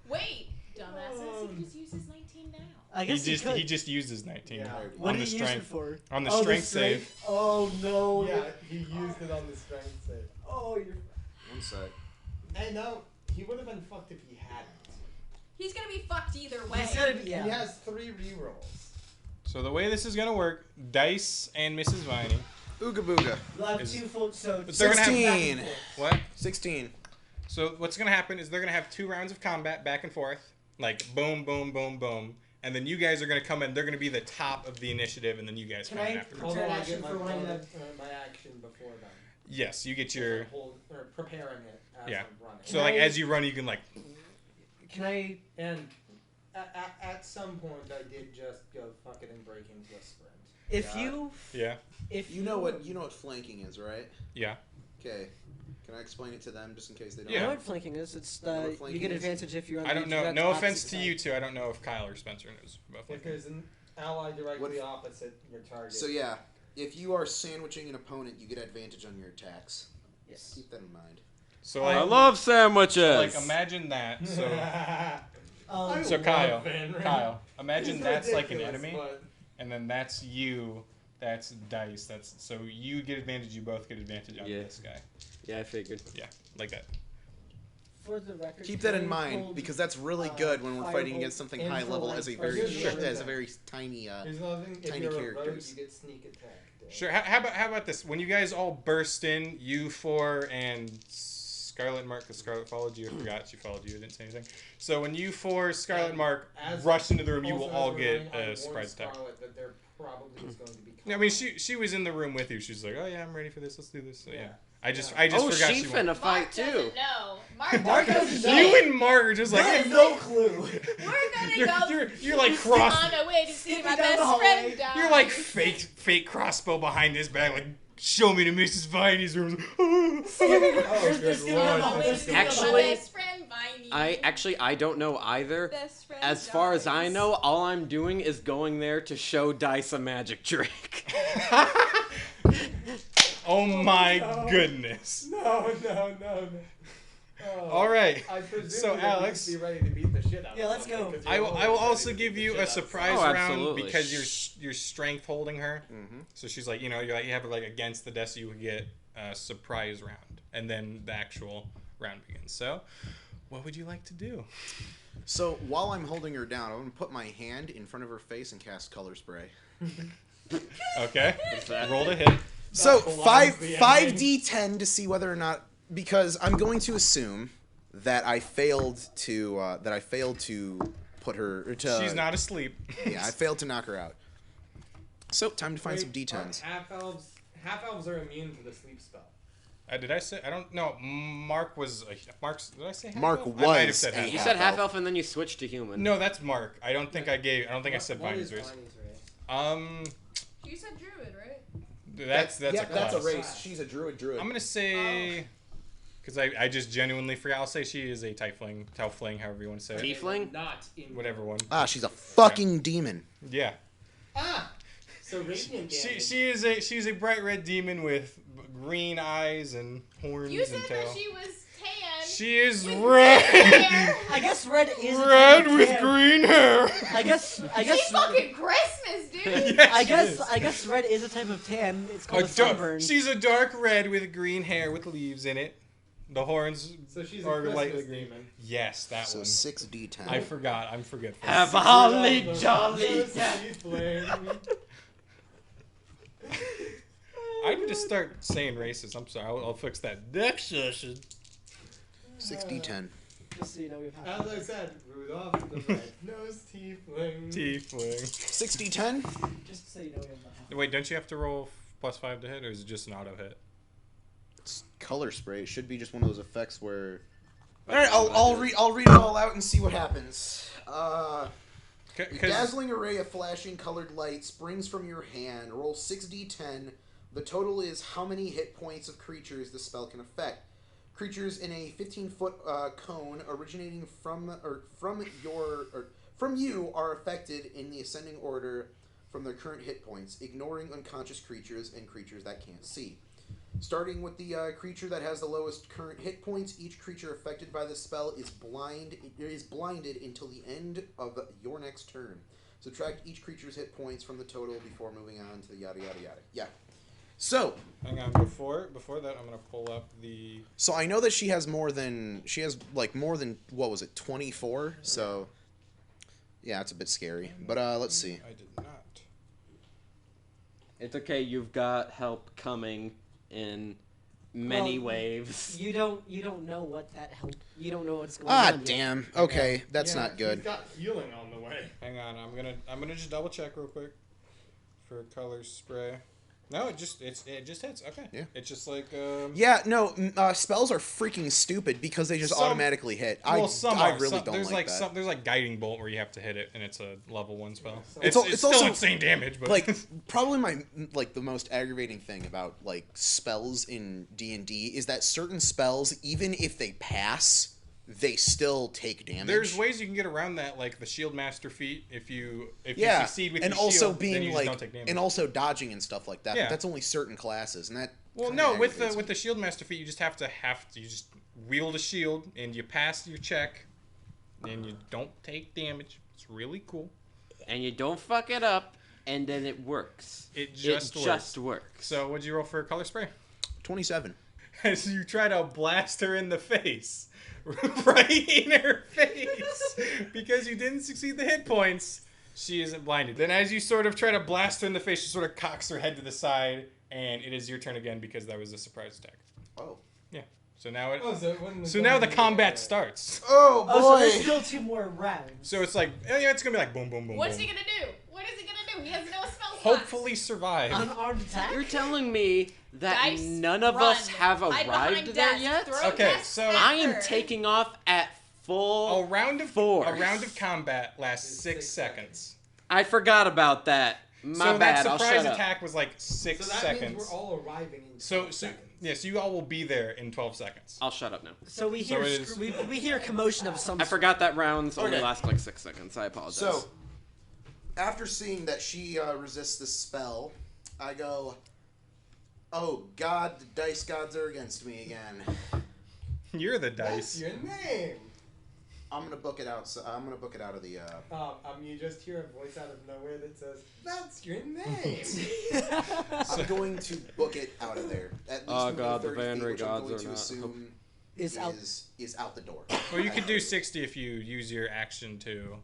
Speaker 3: Wait, dumbasses, he just uses 19 now.
Speaker 4: I guess
Speaker 2: He just used his 19
Speaker 7: Yeah.
Speaker 4: What
Speaker 2: on
Speaker 4: did
Speaker 2: the
Speaker 4: he use it
Speaker 2: strength
Speaker 4: for?
Speaker 2: on the
Speaker 4: Oh,
Speaker 2: strength save.
Speaker 4: Oh no.
Speaker 7: Yeah, he used it on the strength save.
Speaker 4: Oh, you're.
Speaker 6: One sec.
Speaker 7: Hey, no, he would have been fucked if he hadn't.
Speaker 3: He's gonna be fucked either way.
Speaker 4: He's gonna be.
Speaker 7: He
Speaker 4: Yeah.
Speaker 7: has 3 rerolls.
Speaker 2: So the way this is gonna work, Dice and Mrs. Viney.
Speaker 6: Ooga booga.
Speaker 4: We'll have
Speaker 2: Is-
Speaker 4: 2 full. So
Speaker 2: But they're gonna have-
Speaker 6: 16.
Speaker 2: What?
Speaker 6: 16.
Speaker 2: So what's gonna happen is they're gonna have 2 rounds of combat back and forth, like boom, boom, boom, boom, and then you guys are gonna come in. They're gonna be the top of the initiative, and then you guys
Speaker 4: Can
Speaker 2: come in
Speaker 4: I-
Speaker 2: after.
Speaker 7: Although
Speaker 4: Turn
Speaker 7: I
Speaker 4: action
Speaker 7: get my
Speaker 4: for one of
Speaker 7: bonus- my action before then.
Speaker 2: Yes, you get your.
Speaker 7: Or preparing it as
Speaker 2: Yeah.
Speaker 7: I'm running.
Speaker 2: So like as you run, you can like.
Speaker 4: Can I?
Speaker 7: And at some point, I did just go fuck it and break into a sprint.
Speaker 4: If
Speaker 6: Yeah.
Speaker 4: you.
Speaker 2: Yeah.
Speaker 4: If
Speaker 6: You know what flanking is, right?
Speaker 2: Yeah.
Speaker 6: Okay. Can I explain it to them just in case they don't?
Speaker 4: I
Speaker 2: Yeah.
Speaker 4: know what flanking is. It's
Speaker 6: know what
Speaker 4: you
Speaker 6: flanking
Speaker 4: get
Speaker 6: is?
Speaker 4: advantage if you're on.
Speaker 2: I don't know.
Speaker 4: the
Speaker 2: No
Speaker 4: opposite
Speaker 2: offense to
Speaker 4: side.
Speaker 2: you two. I don't know if Kyle or Spencer knows about
Speaker 7: If
Speaker 2: flanking.
Speaker 7: there's an ally directly
Speaker 6: What-
Speaker 7: opposite your target.
Speaker 6: So yeah, if you are sandwiching an opponent, you get advantage on your attacks.
Speaker 4: Yes.
Speaker 6: Keep that in mind.
Speaker 2: So
Speaker 5: I
Speaker 2: like,
Speaker 5: love sandwiches.
Speaker 2: like imagine that. So so
Speaker 7: love
Speaker 2: Kyle,
Speaker 7: Vanri.
Speaker 2: imagine
Speaker 7: He's
Speaker 2: that's like an
Speaker 7: ridiculous,
Speaker 2: enemy,
Speaker 7: but-
Speaker 2: and then that's you. That's Dice. That's so you get advantage. You both get advantage on
Speaker 5: Yeah.
Speaker 2: this guy.
Speaker 5: Yeah, I figured.
Speaker 2: Yeah, like that.
Speaker 4: For the record.
Speaker 6: Keep that
Speaker 4: can
Speaker 6: in
Speaker 4: I
Speaker 6: mind
Speaker 4: hold,
Speaker 6: because that's really good when we're fighting
Speaker 4: firebolt
Speaker 6: against something
Speaker 4: and
Speaker 6: high
Speaker 4: the
Speaker 6: level
Speaker 4: light
Speaker 6: as a
Speaker 4: first?
Speaker 6: very
Speaker 7: Here's
Speaker 6: as a
Speaker 7: the-
Speaker 6: very tiny.
Speaker 7: Here's another thing. If
Speaker 6: tiny
Speaker 7: you're a rogue,
Speaker 6: characters.
Speaker 7: you get sneak attack.
Speaker 2: Sure. How about this? When you guys all burst in, you four and Scarlet and Mark, because Scarlet followed you. I forgot she followed you. Didn't say anything. So when you four, Scarlet and Mark, rush into the room, you will
Speaker 7: Also,
Speaker 2: all
Speaker 7: as a
Speaker 2: get
Speaker 7: reminder, I
Speaker 2: a
Speaker 7: warned
Speaker 2: surprise attack.
Speaker 7: Scarlet that there probably is going to be.
Speaker 2: I mean, she was in the room with you. She's like, oh yeah, I'm ready for this. Let's do this. So yeah.
Speaker 7: Yeah.
Speaker 2: I just
Speaker 5: Oh,
Speaker 2: forgot
Speaker 5: she
Speaker 2: she
Speaker 5: finna
Speaker 2: won.
Speaker 5: fight
Speaker 3: Mark
Speaker 5: too.
Speaker 3: doesn't know. Mark
Speaker 4: Mark
Speaker 3: doesn't
Speaker 4: doesn't
Speaker 3: know.
Speaker 2: You and Mark are just
Speaker 4: I
Speaker 2: like
Speaker 4: have no clue.
Speaker 3: We're gonna go.
Speaker 2: you're like cross.
Speaker 3: on our way to see
Speaker 4: Skip
Speaker 3: my
Speaker 4: me down the
Speaker 3: best
Speaker 4: hallway.
Speaker 3: friend die.
Speaker 2: You're like fake crossbow behind his back, like show me to Mrs. Viney's room.
Speaker 5: Actually,
Speaker 3: Actually,
Speaker 5: I don't know either.
Speaker 3: Best friend
Speaker 5: As far as I
Speaker 3: dies.
Speaker 5: know, all I'm doing is going there to show Dice a magic trick.
Speaker 2: Oh my goodness.
Speaker 7: No. Oh,
Speaker 2: All right.
Speaker 7: I presume
Speaker 2: So,
Speaker 7: that
Speaker 2: Alex-
Speaker 7: you'd be ready to beat the shit out
Speaker 4: Yeah,
Speaker 7: of
Speaker 4: let's
Speaker 7: someone,
Speaker 4: go.
Speaker 7: 'cause
Speaker 2: I
Speaker 7: you're
Speaker 2: will
Speaker 7: always
Speaker 2: also
Speaker 7: ready to
Speaker 2: give
Speaker 7: beat
Speaker 2: you
Speaker 7: the
Speaker 2: a
Speaker 7: shit out of
Speaker 2: surprise
Speaker 5: Oh,
Speaker 2: round
Speaker 5: absolutely.
Speaker 2: because your strength holding her.
Speaker 6: Mm-hmm.
Speaker 2: So she's like, you're like you have her like against the desk, so you would get a surprise round, and then the actual round begins. So, what would you like to do?
Speaker 6: So while I'm holding her down, I'm gonna put my hand in front of her face and cast color spray.
Speaker 2: Okay, roll to hit.
Speaker 6: So
Speaker 7: blinds the
Speaker 6: five
Speaker 7: enemy.
Speaker 6: D10 to see whether or not, because I'm going to assume that I failed to put her.
Speaker 2: She's not asleep.
Speaker 6: Yeah, I failed to knock her out. So time to find some D10s.
Speaker 7: Half elves are immune to the sleep spell.
Speaker 2: Did I say? I don't know. Mark was. Mark's. Did I say? half
Speaker 6: Mark
Speaker 2: elf? I might have
Speaker 6: was
Speaker 2: said
Speaker 6: a
Speaker 2: half
Speaker 5: You
Speaker 2: elf.
Speaker 5: said half
Speaker 6: elf.
Speaker 5: elf and then you switched to human.
Speaker 2: No, that's Mark. I don't think I gave. I don't think I said
Speaker 7: What
Speaker 2: Viney's
Speaker 7: is
Speaker 2: race.
Speaker 7: Viney's race?
Speaker 3: You said druid, right?
Speaker 2: That's a class.
Speaker 6: that's a race. She's a druid.
Speaker 2: I'm gonna say, because I just genuinely forgot. I'll say she is a tiefling, however you want to say it.
Speaker 5: Tiefling?
Speaker 7: Not in
Speaker 2: Whatever one.
Speaker 6: Ah, she's a fucking demon.
Speaker 2: Yeah.
Speaker 7: So radiant damage.
Speaker 2: She's a bright red demon with green eyes and horns
Speaker 3: You said
Speaker 2: and tail.
Speaker 3: that she was tan.
Speaker 2: She is
Speaker 3: with
Speaker 2: red.
Speaker 3: hair.
Speaker 4: I guess red is a
Speaker 2: Red
Speaker 4: type of
Speaker 2: with
Speaker 4: tan.
Speaker 2: green hair.
Speaker 4: I guess.
Speaker 3: She's fucking Christmas, dude.
Speaker 2: Yes,
Speaker 4: I
Speaker 2: she
Speaker 4: guess.
Speaker 2: is.
Speaker 4: I guess red is a type of tan. It's called a sunburn.
Speaker 2: She's a dark red with green hair with leaves in it. The horns
Speaker 7: So she's a
Speaker 2: are
Speaker 7: Christmas
Speaker 2: lightly green.
Speaker 7: demon.
Speaker 2: Yes, that
Speaker 6: So
Speaker 2: one.
Speaker 6: 6 D10.
Speaker 2: I forgot. I'm forgetful.
Speaker 5: Have a holly
Speaker 7: Those
Speaker 5: jolly.
Speaker 7: tiefling.
Speaker 2: I need to start saying races. I'm sorry. I'll fix that next session.
Speaker 6: 6 D10.
Speaker 4: Just so you know, we've had.
Speaker 7: As I said, Rudolph the red-nosed tiefling.
Speaker 2: Tiefling.
Speaker 6: 6 D10.
Speaker 4: Just so you know, we have not.
Speaker 2: Wait, don't you have to roll +5 to hit, or is it just an auto hit?
Speaker 6: It's color spray. It should be just one of those effects where. All right, I'll read it all out and see what happens. A dazzling array of flashing colored light springs from your hand. Roll 6d10. The total is how many hit points of creatures the spell can affect. Creatures in a 15-foot cone originating from you are affected in the ascending order from their current hit points, ignoring unconscious creatures and creatures that can't see. Starting with the creature that has the lowest current hit points, each creature affected by this spell is blinded until the end of your next turn. Subtract each creature's hit points from the total before moving on to the yada yada yada. Yeah. So.
Speaker 2: Hang on. Before that, I'm gonna pull up the.
Speaker 6: So I know that she has more than what was it, 24? So. Yeah, it's a bit scary. But let's see.
Speaker 2: I did not.
Speaker 5: It's okay. You've got help coming in many waves.
Speaker 4: You don't know what that help. You don't know what's going
Speaker 6: on.
Speaker 4: Yet.
Speaker 6: Damn. Okay, that's not good.
Speaker 7: He's got healing on the way.
Speaker 2: Hang on. I'm gonna just double check real quick for color spray. No, it just hits. Okay.
Speaker 6: Yeah.
Speaker 2: It's just like.
Speaker 6: Yeah. No. Spells are freaking stupid because they just automatically hit. I really don't like that.
Speaker 2: There's like guiding bolt where you have to hit it, and it's a level 1 spell.
Speaker 6: Yeah,
Speaker 2: it's still also insane damage, but
Speaker 6: like probably the most aggravating thing about like spells in D&D is that certain spells, even if they pass, they still take damage.
Speaker 2: There's ways you can get around that, like the Shield Master feat. If you succeed with
Speaker 6: and
Speaker 2: your
Speaker 6: also
Speaker 2: shield,
Speaker 6: being
Speaker 2: then you
Speaker 6: like,
Speaker 2: just don't take damage.
Speaker 6: and also dodging and stuff like that.
Speaker 2: Yeah.
Speaker 6: But that's only certain classes, and that.
Speaker 2: Well, no, with the Shield Master feat, you just have to you just wield a shield and you pass your check, and you don't take damage. It's really cool.
Speaker 5: And you don't fuck it up, and then it works.
Speaker 2: It just
Speaker 5: works.
Speaker 2: So, what'd you roll for color spray?
Speaker 6: 27.
Speaker 2: As you try to blast her in the face. Right in her face. Because you didn't succeed the hit points, she isn't blinded. Then as you sort of try to blast her in the face, she sort of cocks her head to the side, and it is your turn again because that was a surprise attack.
Speaker 6: Oh.
Speaker 2: Yeah. So now now the combat starts.
Speaker 6: Oh, boy.
Speaker 4: Oh, so there's still 2 more rounds.
Speaker 2: So it's like, it's going to be like boom, boom, boom,
Speaker 3: What's
Speaker 2: boom.
Speaker 3: he gonna do? What is he gonna do? He has no spell slots.
Speaker 2: Hopefully survive.
Speaker 4: Unarmed attack?
Speaker 5: You're telling me that
Speaker 3: Dice,
Speaker 5: none of
Speaker 3: run.
Speaker 5: us have
Speaker 3: Hide
Speaker 5: arrived
Speaker 3: behind
Speaker 5: there
Speaker 3: desk.
Speaker 5: yet?
Speaker 3: Throw
Speaker 2: Okay,
Speaker 3: desk
Speaker 2: so
Speaker 3: faster.
Speaker 5: I am taking off at full
Speaker 2: A round of
Speaker 5: force.
Speaker 2: combat lasts 6 seconds.
Speaker 5: I forgot about that. My
Speaker 2: So
Speaker 5: bad.
Speaker 2: that
Speaker 5: I'll
Speaker 2: surprise
Speaker 5: shut
Speaker 2: attack was like 6
Speaker 7: So that
Speaker 2: seconds.
Speaker 7: means we're all arriving in
Speaker 2: So
Speaker 7: 12 seconds.
Speaker 2: yes, you all will be there in 12 seconds.
Speaker 5: I'll shut up now.
Speaker 4: So we
Speaker 2: So
Speaker 4: hear
Speaker 2: it is-
Speaker 4: we hear commotion of some
Speaker 5: I forgot that rounds only
Speaker 6: Okay.
Speaker 5: last like 6 seconds. I apologize.
Speaker 6: So, after seeing that she resists the spell, I go, oh god, the dice gods are against me again.
Speaker 2: You're the
Speaker 7: That's
Speaker 2: dice.
Speaker 7: your name.
Speaker 6: I'm gonna book it out. So I'm gonna book it out of the.
Speaker 7: You just hear a voice out of nowhere that says, "That's your name."
Speaker 6: I'm going to book it out of there. At least
Speaker 5: Oh,
Speaker 6: within
Speaker 5: God, the
Speaker 6: 30 feet,
Speaker 5: Vanri
Speaker 6: which I'm
Speaker 5: gods
Speaker 6: going
Speaker 5: are
Speaker 6: to
Speaker 5: not-
Speaker 6: assume
Speaker 4: is out.
Speaker 6: is out the door.
Speaker 2: Well, you could do 60 if you use your action to.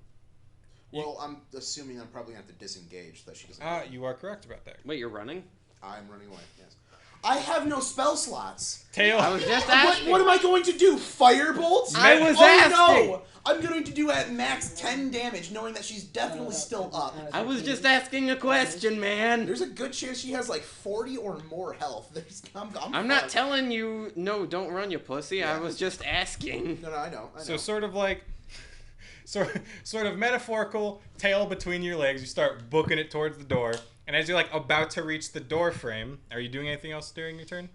Speaker 6: Well, I'm assuming I'm probably gonna have to disengage that she doesn't.
Speaker 2: You are correct about that.
Speaker 5: Wait, you're running?
Speaker 6: I'm running away. Yes. I have no spell slots.
Speaker 2: Tail.
Speaker 5: I was just asking.
Speaker 6: What am I going to do? Firebolt?
Speaker 5: I was
Speaker 6: Oh
Speaker 5: asking.
Speaker 6: no! I'm going to do at max 10 damage, knowing that she's definitely still up.
Speaker 5: I was just asking a question, man.
Speaker 6: There's a good chance she has like 40 or more health.
Speaker 5: I'm not telling you. No, don't run, you pussy.
Speaker 6: Yeah.
Speaker 5: I was just asking.
Speaker 6: No, I know.
Speaker 2: So sort of like, sort of metaphorical tail between your legs. You start booking it towards the door, and as you're like about to reach the door frame, are you doing anything else during your turn?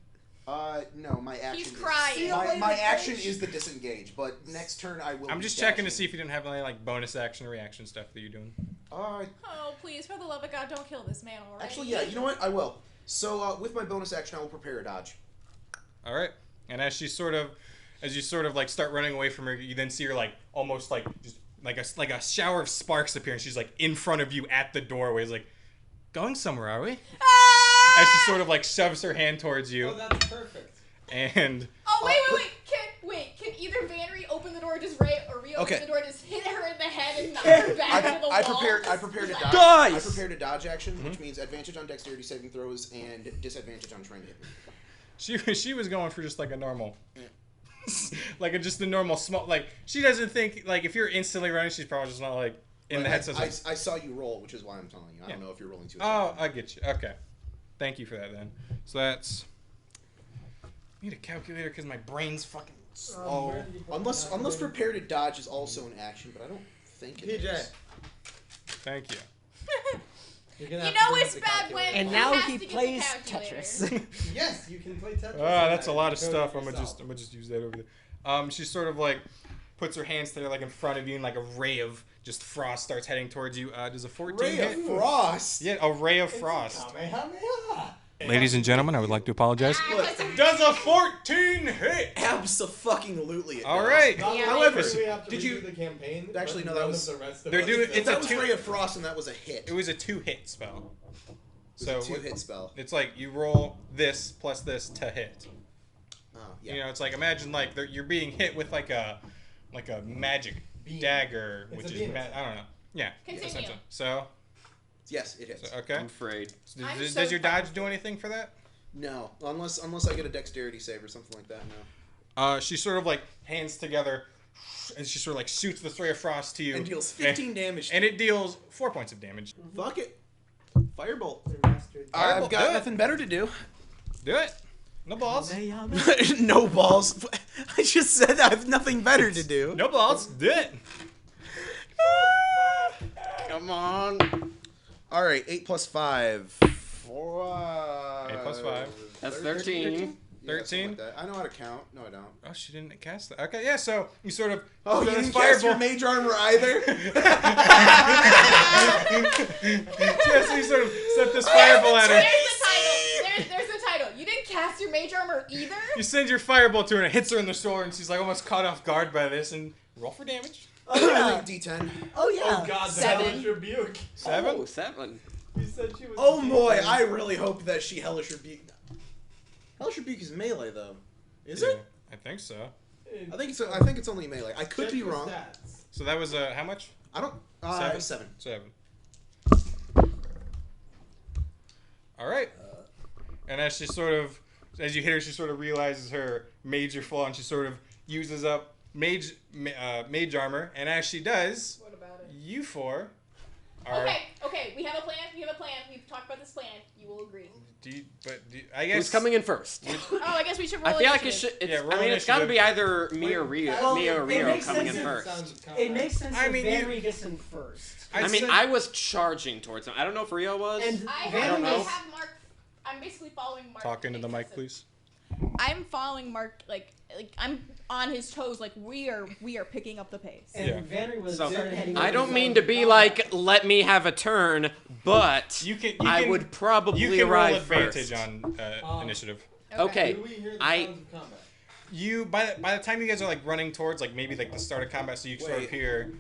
Speaker 6: No, my action.
Speaker 3: He's crying.
Speaker 6: My action is the disengage, but next turn I will.
Speaker 2: I'm just checking to see if you didn't have any like bonus action or reaction stuff that you're doing.
Speaker 3: Oh, please, for the love of God, don't kill this man already.
Speaker 6: Actually, yeah. You know what? I will. So with my bonus action, I will prepare a dodge.
Speaker 2: All right. And as you sort of like start running away from her, you then see her like almost like just like a shower of sparks appear, and she's like in front of you at the doorway. It's like, going somewhere, are we? As she sort of like shoves her hand towards you.
Speaker 7: Oh, that's perfect.
Speaker 2: And
Speaker 3: Oh, wait. Can either Vanri open the door just right, or Rio
Speaker 6: Okay.
Speaker 3: open the door just hit her in the head and knock her back to the wall?
Speaker 6: I prepared a dodge.
Speaker 5: Dice!
Speaker 6: I prepared a dodge action, which means advantage on dexterity saving throws and disadvantage on trying to hit me.
Speaker 2: she was going for just like a normal, like just a normal small. Like she doesn't think like if you're instantly running, she's probably just not like in the head. So
Speaker 6: I saw you roll, which is why I'm telling you. I don't know if you're rolling too.
Speaker 2: Oh, I get you. Okay. Thank you for that then. So that's. I need a calculator because my brain's fucking.
Speaker 6: Oh, unless prepare to dodge is also an action, but I don't think it
Speaker 7: PJ.
Speaker 6: is.
Speaker 2: Thank you.
Speaker 3: You know it's bad when
Speaker 4: And
Speaker 3: he
Speaker 4: now
Speaker 3: has
Speaker 4: he
Speaker 3: to get the
Speaker 4: plays
Speaker 3: calculator.
Speaker 4: Tetris.
Speaker 7: Yes, you can play Tetris.
Speaker 2: Ah, that's a lot of
Speaker 7: Go
Speaker 2: stuff.
Speaker 7: do
Speaker 2: I'm
Speaker 7: it
Speaker 2: gonna
Speaker 7: yourself.
Speaker 2: just use that over there. She's sort of like puts her hands there like in front of you, and like a ray of just frost starts heading towards you. Does a 14
Speaker 6: Ray
Speaker 2: hit?
Speaker 6: of frost.
Speaker 2: Yeah, a ray of frost.
Speaker 7: Kamehameha.
Speaker 2: Ladies and gentlemen, I would like to apologize.
Speaker 6: Look,
Speaker 2: Does a 14 hit?
Speaker 6: Abso-fucking-lutely.
Speaker 2: All right.
Speaker 6: However,
Speaker 7: Do we have to
Speaker 6: did
Speaker 7: redo
Speaker 6: you?
Speaker 7: the campaign?
Speaker 6: Actually, no,
Speaker 7: None
Speaker 6: that
Speaker 7: of
Speaker 6: was.
Speaker 7: the rest of
Speaker 2: They're
Speaker 7: us?
Speaker 2: doing- it's
Speaker 6: That
Speaker 2: a
Speaker 6: was
Speaker 2: two-
Speaker 6: Ray of Frost, and that was a hit.
Speaker 2: It was a 2-hit spell.
Speaker 6: It was a 2-hit spell.
Speaker 2: It's like you roll this plus this to hit.
Speaker 6: Oh, yeah.
Speaker 2: You know, it's like imagine like you're being hit with like a magic
Speaker 7: Beam.
Speaker 2: dagger,
Speaker 7: It's
Speaker 2: which
Speaker 7: a
Speaker 2: is
Speaker 7: beam attack.
Speaker 2: I don't know. Yeah.
Speaker 3: Continue.
Speaker 2: essentially. So,
Speaker 6: Yes, it hits.
Speaker 2: okay.
Speaker 5: I'm afraid.
Speaker 3: I'm
Speaker 2: Does
Speaker 3: so
Speaker 2: your dodge
Speaker 3: fucking-
Speaker 2: do anything for that?
Speaker 6: No, unless I get a dexterity save or something like that. No.
Speaker 2: She sort of like hands together, and she sort of like shoots the ray of frost to you,
Speaker 6: And deals 15 damage.
Speaker 2: and it deals 4 points of damage.
Speaker 6: Fuck it. Firebolt.
Speaker 7: Remastered.
Speaker 6: I've
Speaker 2: do
Speaker 6: got
Speaker 2: it.
Speaker 6: nothing better to do.
Speaker 2: Do it. No balls.
Speaker 6: No balls. I just said I have nothing better to do.
Speaker 2: No balls. Do it.
Speaker 6: Come on. All right, 8 plus 5.
Speaker 2: 8 plus 5.
Speaker 5: That's 13.
Speaker 6: Yeah, something
Speaker 2: 13?
Speaker 6: like that. I know how to count. No, I don't.
Speaker 2: Oh, she didn't cast that. Okay, yeah. So you sort of.
Speaker 6: Oh, you
Speaker 2: this
Speaker 6: didn't cast your
Speaker 2: fireball-
Speaker 6: mage armor either?
Speaker 2: Yeah, so you sort of set this fireball at her.
Speaker 3: There's the title. There's the title. You didn't cast your mage armor either?
Speaker 2: You send your fireball to her and it hits her in the shoulder, and she's like almost caught off guard by this. And roll for damage.
Speaker 6: I think D10.
Speaker 4: Oh yeah.
Speaker 7: Oh god, the
Speaker 3: 7.
Speaker 7: hellish rebuke.
Speaker 2: 7.
Speaker 5: Oh, 7.
Speaker 7: You said she was.
Speaker 6: Oh boy, I really hope that she Hellish Rebuke. Hellish Rebuke is melee though. Is it?
Speaker 2: I think so.
Speaker 6: I think it's only melee. I could
Speaker 7: Check
Speaker 6: be
Speaker 7: your
Speaker 6: wrong.
Speaker 7: stats.
Speaker 2: So that was how much?
Speaker 6: I don't.
Speaker 2: 7?
Speaker 6: 7.
Speaker 2: 7. All right. And as she sort of, as you hit her, she sort of realizes her major flaw, and she sort of uses up mage armor. And as she does,
Speaker 3: What about it?
Speaker 2: you four are.
Speaker 3: Okay, we have a plan. We've talked about this plan. You will agree.
Speaker 2: I guess
Speaker 5: Who's coming in first?
Speaker 3: Oh, I guess we should roll
Speaker 5: I feel like it
Speaker 3: initiative.
Speaker 5: should. It's,
Speaker 2: Yeah, roll
Speaker 5: I mean, it's got to
Speaker 2: initiative.
Speaker 5: be either me or Rio.
Speaker 4: Well,
Speaker 5: me or
Speaker 4: it
Speaker 5: Rio
Speaker 4: makes
Speaker 5: coming in
Speaker 4: sense
Speaker 5: first.
Speaker 4: It makes sense
Speaker 2: I
Speaker 4: that
Speaker 2: mean,
Speaker 4: Vanri gets in first.
Speaker 5: I mean, I was charging towards him. I don't know if Rio was.
Speaker 4: And
Speaker 3: I
Speaker 5: don't know.
Speaker 3: have Mark. I'm basically following Mark.
Speaker 2: Talk into the mic, please.
Speaker 3: I'm following Mark. Like I'm on his toes. Like we are picking up the pace.
Speaker 4: And
Speaker 2: Yeah.
Speaker 4: Vanri was
Speaker 5: So,
Speaker 4: started heading
Speaker 5: I
Speaker 4: over
Speaker 5: don't
Speaker 4: his
Speaker 5: mean
Speaker 4: own
Speaker 5: to be
Speaker 4: combat.
Speaker 5: like, let me have a turn, but
Speaker 2: You can.
Speaker 5: I would probably
Speaker 2: You can roll
Speaker 5: arrive
Speaker 2: advantage
Speaker 5: first.
Speaker 2: on initiative.
Speaker 5: Okay.
Speaker 7: Do we hear the
Speaker 5: I-
Speaker 7: sounds of combat?
Speaker 2: You by the time you guys are like running towards like maybe like the start of combat, so you sort of
Speaker 6: Wait.
Speaker 2: hear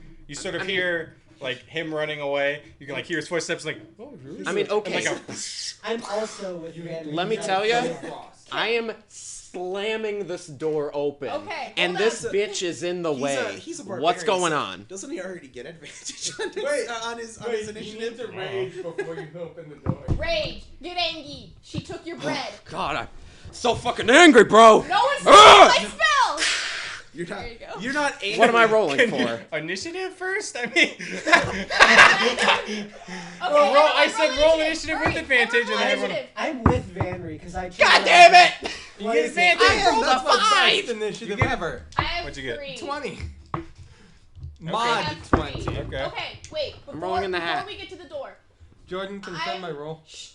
Speaker 2: hear like him running away. You can like hear his footsteps like. Oh, really?
Speaker 5: I mean, okay.
Speaker 2: And, like,
Speaker 4: I'm also with Vanri.
Speaker 5: Let me
Speaker 4: He's
Speaker 5: tell
Speaker 4: on
Speaker 5: ya,
Speaker 4: the frost.
Speaker 5: I am slamming this door open.
Speaker 3: Okay,
Speaker 5: And
Speaker 3: hold
Speaker 5: this
Speaker 6: on.
Speaker 5: bitch is in the way.
Speaker 6: He's a barbarian.
Speaker 5: What's going on?
Speaker 6: Doesn't he already get advantage on his,
Speaker 7: Wait,
Speaker 6: on his
Speaker 7: Wait, you
Speaker 6: initiative?
Speaker 7: need to rage before you open the door.
Speaker 3: Rage, get angry. She took your bread.
Speaker 5: God, I'm so fucking angry, bro.
Speaker 3: No one's
Speaker 5: Ah!
Speaker 3: taking my spell.
Speaker 6: You're not.
Speaker 3: There you go.
Speaker 6: You're not angry.
Speaker 5: What am I rolling
Speaker 2: Can
Speaker 5: for?
Speaker 2: you- initiative first? I mean,
Speaker 3: Okay,
Speaker 2: I said
Speaker 3: everyone
Speaker 2: roll initiative with
Speaker 3: Hurry,
Speaker 2: advantage,
Speaker 3: everyone
Speaker 2: and
Speaker 3: roll
Speaker 2: then
Speaker 3: initiative.
Speaker 4: I'm with Vanri because I.
Speaker 5: God damn it!
Speaker 2: you get advantage.
Speaker 5: I rolled a
Speaker 7: That's my
Speaker 5: 5.
Speaker 7: best initiative
Speaker 2: You get it.
Speaker 7: ever.
Speaker 3: I have
Speaker 2: What'd you get?
Speaker 3: 3.
Speaker 7: 20.
Speaker 3: I
Speaker 7: Mod
Speaker 3: have 3.
Speaker 7: 20.
Speaker 2: Okay.
Speaker 3: Okay, wait. Before,
Speaker 5: rolling in the hat.
Speaker 3: Before we get to the door,
Speaker 7: Jordan, confirm my roll.
Speaker 3: shh.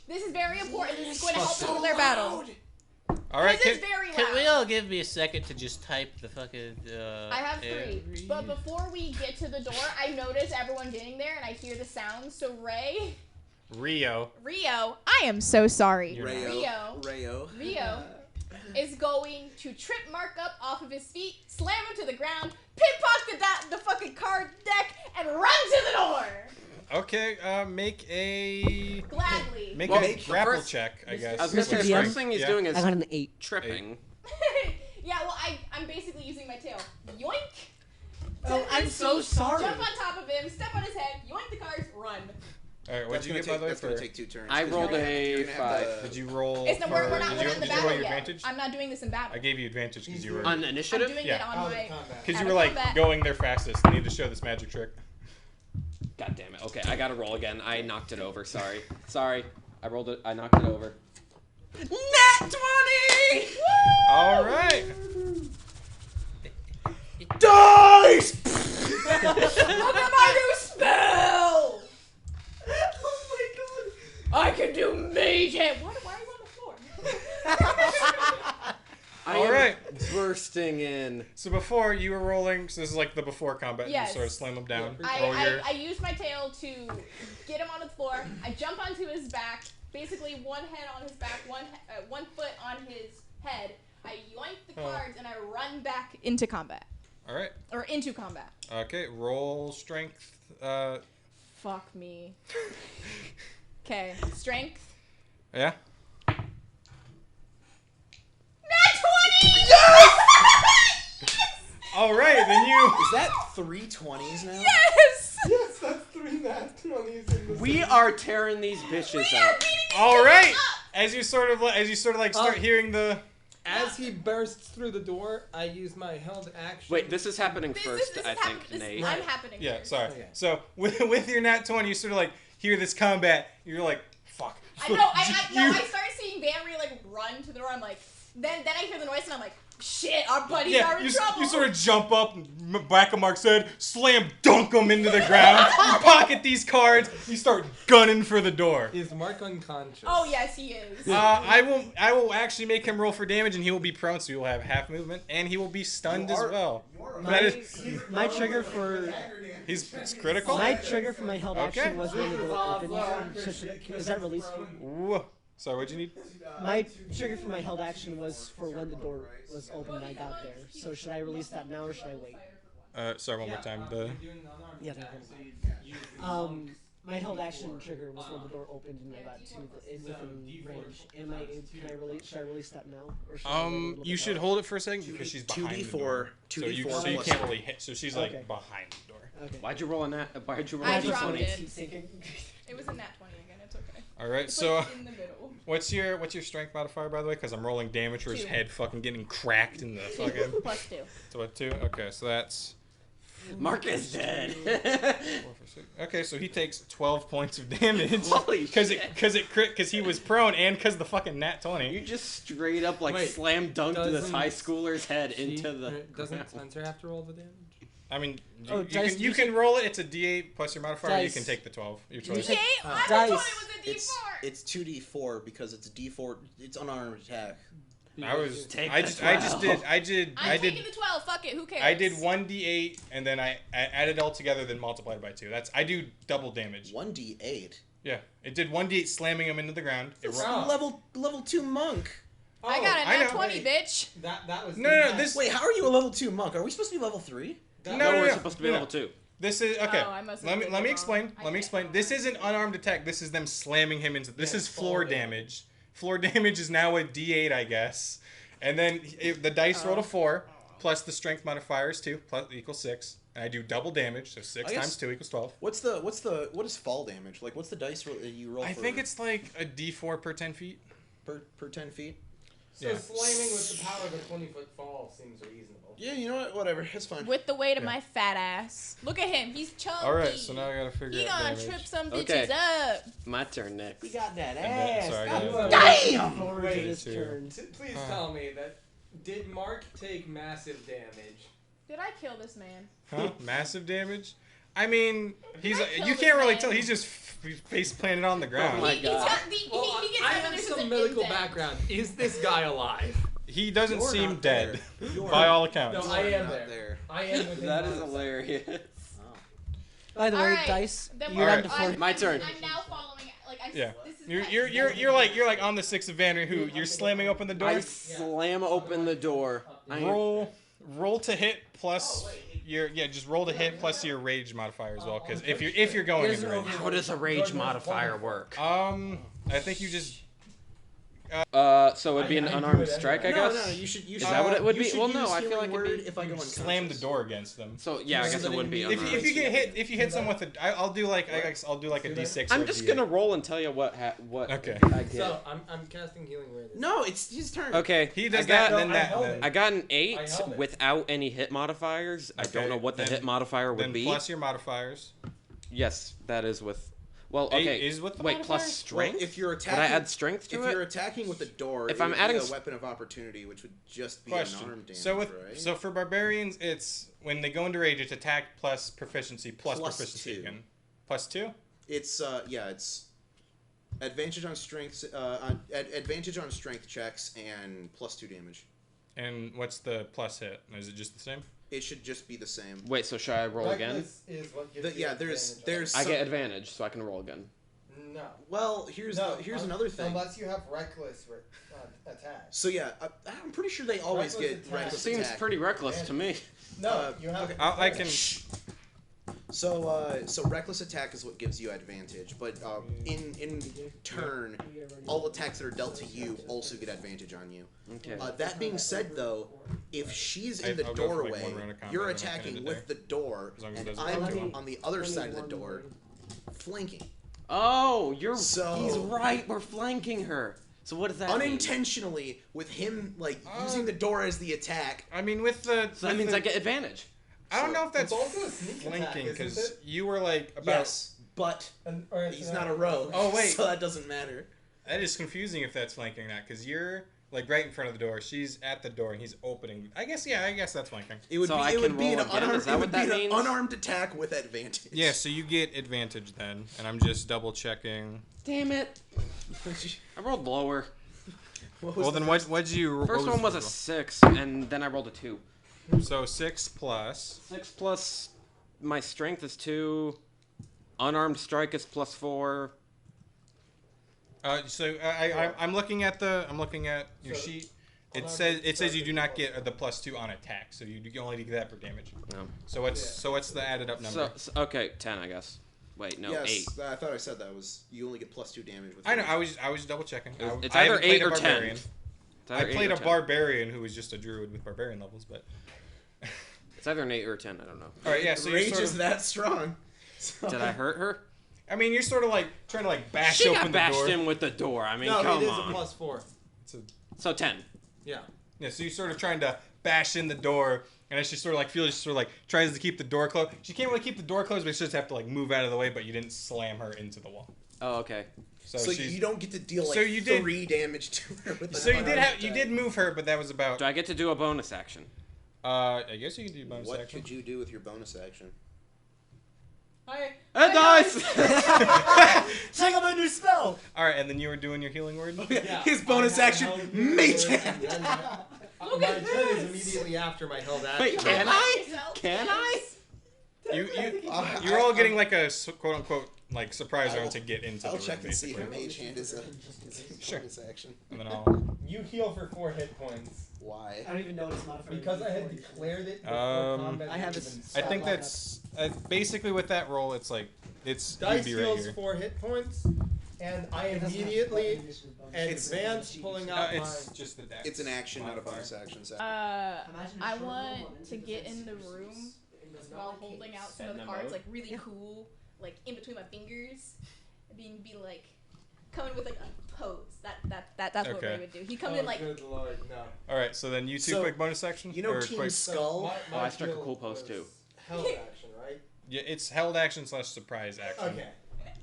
Speaker 3: This is very important. This is going to help us with their battle.
Speaker 2: All right,
Speaker 3: This is very loud.
Speaker 10: Can we all give me a second to just type the fucking?
Speaker 3: I have 3.
Speaker 10: Aeries?
Speaker 3: But before we get to the door, I notice everyone getting there, and I hear the sounds. So
Speaker 2: Rio.
Speaker 3: Rio, I am so sorry.
Speaker 2: You're
Speaker 6: Rayo.
Speaker 3: Rio is going to trip Mark up off of his feet, slam him to the ground, pickpocket the fucking card deck, and run to the door.
Speaker 2: Okay, make a
Speaker 3: Gladly.
Speaker 2: make
Speaker 5: Well,
Speaker 2: a
Speaker 5: the
Speaker 2: grapple
Speaker 5: first-
Speaker 2: check, I guess.
Speaker 5: I was gonna say, the
Speaker 4: Mr. DM?
Speaker 5: first thing he's
Speaker 2: Yeah.
Speaker 5: doing is
Speaker 4: I got an 8.
Speaker 5: tripping.
Speaker 3: Yeah, well, I'm basically using my tail. Yoink.
Speaker 4: Oh,
Speaker 3: to
Speaker 4: I'm
Speaker 3: his
Speaker 4: so
Speaker 3: feet,
Speaker 4: sorry.
Speaker 3: Jump on top of him, step on his head, yoink the cards, run.
Speaker 2: All right, what'd
Speaker 6: That's
Speaker 2: you
Speaker 6: gonna
Speaker 2: get by the way?
Speaker 6: That's gonna
Speaker 2: for-
Speaker 6: take 2 turns.
Speaker 5: I
Speaker 6: 'cause
Speaker 5: rolled
Speaker 6: you're gonna
Speaker 5: a
Speaker 6: have- you're gonna have
Speaker 5: 5.
Speaker 2: Did you roll?
Speaker 3: It's not, we're
Speaker 2: for-
Speaker 3: not
Speaker 2: did
Speaker 3: we're
Speaker 2: you,
Speaker 3: not in the
Speaker 2: did you
Speaker 3: battle
Speaker 2: roll your
Speaker 3: yet.
Speaker 2: advantage?
Speaker 3: I'm not doing this in battle.
Speaker 2: I gave you advantage because you were
Speaker 5: On
Speaker 3: I'm
Speaker 5: initiative?
Speaker 3: doing
Speaker 2: Yeah.
Speaker 3: it on
Speaker 7: Out of
Speaker 3: my.
Speaker 7: combat.
Speaker 2: because you
Speaker 3: out
Speaker 2: were
Speaker 3: of
Speaker 2: like
Speaker 3: combat.
Speaker 2: going there fastest. I need to show this magic trick.
Speaker 5: God damn it. Okay, I gotta roll again. I knocked it over. Sorry. I rolled it. I knocked it over. Nat 20!
Speaker 2: All right.
Speaker 6: Deis!
Speaker 3: Look at my new spell!
Speaker 4: Oh
Speaker 3: I can do mage hand. Why are you on the floor?
Speaker 5: I
Speaker 2: All
Speaker 5: am
Speaker 2: right.
Speaker 5: bursting in.
Speaker 2: So before you were rolling, so this is like the before combat.
Speaker 3: Yes.
Speaker 2: You sort of slam him down.
Speaker 3: I use my tail to get him on the floor. I jump onto his back, basically one head on his back, one foot on his head. I yoink the cards and I run back into combat.
Speaker 2: All right.
Speaker 3: Or into combat.
Speaker 2: Okay, roll strength.
Speaker 3: Fuck me. Okay, strength.
Speaker 2: Yeah.
Speaker 3: Nat 20! Yes!
Speaker 2: All right, then you.
Speaker 6: Is that 3 20s now?
Speaker 3: Yes!
Speaker 7: Yes, that's 3 nat 20s in the
Speaker 5: We are tearing these bitches up.
Speaker 2: All right. As you sort of like start hearing the.
Speaker 7: As he bursts through the door, I use my held action.
Speaker 5: Wait, this is happening first,
Speaker 3: this
Speaker 5: I
Speaker 3: is
Speaker 5: think, Nate.
Speaker 3: I'm happening.
Speaker 2: Yeah,
Speaker 3: first.
Speaker 2: sorry.
Speaker 7: Okay.
Speaker 2: So with your nat 20, you sort of like hear this combat. You're like, fuck.
Speaker 3: I know. I start seeing Vanri like run to the door. I'm like, then I hear the noise and I'm like, shit, our buddies are in trouble.
Speaker 2: You sort of jump up, back of Mark's head, slam dunk him into the ground. You pocket these cards. You start gunning for the door.
Speaker 7: Is Mark unconscious?
Speaker 3: Oh yes, he is.
Speaker 2: I will actually make him roll for damage, and he will be prone, so he will have half movement, and he will be stunned as well.
Speaker 4: My trigger for
Speaker 2: It's critical.
Speaker 4: my trigger for my held
Speaker 2: Okay.
Speaker 4: action was when the door opened. Is that released?
Speaker 2: Whoa. Sorry, what'd you need?
Speaker 4: My trigger for my held action was for when the door was open and I got there. So should I release that now or should I wait?
Speaker 2: Sorry, one more time.
Speaker 4: Yeah, there we go. My held action trigger was when the door opened and I got within range. Should I release that now? Or should I wait a little
Speaker 2: You
Speaker 4: bit
Speaker 2: should
Speaker 4: more?
Speaker 2: hold it for a second because she's behind the door.
Speaker 6: 2d4
Speaker 2: So you
Speaker 6: plus
Speaker 2: can't really hit. So she's like
Speaker 4: Okay.
Speaker 2: behind the door.
Speaker 4: Okay.
Speaker 5: Why'd you roll a nat? Why'd you roll
Speaker 3: I
Speaker 5: a
Speaker 3: dropped
Speaker 5: d20?
Speaker 3: it. It was a nat 20 again. It's okay.
Speaker 2: All right.
Speaker 3: It's
Speaker 2: So
Speaker 3: like in the middle.
Speaker 2: what's your strength modifier by the way? Because I'm rolling damage for his
Speaker 3: 2.
Speaker 2: head fucking getting cracked in the fucking.
Speaker 3: Plus 2.
Speaker 2: So what 2? Okay, so that's.
Speaker 5: Mark is dead.
Speaker 2: 4 for 6. Okay, so he takes 12 points of damage.
Speaker 5: Holy
Speaker 2: Because
Speaker 5: shit.
Speaker 2: because he was prone and because the fucking nat 20.
Speaker 5: You just straight up like
Speaker 7: Wait,
Speaker 5: slam dunked this
Speaker 7: doesn't
Speaker 5: high schooler's head
Speaker 7: She-
Speaker 5: into the.
Speaker 7: Doesn't Spencer have to roll the damage?
Speaker 2: I mean,
Speaker 4: Oh, Dice,
Speaker 2: you can roll it. It's a D8 plus your modifier. Or you
Speaker 4: Dice.
Speaker 2: can take the 12. Your
Speaker 4: You
Speaker 2: choice.
Speaker 4: take-
Speaker 3: I
Speaker 4: Dice.
Speaker 3: thought it was a D4.
Speaker 6: It's 2d4 because it's a d4. It's unarmed attack.
Speaker 5: Take
Speaker 2: I
Speaker 5: the
Speaker 2: just
Speaker 5: 12.
Speaker 2: did
Speaker 3: I'm taking the 12. Fuck it. Who cares?
Speaker 2: I did 1d8 and then I added all together, then multiplied by 2. I do double damage.
Speaker 6: 1d8.
Speaker 2: Yeah, it did 1d8 slamming him into the ground. It
Speaker 6: It's
Speaker 2: rolled.
Speaker 6: level 2 monk.
Speaker 3: I got a
Speaker 2: I
Speaker 3: nat
Speaker 2: know.
Speaker 3: 20, bitch.
Speaker 7: That was
Speaker 2: No, this
Speaker 6: Wait, how are you a level 2 monk? Are we supposed to be level 3?
Speaker 2: no,
Speaker 5: we're
Speaker 2: no.
Speaker 5: supposed to be level 2.
Speaker 2: This is okay.
Speaker 3: Oh, I must have
Speaker 2: let me
Speaker 3: did
Speaker 2: let
Speaker 3: it
Speaker 2: me
Speaker 3: wrong.
Speaker 2: explain.
Speaker 3: I
Speaker 2: Let me
Speaker 3: can't
Speaker 2: explain.
Speaker 3: follow.
Speaker 2: This isn't unarmed attack. This is them slamming him into. This is floor damage. Floor damage is now a D8, I guess. And then the dice rolled a 4 plus the strength modifier is 2 plus equals 6. And I do double damage, so 6
Speaker 6: I guess-
Speaker 2: times 2 equals 12.
Speaker 6: What is fall damage? Like, what's the dice roll that you roll
Speaker 2: I
Speaker 6: for
Speaker 2: think it's like a D4 per 10 feet.
Speaker 6: per 10 feet?
Speaker 7: So
Speaker 2: Yeah.
Speaker 7: slamming with the power of a 20-foot fall seems reasonable.
Speaker 6: Yeah, you know what? Whatever. It's fine.
Speaker 3: With the weight of my fat ass. Look at him. He's chunky.
Speaker 2: All right, so now I gotta figure
Speaker 3: He
Speaker 2: out
Speaker 3: gonna
Speaker 2: damage.
Speaker 3: trip some bitches
Speaker 5: Okay.
Speaker 3: up.
Speaker 5: My turn next.
Speaker 4: He got that
Speaker 2: And then-
Speaker 4: ass.
Speaker 2: sorry,
Speaker 4: God,
Speaker 6: Damn!
Speaker 4: forward to
Speaker 7: Wait,
Speaker 4: this
Speaker 2: two.
Speaker 4: turn.
Speaker 7: Please tell me that did Mark take massive damage?
Speaker 3: Did I kill this man?
Speaker 2: Huh? Massive damage? I mean, he's
Speaker 3: I kill
Speaker 2: you
Speaker 3: this
Speaker 2: can't really
Speaker 3: man?
Speaker 2: tell. He's just face planted on the ground.
Speaker 5: my
Speaker 3: He
Speaker 5: God.
Speaker 3: gets
Speaker 7: Well,
Speaker 3: he
Speaker 7: I
Speaker 3: gets
Speaker 7: have
Speaker 3: there's
Speaker 7: some
Speaker 3: an
Speaker 7: medical
Speaker 3: indent.
Speaker 7: background. Is this guy alive?
Speaker 2: He doesn't
Speaker 6: You're
Speaker 2: seem
Speaker 6: not
Speaker 2: dead,
Speaker 6: there. You're
Speaker 2: by
Speaker 6: not-
Speaker 2: all accounts.
Speaker 7: No, I am
Speaker 6: Not
Speaker 7: there. I am within
Speaker 5: That is
Speaker 7: line of sight.
Speaker 5: hilarious.
Speaker 4: By the way,
Speaker 3: Alright,
Speaker 4: Dice,
Speaker 3: then
Speaker 4: you're
Speaker 2: Alright.
Speaker 4: down to 4.
Speaker 5: My turn.
Speaker 3: I'm now following. Like I.
Speaker 2: Yeah.
Speaker 3: This is
Speaker 2: You're like on the 6 of Vanri. Who you're slamming open the door.
Speaker 5: I slam open the door.
Speaker 2: Roll to hit plus your just roll to hit plus your rage modifier as well. Because if you're going into rage,
Speaker 5: How does a rage modifier work?
Speaker 2: I think you just
Speaker 5: So it'd be an unarmed strike, I guess.
Speaker 6: No, you should.
Speaker 5: Is that what it would
Speaker 6: you
Speaker 5: be?
Speaker 6: should
Speaker 5: Well, no,
Speaker 6: use
Speaker 5: I feel
Speaker 6: healing
Speaker 5: like it'd
Speaker 6: word
Speaker 5: be-
Speaker 6: if I go unconscious.
Speaker 2: slam the door against them.
Speaker 5: So yeah, I guess it would be
Speaker 2: If
Speaker 5: unarmed.
Speaker 2: you get hit, if you hit someone with a, I'll do like I'll do like a D6. or
Speaker 5: I'm
Speaker 2: a
Speaker 5: just
Speaker 2: D8.
Speaker 5: gonna roll and tell you what
Speaker 2: Okay.
Speaker 5: I get.
Speaker 7: So I'm casting healing word.
Speaker 6: No, it's his turn.
Speaker 5: Okay,
Speaker 2: He does
Speaker 5: I got,
Speaker 2: that, then
Speaker 7: I
Speaker 2: that,
Speaker 7: held
Speaker 2: then,
Speaker 7: it.
Speaker 5: I got an
Speaker 7: I
Speaker 5: 8
Speaker 7: held it.
Speaker 5: without any hit modifiers. I don't
Speaker 2: Okay,
Speaker 5: know what the
Speaker 2: then-
Speaker 5: hit modifier would
Speaker 2: then
Speaker 5: be.
Speaker 2: plus your modifiers.
Speaker 5: Yes, that is with. Well,
Speaker 2: 8
Speaker 5: okay.
Speaker 2: is with the
Speaker 5: Wait, plus
Speaker 2: modifiers?
Speaker 5: strength.
Speaker 6: Well, if you're
Speaker 5: Would
Speaker 6: attacking,
Speaker 5: I add strength to
Speaker 6: if
Speaker 5: it?
Speaker 6: you're attacking with the door,
Speaker 5: If
Speaker 6: it
Speaker 5: I'm
Speaker 6: would
Speaker 5: adding
Speaker 6: be a
Speaker 5: s-
Speaker 6: weapon of opportunity, which would just be
Speaker 2: Question.
Speaker 6: unarmed damage,
Speaker 2: So
Speaker 6: right?
Speaker 2: so for barbarians, it's when they go into rage, it's attack plus proficiency plus
Speaker 6: Plus
Speaker 2: proficiency
Speaker 6: 2.
Speaker 2: again. Plus 2.
Speaker 6: It's it's advantage on strength, advantage on strength checks and plus 2 damage.
Speaker 2: And what's the plus hit? Is it just the same?
Speaker 6: It should just be the same.
Speaker 5: Wait, so should I roll again?
Speaker 7: Is what gives
Speaker 6: Yeah, there's.
Speaker 5: I get advantage, so I can roll again.
Speaker 7: No.
Speaker 6: Well, here's another thing.
Speaker 7: Unless you have reckless attack.
Speaker 6: So yeah, I'm pretty sure they always
Speaker 7: Reckless
Speaker 6: get
Speaker 7: attack.
Speaker 6: reckless
Speaker 5: Seems
Speaker 6: attack.
Speaker 5: pretty reckless to me.
Speaker 7: No, you have.
Speaker 6: Okay.
Speaker 2: I can.
Speaker 6: So reckless attack is what gives you advantage, but in turn, all attacks that are dealt to you also get advantage on you.
Speaker 5: Okay.
Speaker 6: That being said, though, if she's in the
Speaker 2: I'll go for, like,
Speaker 6: doorway,
Speaker 2: one round of combat,
Speaker 6: you're
Speaker 2: then I'll end
Speaker 6: attacking
Speaker 2: it
Speaker 6: with
Speaker 2: there.
Speaker 6: the door,
Speaker 2: As long as it
Speaker 6: and
Speaker 2: doesn't
Speaker 6: I'm
Speaker 2: go
Speaker 6: on the other side of the door, flanking.
Speaker 5: Oh,
Speaker 6: So-
Speaker 5: he's right. We're flanking her. So what does that mean?
Speaker 6: Unintentionally, with him using the door as the attack.
Speaker 2: I mean, with the.
Speaker 5: So that means I get advantage.
Speaker 2: I don't know if that's
Speaker 7: It's also a sneak attack,
Speaker 2: flanking
Speaker 7: isn't
Speaker 2: because
Speaker 7: it?
Speaker 2: you were like about.
Speaker 6: Yes, but he's not a rogue.
Speaker 2: Oh, wait.
Speaker 6: So that doesn't matter.
Speaker 2: That is confusing if that's flanking or not, because you're like right in front of the door. She's at the door and he's opening. I guess that's flanking.
Speaker 6: It would
Speaker 5: So
Speaker 6: be,
Speaker 5: I
Speaker 6: it would
Speaker 5: can
Speaker 6: be an
Speaker 5: roll again?
Speaker 6: unarmed,
Speaker 5: Is that
Speaker 6: it
Speaker 5: what
Speaker 6: would be
Speaker 5: that
Speaker 6: an
Speaker 5: means?
Speaker 6: unarmed attack with advantage.
Speaker 2: Yeah, so you get advantage then, and I'm just double checking.
Speaker 5: Damn it! I rolled lower.
Speaker 2: Well, then what'd you?
Speaker 5: First
Speaker 2: what
Speaker 5: one was
Speaker 2: the
Speaker 5: a 6, and then I rolled a 2.
Speaker 2: roll? So 6 plus.
Speaker 5: 6 plus my strength is 2. Unarmed strike is plus 4.
Speaker 2: So I'm looking at your sheet. It says you do not get the +2 on attack, so you only get that for damage.
Speaker 5: No.
Speaker 2: So what's the added up number?
Speaker 5: So okay, 10 I guess. Wait, no,
Speaker 6: Yes,
Speaker 5: 8.
Speaker 6: I thought I said that was you only get +2 damage with.
Speaker 2: I know. I was double checking.
Speaker 5: It's
Speaker 2: I
Speaker 5: either
Speaker 2: haven't played
Speaker 5: 8
Speaker 2: a
Speaker 5: or 10.
Speaker 2: barbarian.
Speaker 5: It's
Speaker 2: I
Speaker 5: either 8
Speaker 2: played
Speaker 5: or
Speaker 2: a
Speaker 5: 10.
Speaker 2: barbarian who was just a druid with barbarian levels, but.
Speaker 5: It's either an 8 or a 10. I don't know.
Speaker 2: All right, yeah. So you're
Speaker 6: Rage
Speaker 2: sort
Speaker 6: is
Speaker 2: of,
Speaker 6: that strong. So-
Speaker 5: Did I hurt her?
Speaker 2: I mean, you're sort of like trying to like bash
Speaker 5: She
Speaker 2: open
Speaker 5: got
Speaker 2: the
Speaker 5: bashed
Speaker 2: door.
Speaker 5: in with the door. I mean,
Speaker 7: No,
Speaker 5: come
Speaker 7: it is
Speaker 5: on.
Speaker 7: a +4.
Speaker 5: So 10.
Speaker 7: Yeah.
Speaker 2: Yeah, so you're sort of trying to bash in the door, and as she sort of like feels, she sort of like tries to keep the door closed. She can't really keep the door closed, but she just have to like move out of the way. But you didn't slam her into the wall.
Speaker 5: Oh, okay.
Speaker 6: So you don't get to deal like
Speaker 2: so you did-
Speaker 6: 3 damage to her with an
Speaker 2: So
Speaker 6: unarmed
Speaker 2: you
Speaker 6: attack.
Speaker 2: did move her, but that was about.
Speaker 5: Do I get to do a bonus action?
Speaker 2: I guess you can do bonus
Speaker 6: What
Speaker 2: action.
Speaker 6: could you do with your bonus action?
Speaker 3: Hi.
Speaker 5: It dies!
Speaker 4: Check out my new spell!
Speaker 2: All right, and then you were doing your healing word.
Speaker 7: Yeah,
Speaker 6: His bonus
Speaker 7: I have
Speaker 6: action,
Speaker 7: held
Speaker 6: mage
Speaker 7: word,
Speaker 6: hand.
Speaker 7: and then my turn is immediately after my held action.
Speaker 5: Wait, can I? Can I?
Speaker 2: You're all getting like a quote unquote like surprise round to get into
Speaker 6: I'll
Speaker 2: the room,
Speaker 6: check and see if
Speaker 2: basically.
Speaker 6: a mage hand is a
Speaker 2: Sure.
Speaker 6: bonus action.
Speaker 2: And then I'll.
Speaker 7: You heal for 4 hit points.
Speaker 6: Why?
Speaker 4: I don't even know what it's modified.
Speaker 7: Because I had declared it before combat.
Speaker 4: I have
Speaker 7: even
Speaker 4: this-
Speaker 2: I think
Speaker 7: started.
Speaker 2: that's basically with that roll. It's like it's
Speaker 7: Dice
Speaker 2: you'd be right
Speaker 7: heals
Speaker 2: here.
Speaker 7: 4 hit points, and I
Speaker 4: It doesn't have
Speaker 7: immediately
Speaker 4: bonus
Speaker 7: advance pulling out
Speaker 2: It's
Speaker 7: my.
Speaker 2: just the dex.
Speaker 6: It's an action, not a
Speaker 2: modifier.
Speaker 6: bonus action. So.
Speaker 3: I want to get in the room while holding out some of the cards, like really cool, like in between my fingers, and be like coming with like a pose. That's what
Speaker 2: Okay.
Speaker 3: Ray would do. He comes in like.
Speaker 7: Good lord, no.
Speaker 2: All right, so then you two
Speaker 6: So,
Speaker 2: quick bonus action.
Speaker 6: You know
Speaker 2: or
Speaker 6: Team
Speaker 2: quick,
Speaker 6: Skull?
Speaker 5: Oh, I struck a cool pose,
Speaker 7: was
Speaker 5: too.
Speaker 7: Held action, right?
Speaker 2: yeah, it's held action / surprise action.
Speaker 7: Okay.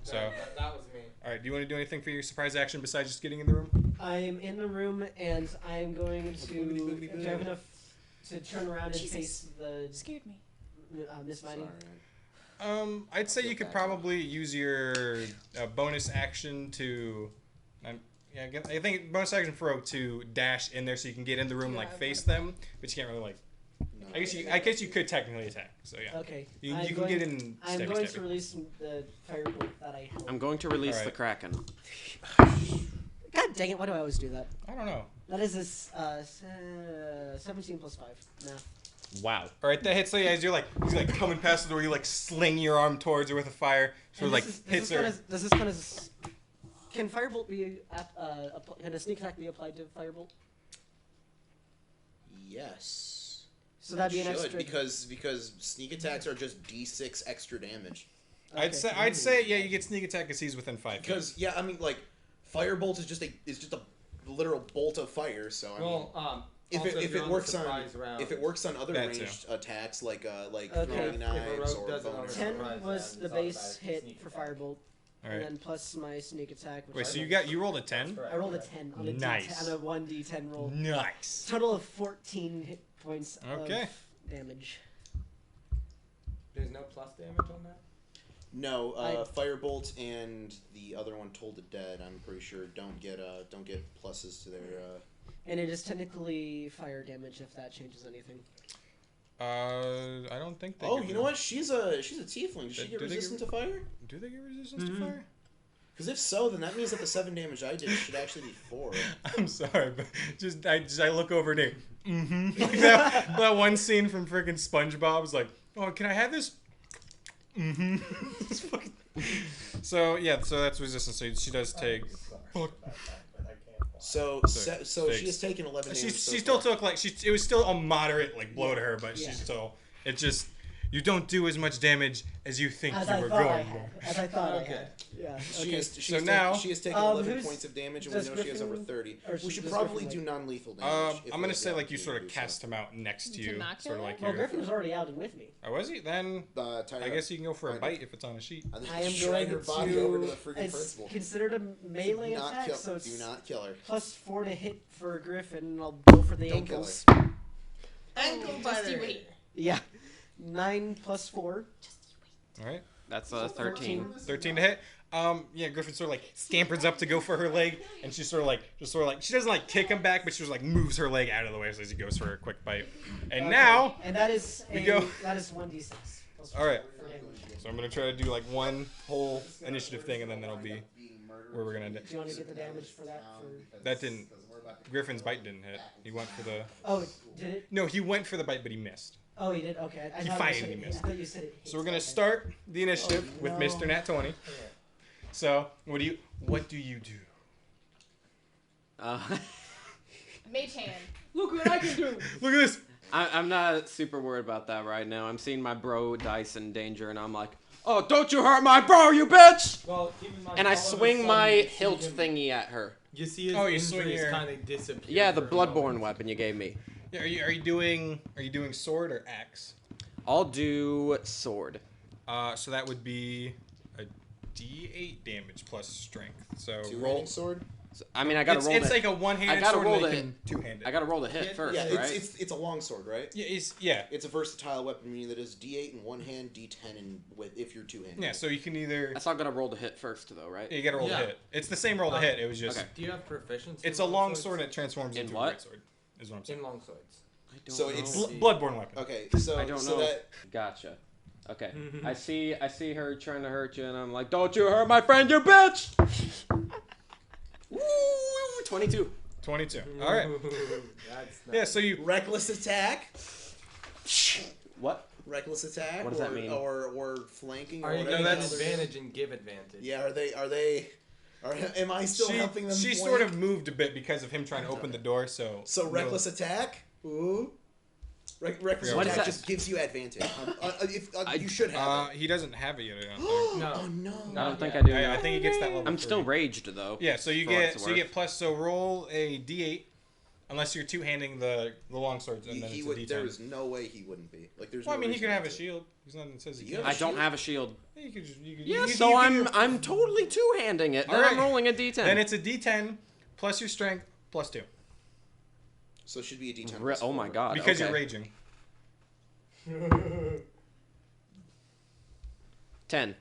Speaker 2: So,
Speaker 7: That was me.
Speaker 2: all right, do you want to do anything for your surprise action besides just getting in the room?
Speaker 4: I'm in the room and I'm going to. Do I have enough to turn around and face the
Speaker 3: Scared me.
Speaker 4: Miss Mighty?
Speaker 2: I'd say you could probably use your bonus action to. Yeah, I think bonus action for Rogue to dash in there so you can get in the room like face them, but you can't really like. I guess you could technically attack. So yeah.
Speaker 4: Okay.
Speaker 2: You
Speaker 4: I'm
Speaker 2: can
Speaker 4: going-
Speaker 2: get in.
Speaker 4: I'm
Speaker 2: Stabby,
Speaker 4: going
Speaker 2: stabby.
Speaker 4: to release the firebolt that I held.
Speaker 5: I'm going to release the
Speaker 2: Alright.
Speaker 5: Kraken.
Speaker 4: God dang it! Why do I always do that?
Speaker 2: I don't know.
Speaker 4: That is this 17 plus 5 math.
Speaker 5: Wow.
Speaker 2: All right, that hits. So yeah, as you're like he's like coming past the door, you like sling your arm towards her with a fire, so
Speaker 4: And
Speaker 2: like
Speaker 4: this is-
Speaker 2: hits her.
Speaker 4: Does this kind of can firebolt be can a sneak attack be applied to firebolt?
Speaker 6: Yes.
Speaker 4: So that'd be
Speaker 6: It
Speaker 4: an
Speaker 6: should,
Speaker 4: extra.
Speaker 6: because sneak attacks are just D6 extra damage.
Speaker 2: I'd say yeah, you get sneak attack because he's within 5 feet.
Speaker 6: Because yeah, I mean like, firebolt is just a literal bolt of fire. So I mean,
Speaker 7: Well,
Speaker 6: if
Speaker 7: also,
Speaker 6: it
Speaker 7: you're
Speaker 6: works on
Speaker 7: surprise round.
Speaker 6: if it works on other
Speaker 2: That
Speaker 6: ranged attacks like
Speaker 4: Okay.
Speaker 6: throwing
Speaker 7: If a
Speaker 6: knives
Speaker 7: rogue
Speaker 6: or
Speaker 7: does it on
Speaker 6: bonus.
Speaker 7: a
Speaker 4: 10
Speaker 7: surprise
Speaker 4: was
Speaker 7: round,
Speaker 4: the
Speaker 7: it's
Speaker 4: base
Speaker 7: automatic
Speaker 4: hit
Speaker 7: sneak
Speaker 4: for
Speaker 7: attack.
Speaker 4: firebolt,
Speaker 2: All
Speaker 4: and
Speaker 2: right.
Speaker 4: then plus my sneak attack. Which
Speaker 2: Wait,
Speaker 4: I
Speaker 2: so
Speaker 4: rolled-
Speaker 2: you rolled a 10?
Speaker 4: I rolled a 10 on a
Speaker 2: Nice.
Speaker 4: D10, on a 1d10 roll.
Speaker 2: Nice.
Speaker 4: Total of 14 hit points
Speaker 2: Okay.
Speaker 4: of damage.
Speaker 7: There's no plus damage on that?
Speaker 6: No, firebolt and the other one, Toll the Dead. I'm pretty sure don't get pluses to their
Speaker 4: And it is technically fire damage if that changes anything.
Speaker 2: I don't think they.
Speaker 6: Oh, you know what? She's a tiefling. Does she get resistant to fire?
Speaker 2: Do they get resistance to fire?
Speaker 6: Because if so, then that means that the 7 damage I did should actually be 4.
Speaker 2: I'm sorry, but I look over and like that one scene from freaking SpongeBob is like, oh, can I have this? So that's resistance. So she does take.
Speaker 6: So she has taken 11 damage.
Speaker 2: She still took it was still a moderate blow to her, but she's still you don't do as much damage as you think you were going to.
Speaker 4: As I thought I had. Yeah.
Speaker 6: She
Speaker 4: Okay.
Speaker 6: has taken 11 points of damage, and we know she has over 30. We should probably do non-lethal damage.
Speaker 2: I'm gonna say you sort of cast him out next to you, sort of
Speaker 4: Well, Griffin was already out and with me.
Speaker 2: Oh, was he? Then I guess you can go for a bite if it's on a sheet.
Speaker 4: I am going
Speaker 6: her body over to the friggin'
Speaker 4: it's
Speaker 6: principal.
Speaker 4: considered a melee attack, so it's
Speaker 6: do not kill her.
Speaker 4: +4 to hit for Griffin, and I'll go for the ankles.
Speaker 3: Ankle biter.
Speaker 4: Yeah. 9 + 4.
Speaker 2: All right.
Speaker 5: That's 13.
Speaker 2: 13 to hit. Griffin sort of scampers up to go for her leg, and she sort of she doesn't kick him back, but she just moves her leg out of the way as he goes for a quick bite. And now
Speaker 4: that is 1d6.
Speaker 2: All right. So I'm gonna try to do one whole initiative thing, and then that'll be where we're gonna end it.
Speaker 4: Do you want to get the damage for that?
Speaker 2: That didn't. Griffin's bite didn't hit. He went for the.
Speaker 4: Oh, did it?
Speaker 2: No, he went for the bite, but he missed.
Speaker 4: Oh, he did? Okay.
Speaker 2: He fired and he missed.
Speaker 4: I thought you said it.
Speaker 2: So we're going to start the initiative with Mr. Nat 20. So, what do you do?
Speaker 3: Mage hand.
Speaker 4: Look what I can do!
Speaker 2: Look at this!
Speaker 5: I'm not super worried about that right now. I'm seeing my bro Deis in danger, and I'm like, oh, don't you hurt my bro, you bitch!
Speaker 7: Well, keep in mind,
Speaker 5: and I swing my hilt thingy at her.
Speaker 7: You see his injuries kind of disappear.
Speaker 5: Yeah, the bloodborne weapon you gave me.
Speaker 2: Yeah, are you doing sword or axe?
Speaker 5: I'll do sword.
Speaker 2: So that would be a D8 damage plus strength. So
Speaker 6: roll sword.
Speaker 5: So, I mean, I gotta roll.
Speaker 2: It's like a one-handed sword. Two-handed.
Speaker 5: I gotta roll the hit first,
Speaker 6: yeah,
Speaker 5: right?
Speaker 6: It's a long sword, right?
Speaker 2: Yeah,
Speaker 6: it's a versatile weapon, meaning that it's D8 in one hand, D10 if you're two-handed.
Speaker 2: Yeah, so you can either.
Speaker 5: That's not gonna roll the hit first, though, right?
Speaker 2: Yeah, you gotta roll the hit. It's the same roll to hit. It was just.
Speaker 7: Okay. Do you have proficiency?
Speaker 2: It's a long sword that transforms into a great sword. Is what I'm saying.
Speaker 7: In long swords.
Speaker 5: I don't
Speaker 6: so
Speaker 5: know.
Speaker 6: it's
Speaker 2: bloodborne weapon.
Speaker 6: Okay, so
Speaker 5: I don't
Speaker 6: so
Speaker 5: know. Gotcha. Okay, I see her trying to hurt you, and I'm like, don't you hurt my friend, you bitch! Woo! 22.
Speaker 2: 22. All right. Yeah, so you
Speaker 6: reckless attack.
Speaker 5: What?
Speaker 6: Reckless attack.
Speaker 5: What does that mean?
Speaker 6: Or flanking.
Speaker 7: Are you giving advantage and give advantage?
Speaker 6: Yeah. Am I still helping them?
Speaker 2: She sort of moved a bit because of him trying to open the door. So
Speaker 6: reckless attack. Ooh. Reckless attack just gives you advantage. You should have it.
Speaker 2: He doesn't have it yet. I don't think.
Speaker 7: No.
Speaker 6: Oh no.
Speaker 5: I don't think I do.
Speaker 2: I think he gets that level.
Speaker 5: I'm still raged though.
Speaker 2: Yeah, so you get plus. So roll a D8, unless you're two-handing the long swords, and then it's a D10.
Speaker 6: There is no way he wouldn't be. There's.
Speaker 2: Well, I mean, he could have a shield. There's nothing that says he can't.
Speaker 5: I don't have a shield.
Speaker 2: Yeah, you could.
Speaker 5: Yeah, so I'm totally two-handing it. Then I'm rolling a D10.
Speaker 2: Then it's a D10 plus your strength plus 2.
Speaker 6: So it should be a D10.
Speaker 5: Oh my god.
Speaker 2: Because you're raging.
Speaker 5: 10.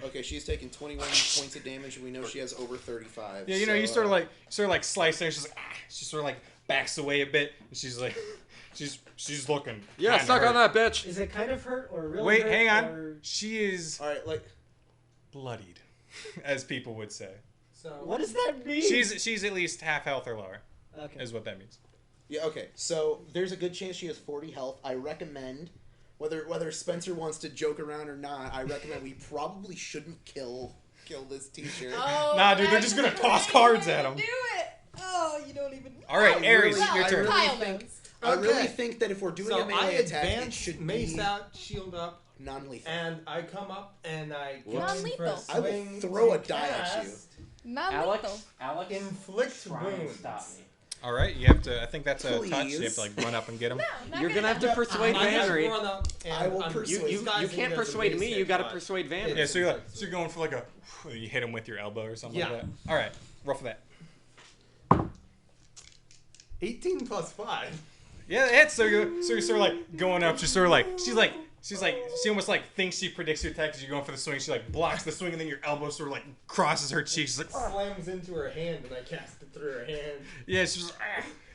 Speaker 6: Okay, she's taken 21 points of damage, and we know she has over 35.
Speaker 2: Yeah, you sort of like slice her. She's like, she sort of backs away a bit, and she's like, she's looking.
Speaker 5: Yeah, suck on that bitch.
Speaker 4: Is it kind of hurt or really?
Speaker 2: Wait,
Speaker 4: hurt,
Speaker 2: hang on.
Speaker 4: or...
Speaker 2: She is.
Speaker 6: All right,
Speaker 2: bloodied, as people would say.
Speaker 7: So
Speaker 4: what does that mean?
Speaker 2: She's at least half health or lower.
Speaker 4: Okay.
Speaker 2: Is what that means.
Speaker 6: Yeah. Okay. So there's a good chance she has 40 health. I recommend. Whether Spencer wants to joke around or not, I recommend we probably shouldn't kill this T-shirt.
Speaker 3: Oh,
Speaker 2: nah, dude, they're just gonna toss cards at him.
Speaker 3: Do it. Oh, you don't even.
Speaker 2: All right, Aeries, your turn.
Speaker 6: I really think that if we're doing a melee attack, it should
Speaker 7: mace
Speaker 6: be
Speaker 7: out, shield up,
Speaker 6: non-lethal.
Speaker 7: and I come up and I
Speaker 3: non-lethal.
Speaker 6: I will throw a die at you.
Speaker 3: Non-lethal.
Speaker 5: Alex,
Speaker 7: inflict wounds.
Speaker 5: Stop me.
Speaker 2: All right, you have to. I think that's a
Speaker 6: Please.
Speaker 2: touch. You have to run up and get him.
Speaker 3: No,
Speaker 5: You're gonna have to persuade Vanri.
Speaker 6: I will persuade.
Speaker 5: You can't persuade me. You gotta persuade Vanri.
Speaker 2: Yeah, so you're going for you hit him with your elbow or something like that. All right, roll for that.
Speaker 7: 18 plus 5.
Speaker 2: Yeah, it hits. So you're sort of going up. She's She's like, she almost like thinks she predicts your attack as you're going for the swing. She like blocks the swing, and then your elbow sort of like crosses her cheek. She's like,
Speaker 7: slams into her hand, and I cast it through her hand.
Speaker 2: Yeah, she's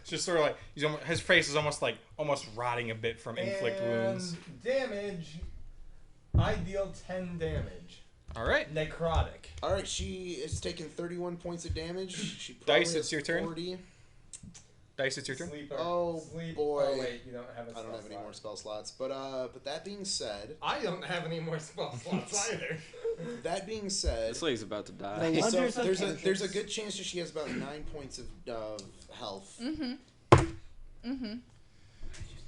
Speaker 2: just sort of like his face is almost rotting a bit from inflict wounds.
Speaker 7: Damage. I deal 10 damage.
Speaker 2: All right.
Speaker 7: Necrotic.
Speaker 6: All right, she is taking 31 points of damage. She
Speaker 2: Dice, it's your turn.
Speaker 6: 40.
Speaker 2: Dice, it's your turn.
Speaker 7: Sleeper.
Speaker 6: Oh
Speaker 7: Sleep.
Speaker 6: boy.
Speaker 7: Oh wait, you don't have a spell
Speaker 6: I don't have any
Speaker 7: slot.
Speaker 6: more spell slots. But that being said,
Speaker 7: I don't have any more spell slots either.
Speaker 6: that being said,
Speaker 5: This lady's about to die.
Speaker 4: The
Speaker 6: so
Speaker 4: wonders of
Speaker 6: there's a
Speaker 4: cantrips.
Speaker 6: good chance that she has about 9 points of health.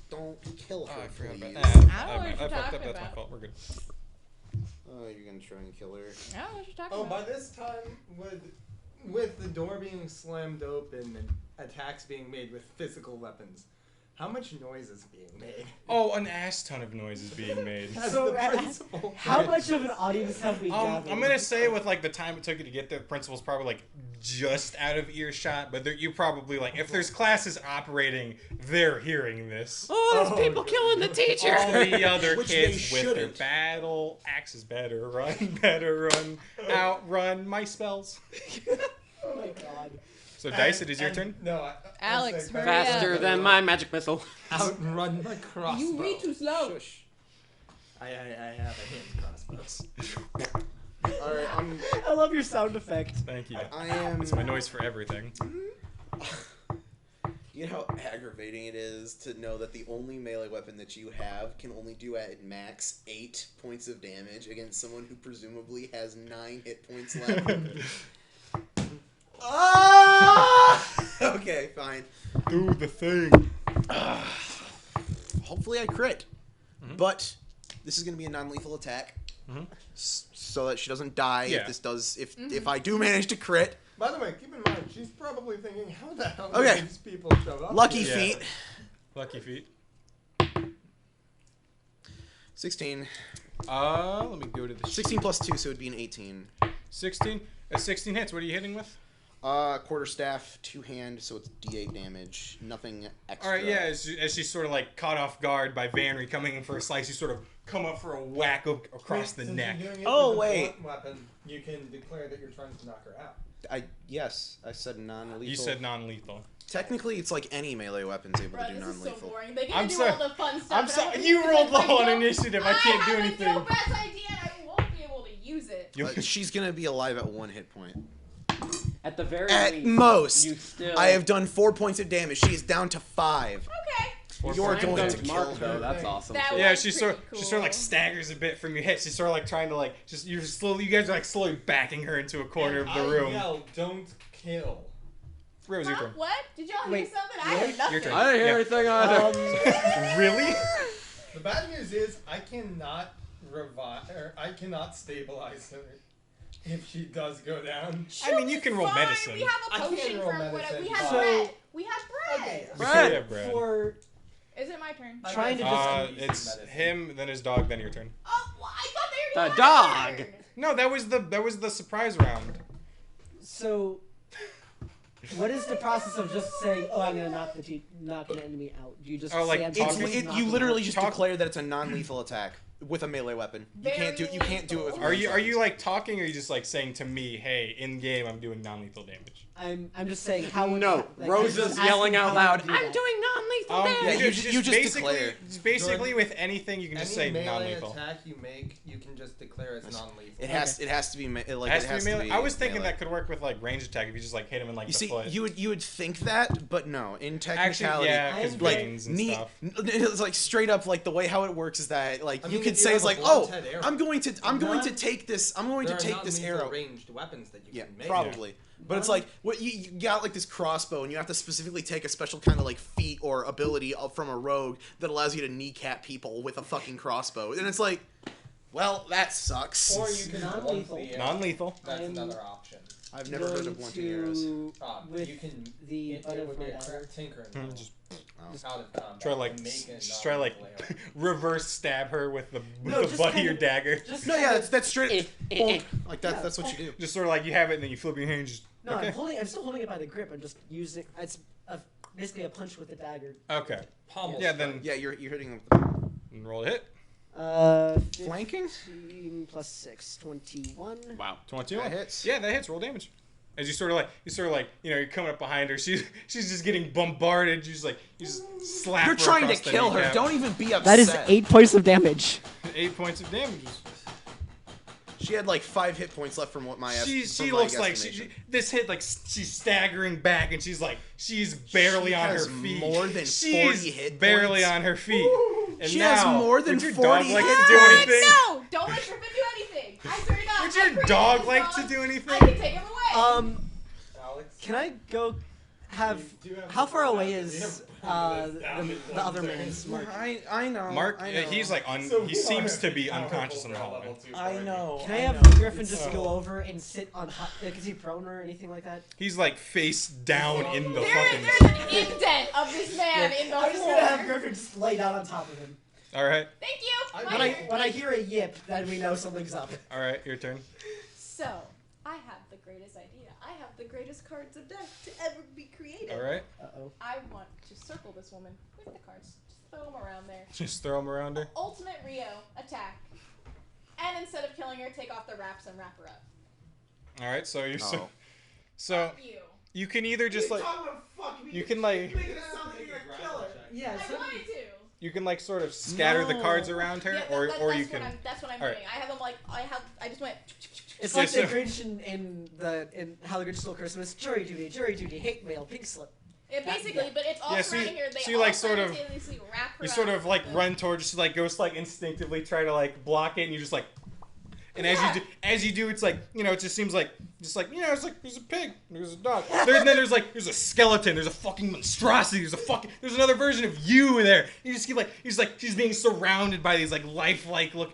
Speaker 6: Don't kill her,
Speaker 2: Oh, I forgot
Speaker 6: please.
Speaker 2: about that.
Speaker 3: I don't know
Speaker 2: I
Speaker 3: what you're
Speaker 2: fucked up.
Speaker 3: talking
Speaker 2: That's my
Speaker 3: about.
Speaker 2: fault. We're good.
Speaker 6: Oh, you're gonna try and kill her.
Speaker 3: I don't know what you're talking
Speaker 7: Oh,
Speaker 3: about.
Speaker 7: by this time, with the door being slammed open and attacks being made with physical weapons, how much noise is being made?
Speaker 2: Oh, an ass ton of noise is being made.
Speaker 7: That's
Speaker 4: So,
Speaker 7: the principal.
Speaker 4: How much of an audience have we gathered?
Speaker 2: I'm gonna say with like the time it took you to get there, the principal's probably like just out of earshot, but you probably like if there's classes operating, they're hearing this.
Speaker 5: Oh, there's people killing the teacher.
Speaker 2: All the other
Speaker 6: Which
Speaker 2: kids
Speaker 6: they
Speaker 2: with their
Speaker 6: shouldn't.
Speaker 2: battle axes better run, outrun my spells.
Speaker 4: Oh my god.
Speaker 2: So Dice, it is your turn.
Speaker 7: No,
Speaker 3: Alex, hurry
Speaker 5: Faster
Speaker 3: up.
Speaker 5: than my magic missile.
Speaker 7: Outrun my crossbow.
Speaker 3: You read too slow.
Speaker 6: Shush.
Speaker 7: I have a hand crossbow.
Speaker 6: All right,
Speaker 4: I love your sound effect.
Speaker 2: Thank you.
Speaker 6: I am.
Speaker 2: It's my noise for everything.
Speaker 6: You know how aggravating it is to know that the only melee weapon that you have can only do at max 8 points of damage against someone who presumably has 9 hit points left. Okay, fine.
Speaker 2: Do the thing.
Speaker 6: Hopefully I crit. But this is going to be a non-lethal attack. So that she doesn't die
Speaker 2: Yeah.
Speaker 6: if this does if I do manage to crit.
Speaker 7: By the way, keep in mind, she's probably thinking, how the hell
Speaker 6: Okay.
Speaker 7: did these people show up
Speaker 6: Lucky
Speaker 7: here?
Speaker 6: feet.
Speaker 2: Lucky feet.
Speaker 6: 16.
Speaker 2: Let me go to the
Speaker 6: 16 plus 2, so it would be an 18.
Speaker 2: 16. 16 hits. What are you hitting with?
Speaker 6: Quarterstaff, 2-hand, so it's D8 damage. Nothing extra.
Speaker 2: All right, yeah. As she's sort of like caught off guard by Vanri coming in for a slice, you sort of come up for a whack across the
Speaker 7: Since
Speaker 2: neck.
Speaker 7: you're doing it
Speaker 6: Oh,
Speaker 7: with a
Speaker 6: wait.
Speaker 7: blunt weapon, you can declare that you're trying to knock her out.
Speaker 6: Yes, I said non-lethal.
Speaker 2: You said non-lethal.
Speaker 6: Technically, it's like any melee weapon's able
Speaker 3: Bro,
Speaker 6: to do
Speaker 3: this is so
Speaker 6: non-lethal.
Speaker 3: boring. They're gonna
Speaker 2: I'm
Speaker 3: do
Speaker 2: sorry.
Speaker 3: all the fun stuff.
Speaker 2: I'm
Speaker 3: and
Speaker 2: sorry.
Speaker 3: I'm
Speaker 2: You
Speaker 3: gonna
Speaker 2: rolled
Speaker 3: use it
Speaker 2: low on
Speaker 3: like,
Speaker 2: initiative. I can't do
Speaker 3: I
Speaker 2: anything.
Speaker 3: have a dope-ass idea and I won't be able to use it.
Speaker 6: She's gonna be alive at 1 hit point.
Speaker 5: At the very
Speaker 6: At
Speaker 5: least,
Speaker 6: most,
Speaker 5: you still.
Speaker 6: I have done 4 points of damage. She is down to 5.
Speaker 3: Okay.
Speaker 6: You're
Speaker 5: Slam
Speaker 6: going
Speaker 5: dunk
Speaker 6: to kill
Speaker 5: mark, though.
Speaker 6: her.
Speaker 5: That's awesome.
Speaker 3: That
Speaker 5: too.
Speaker 3: was-
Speaker 2: Yeah,
Speaker 3: That's
Speaker 2: she sort
Speaker 3: pretty
Speaker 2: of like
Speaker 3: cool.
Speaker 2: staggers a bit from your hit. She's sort of like trying to like you guys are like slowly backing her into a corner
Speaker 7: And
Speaker 2: of the
Speaker 7: I
Speaker 2: room.
Speaker 7: yell, don't kill.
Speaker 2: Rose, your
Speaker 3: Huh?
Speaker 2: turn.
Speaker 3: What? Did y'all hear
Speaker 4: Wait,
Speaker 3: something? I heard nothing.
Speaker 2: Your turn.
Speaker 5: I didn't hear
Speaker 2: Yeah.
Speaker 5: anything either.
Speaker 2: Really?
Speaker 7: The bad news is I cannot revive, or I cannot stabilize her if she does go down.
Speaker 2: I mean, you can roll
Speaker 3: Fine,
Speaker 2: medicine.
Speaker 3: We have a
Speaker 7: I can't
Speaker 3: potion
Speaker 7: roll
Speaker 3: for whatever.
Speaker 7: medicine.
Speaker 3: We have
Speaker 4: So-
Speaker 3: bread. We have bread.
Speaker 5: Brad.
Speaker 2: Yeah, Brad.
Speaker 4: For
Speaker 3: Is it my turn?
Speaker 4: trying to just
Speaker 2: It's him, then his dog, then your turn.
Speaker 3: Oh, well, I thought they already
Speaker 5: The
Speaker 3: had
Speaker 5: dog.
Speaker 3: their turn.
Speaker 2: No, that was the surprise round.
Speaker 4: so. What is the process of just saying, "Oh, I'm gonna knock an enemy out"? Do you just
Speaker 2: Oh, like,
Speaker 4: say, "I'm
Speaker 6: It's,
Speaker 4: just
Speaker 2: talking-
Speaker 4: gonna knock
Speaker 6: you
Speaker 4: them
Speaker 6: literally
Speaker 4: out"?
Speaker 6: just
Speaker 2: Talk-
Speaker 6: declare that it's a non-lethal attack with a melee weapon. You can't do it with.
Speaker 2: Are you like talking, or are you just like saying to me, "Hey, in game, I'm doing non-lethal damage"?
Speaker 4: I'm just saying how. would-
Speaker 5: No,
Speaker 4: like,
Speaker 5: Rose
Speaker 4: I'm
Speaker 5: is
Speaker 4: just
Speaker 5: yelling
Speaker 4: asking
Speaker 5: out
Speaker 4: how
Speaker 5: loud.
Speaker 4: would do
Speaker 5: I'm
Speaker 4: that.
Speaker 5: doing non-lethal
Speaker 6: Yeah,
Speaker 5: damage.
Speaker 6: you just
Speaker 2: basically,
Speaker 6: declare.
Speaker 2: basically with anything, you can just say
Speaker 7: Any melee
Speaker 2: non-lethal.
Speaker 7: attack you make, you can just declare as non-lethal.
Speaker 6: It has to be like
Speaker 2: It has to be melee. I was thinking
Speaker 6: melee.
Speaker 2: that could work with like range attack if you just like hit him in like
Speaker 6: You
Speaker 2: the
Speaker 6: see,
Speaker 2: foot.
Speaker 6: you would think that, but no. In technicality,
Speaker 2: Actually, yeah, because
Speaker 4: I'm
Speaker 6: like
Speaker 2: veins and
Speaker 6: knee,
Speaker 2: stuff.
Speaker 6: it's like straight up like the way how it works is that like
Speaker 7: I
Speaker 6: you
Speaker 7: mean,
Speaker 6: could
Speaker 7: if you
Speaker 6: say
Speaker 7: have
Speaker 6: it's
Speaker 7: a
Speaker 6: like,
Speaker 7: blunt
Speaker 6: oh,
Speaker 7: head arrow.
Speaker 6: I'm going to take this
Speaker 7: There are
Speaker 6: this
Speaker 7: non-lethal
Speaker 6: arrow.
Speaker 7: ranged weapons that you
Speaker 6: Yeah,
Speaker 7: can make.
Speaker 6: probably. But it's like what you got like this crossbow, and you have to specifically take a special kind of like feat or ability from a rogue that allows you to kneecap people with a fucking crossbow, and it's like, well, that sucks.
Speaker 7: Or you can
Speaker 4: Non-lethal.
Speaker 7: blunt the arrow.
Speaker 2: Non-lethal.
Speaker 7: That's
Speaker 4: I'm
Speaker 7: another option.
Speaker 6: I've never heard of blunting arrows.
Speaker 4: With
Speaker 7: you can
Speaker 4: the
Speaker 7: it,
Speaker 4: butt
Speaker 7: it
Speaker 4: of
Speaker 7: would be
Speaker 4: my
Speaker 7: a
Speaker 4: dagger.
Speaker 7: tinkering.
Speaker 2: Hmm,
Speaker 7: roll.
Speaker 2: just
Speaker 7: out of combat.
Speaker 2: try like
Speaker 7: and make a
Speaker 2: just try like
Speaker 7: non-lethal arrow.
Speaker 2: reverse stab her with the
Speaker 4: No,
Speaker 2: the
Speaker 4: just
Speaker 2: butt of
Speaker 4: kind
Speaker 2: your
Speaker 4: of-
Speaker 2: dagger.
Speaker 4: Just
Speaker 6: No, yeah, that's straight.
Speaker 5: Eh,
Speaker 6: bonk. Like that's what you do.
Speaker 2: Just sort of like you have it and then you flip your hand. And just
Speaker 4: No,
Speaker 2: okay.
Speaker 4: I'm still holding it by the grip. I'm just using. It's basically a punch with a dagger.
Speaker 2: Okay.
Speaker 7: Pommel
Speaker 2: Yeah,
Speaker 7: strike.
Speaker 2: then
Speaker 6: Yeah, you're hitting them.
Speaker 2: roll a hit.
Speaker 6: Flanking?
Speaker 4: 15 plus 6, 21.
Speaker 2: Wow, 21
Speaker 6: That hits.
Speaker 2: Yeah, that hits. Roll damage. As you sort of like, you're coming up behind her. She's just getting bombarded. You just slap.
Speaker 6: You're
Speaker 2: her
Speaker 6: trying to
Speaker 2: across the
Speaker 6: kill her.
Speaker 2: kneecap.
Speaker 6: Don't even be upset.
Speaker 4: That is 8 points of damage.
Speaker 2: 8 points of damage.
Speaker 6: She had like 5 hit points left from what my
Speaker 2: She looks like this hit like she's staggering back and she's barely on her feet.
Speaker 6: More than 40
Speaker 2: she's
Speaker 6: hit
Speaker 2: barely
Speaker 6: points.
Speaker 2: on her feet. And
Speaker 6: She
Speaker 2: now,
Speaker 6: has more than
Speaker 2: would your
Speaker 6: 40
Speaker 2: dog like
Speaker 6: hit
Speaker 2: to do
Speaker 6: points.
Speaker 2: anything?
Speaker 3: No, don't let Griffin do anything. I swear to God.
Speaker 2: Would your dog like to do anything?
Speaker 3: I can take him away.
Speaker 4: Can I go have... How far away is the other man's Mark?
Speaker 6: I know.
Speaker 2: Mark,
Speaker 6: I know.
Speaker 2: he's like he seems to be unconscious in the hallway.
Speaker 6: I know.
Speaker 4: Can I have Griffin just go over and sit on top? Is he prone or anything like that?
Speaker 2: He's like face down in the fucking.
Speaker 3: There's an indent of this man in the
Speaker 4: I'm just
Speaker 3: floor.
Speaker 4: gonna have Griffin just lay down on top of him.
Speaker 2: All right,
Speaker 3: Thank you.
Speaker 4: When I hear a yip, then we know something's up.
Speaker 2: all right, your turn.
Speaker 3: So, I have the greatest idea. I have the greatest cards of death to ever be created.
Speaker 2: All right,
Speaker 3: I want to circle this woman with the cards. Just throw them around there.
Speaker 2: just throw him around her.
Speaker 3: Ultimate Rio attack. And instead of killing her, take off the wraps and wrap her up.
Speaker 2: All right, so you're
Speaker 6: Oh.
Speaker 2: so you can either just like you can like
Speaker 4: Yeah,
Speaker 3: I wanted to.
Speaker 2: you can like sort of scatter the cards around her,
Speaker 3: Yeah,
Speaker 2: or you can.
Speaker 3: That's what I'm
Speaker 2: All
Speaker 3: doing.
Speaker 2: right.
Speaker 3: I have them like I just went.
Speaker 4: It's
Speaker 2: So-
Speaker 4: like the
Speaker 2: so-
Speaker 4: Grinch in How the Grinch Stole Christmas. Jury duty, hate mail, pink slip.
Speaker 3: Yeah, basically, but it's all
Speaker 2: Yeah, so you-
Speaker 3: surrounding her. They
Speaker 2: so you,
Speaker 3: all
Speaker 2: like, sort of-
Speaker 3: simultaneously wrap her
Speaker 2: You sort
Speaker 3: up
Speaker 2: of like
Speaker 3: with-
Speaker 2: run towards, she like goes to, like instinctively try to like block it, and you just like, and as you do, it's like it just seems like it's like there's a pig, there's a dog, there's a skeleton, there's a fucking monstrosity, there's another version of you there. You just keep like she's being surrounded by these like lifelike look.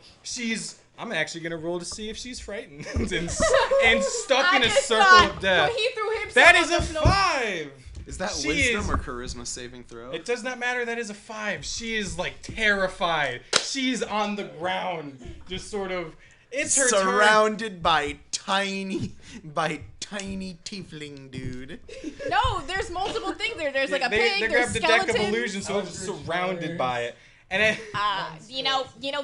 Speaker 2: I'm actually gonna roll to see if she's frightened and stuck in a circle of death.
Speaker 3: Well, he threw himself
Speaker 2: That is a
Speaker 3: up the
Speaker 2: 5.
Speaker 6: Is that
Speaker 2: She
Speaker 6: wisdom
Speaker 2: is-
Speaker 6: or charisma saving throw?
Speaker 2: It does not matter. That is a 5. She is like terrified. She's on the ground, just sort of. It's her turn.
Speaker 6: Surrounded by tiny tiefling dude.
Speaker 3: No, there's multiple things there. There's like a pig.
Speaker 2: They
Speaker 3: there's
Speaker 2: grabbed the deck
Speaker 3: skeletons.
Speaker 2: of illusion, so it's surrounded by it. And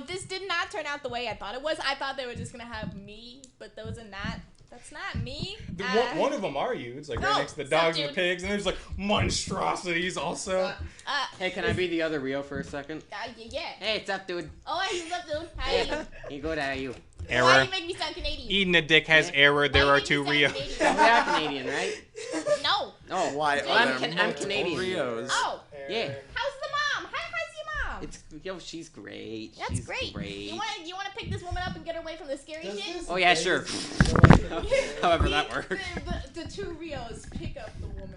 Speaker 3: This did not turn out the way I thought it was. I thought they were just gonna have me, but those are not. That's not me.
Speaker 2: one of them are you. It's like right
Speaker 3: No,
Speaker 2: next to the
Speaker 3: stop,
Speaker 2: dogs and the
Speaker 3: dude.
Speaker 2: pigs, and there's like monstrosities also.
Speaker 5: Hey, can I be the other Rio for a second?
Speaker 3: Yeah.
Speaker 5: Hey, what's up, dude?
Speaker 3: Oh, hey, what's up, dude? How are you?
Speaker 5: You good? How are you?
Speaker 3: Why do you make me sound Canadian?
Speaker 2: Eating a dick has error. There
Speaker 3: Why
Speaker 2: are
Speaker 3: do you
Speaker 2: 2
Speaker 3: make
Speaker 2: Rio.
Speaker 3: me
Speaker 5: We
Speaker 3: sound
Speaker 5: are Canadian, right?
Speaker 3: Canadian? No.
Speaker 5: Oh,
Speaker 6: Why
Speaker 3: Dude,
Speaker 6: are
Speaker 5: I'm
Speaker 6: there
Speaker 5: Can- I'm
Speaker 6: multiple
Speaker 5: Canadian.
Speaker 6: Rios?
Speaker 3: Oh.
Speaker 5: yeah.
Speaker 3: How's the mom? How's your mom?
Speaker 5: She's great.
Speaker 3: That's
Speaker 5: She's
Speaker 3: great. You wanna pick this woman up and get her away from the scary shit?
Speaker 5: Oh yeah, sure. However that works.
Speaker 3: The 2 Rios pick up the woman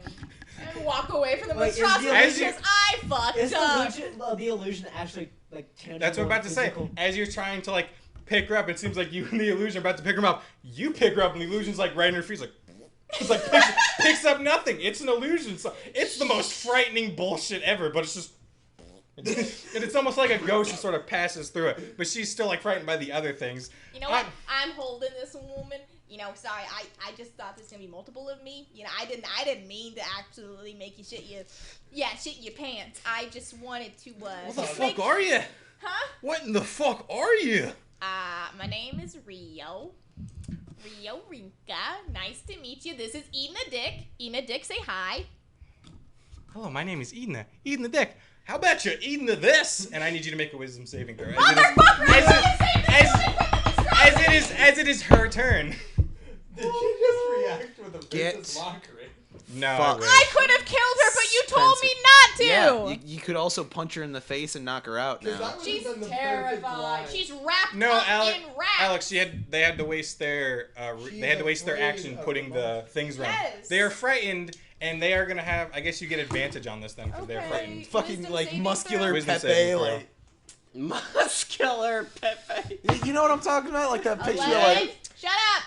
Speaker 3: and walk away from the
Speaker 4: Wait, is the
Speaker 3: monstrosity
Speaker 2: illusion-
Speaker 3: because I fucked
Speaker 4: Is
Speaker 3: up.
Speaker 4: the illusion actually like tangible?
Speaker 2: That's what I'm about to say.
Speaker 4: physical?
Speaker 2: As you're trying to like pick her up, it seems like you and the illusion are about to pick her up. You pick her up, and the illusion's like right in her feet. It's like picks up nothing. It's an illusion. So it's the most frightening bullshit ever. But it's just. And it's almost like a ghost who sort of passes through it, but she's still like frightened by the other things.
Speaker 3: You know what? I'm holding this woman. Sorry, I just thought there's gonna be multiple of me. I didn't mean to absolutely make you shit your pants. I just wanted to.
Speaker 2: What the fuck are you?
Speaker 3: Huh?
Speaker 2: What in the fuck are you?
Speaker 3: My name is Rio. Rio Rinka. Nice to meet you. This is Edna Dick. Edna Dick, say hi.
Speaker 2: Hello, my name is Edna. Edna Dick. How about you eating this? And I need you to make a wisdom saving throw. As it is her turn.
Speaker 7: Did she just react with a vicious mockery?
Speaker 2: No,
Speaker 3: I could have killed her, but you told me not to.
Speaker 6: Yeah, you could also punch her in the face and knock her out now.
Speaker 3: She's terrified. She's wrapped
Speaker 2: No,
Speaker 3: up
Speaker 2: Alex.
Speaker 3: in wraps.
Speaker 2: Alex, they had to waste their action putting the things around.
Speaker 3: Yes.
Speaker 2: They are frightened, and they are gonna have. I guess you get advantage on this then because they're frightened.
Speaker 6: Fucking
Speaker 3: Wisdom
Speaker 6: like
Speaker 3: saving
Speaker 6: muscular
Speaker 3: throw?
Speaker 2: Wisdom
Speaker 6: Pepe.
Speaker 2: saving throw.
Speaker 6: Like,
Speaker 5: Muscular Pepe.
Speaker 6: you know what I'm talking about? Like that picture.
Speaker 3: 11.
Speaker 6: Like,
Speaker 3: Shut up.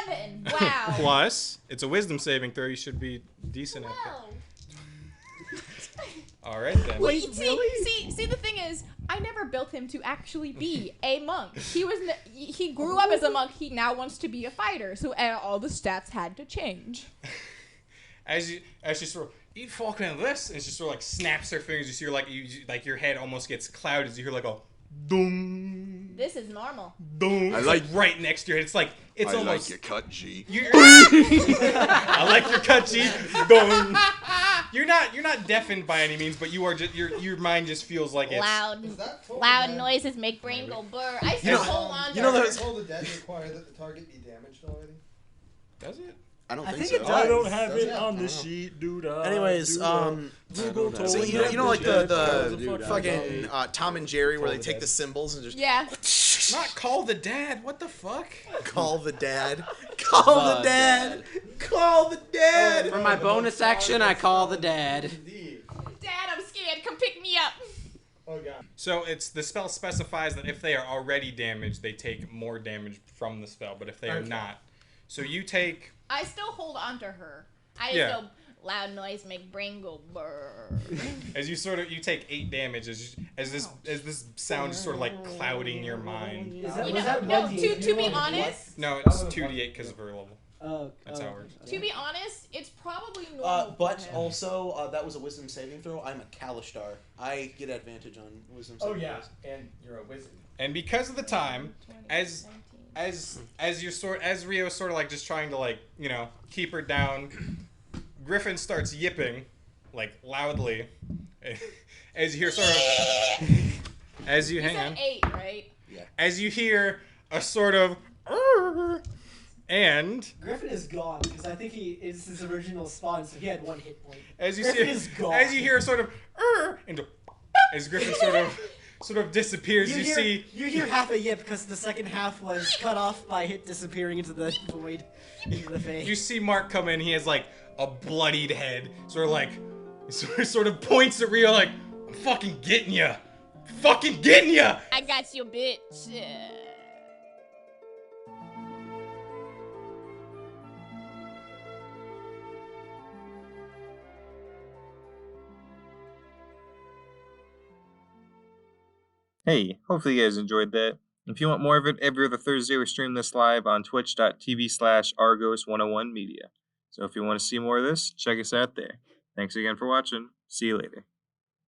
Speaker 3: 11. Wow.
Speaker 2: Plus, it's a wisdom saving throw. You should be decent at that.
Speaker 3: Well.
Speaker 2: All right then.
Speaker 4: Wait, really?
Speaker 3: See, the thing is, I never built him to actually be a monk. He grew up as a monk. He now wants to be a fighter. So all the stats had to change.
Speaker 2: As she sort of, eat fucking this, and it just sort of like snaps her fingers. You see her like your head almost gets clouded as you hear like a dong.
Speaker 3: This is normal.
Speaker 2: Dong.
Speaker 11: I
Speaker 2: It's
Speaker 11: like-
Speaker 2: right next to your head. It's like it's
Speaker 11: I
Speaker 2: almost.
Speaker 11: like your cut, G.
Speaker 2: I like your cut, G. Dong. You're not deafened by any means, but you are just your mind just feels like it's
Speaker 3: Loud noises make brain go burr. I still hold on to
Speaker 6: you know
Speaker 3: her.
Speaker 6: those-
Speaker 7: Does Hold the Dead require that the target be damaged already?
Speaker 2: Does it?
Speaker 6: I don't
Speaker 4: I
Speaker 6: think
Speaker 4: think
Speaker 6: so.
Speaker 4: it does.
Speaker 12: I don't have
Speaker 7: Does
Speaker 12: it
Speaker 7: it?
Speaker 12: on the sheet, dude.
Speaker 6: Anyways,
Speaker 12: Google told
Speaker 6: so
Speaker 12: me
Speaker 6: you know like
Speaker 12: that
Speaker 6: the fucking Tom and Jerry where they take the symbols and just
Speaker 3: Yeah.
Speaker 2: Not call the dad. What the fuck?
Speaker 6: call the dad, call the dad, call the dad.
Speaker 5: For my bonus action, I call the dad.
Speaker 7: Indeed.
Speaker 3: Dad, I'm scared. Come pick me up.
Speaker 7: Oh god.
Speaker 2: So the spell specifies that if they are already damaged, they take more damage from the spell, but if they are not, so you take.
Speaker 3: I still hold on to her. I just
Speaker 2: Yeah.
Speaker 3: go, loud noise make brain go burr.
Speaker 2: As you take 8 damage as this sound is sort of like clouding your mind.
Speaker 4: Is that,
Speaker 3: You
Speaker 4: was
Speaker 3: know,
Speaker 4: that
Speaker 3: no,
Speaker 4: 1d8?
Speaker 3: to be honest,
Speaker 2: No, it's 2d8 because of her level.
Speaker 4: Oh,
Speaker 2: That's how it works.
Speaker 3: to be honest, it's probably normal.
Speaker 6: But
Speaker 3: for him.
Speaker 6: also, that was a wisdom saving throw. I'm a Kalishtar. I get advantage on wisdom
Speaker 7: Oh
Speaker 6: saving
Speaker 7: yeah,
Speaker 6: throws.
Speaker 7: and you're a wizard.
Speaker 2: And because of the time, as Rio sort of like just trying to like keep her down, Griffin starts yipping, like loudly, as you hear sort of as you
Speaker 3: You
Speaker 2: hang
Speaker 3: said
Speaker 2: on.
Speaker 3: 8, right?
Speaker 2: As you hear a sort of and
Speaker 4: Griffin is gone because I think he is his original spawn, so he had 1 hit point.
Speaker 2: as you
Speaker 4: Griffin
Speaker 2: see
Speaker 4: is gone.
Speaker 2: as you hear a sort of and as Griffin sort of disappears, you see
Speaker 4: you hear half a yip because the second half was cut off by it disappearing into the void, into the face.
Speaker 2: you see Mark come in. He has like a bloodied head, sort of points at Rio like, "I'm fucking getting ya, fucking getting ya."
Speaker 3: I got you, bitch.
Speaker 9: Hey, hopefully you guys enjoyed that. If you want more of it, every other Thursday we stream this live on twitch.tv/Argos101media. So if you want to see more of this, check us out there. Thanks again for watching. See you later.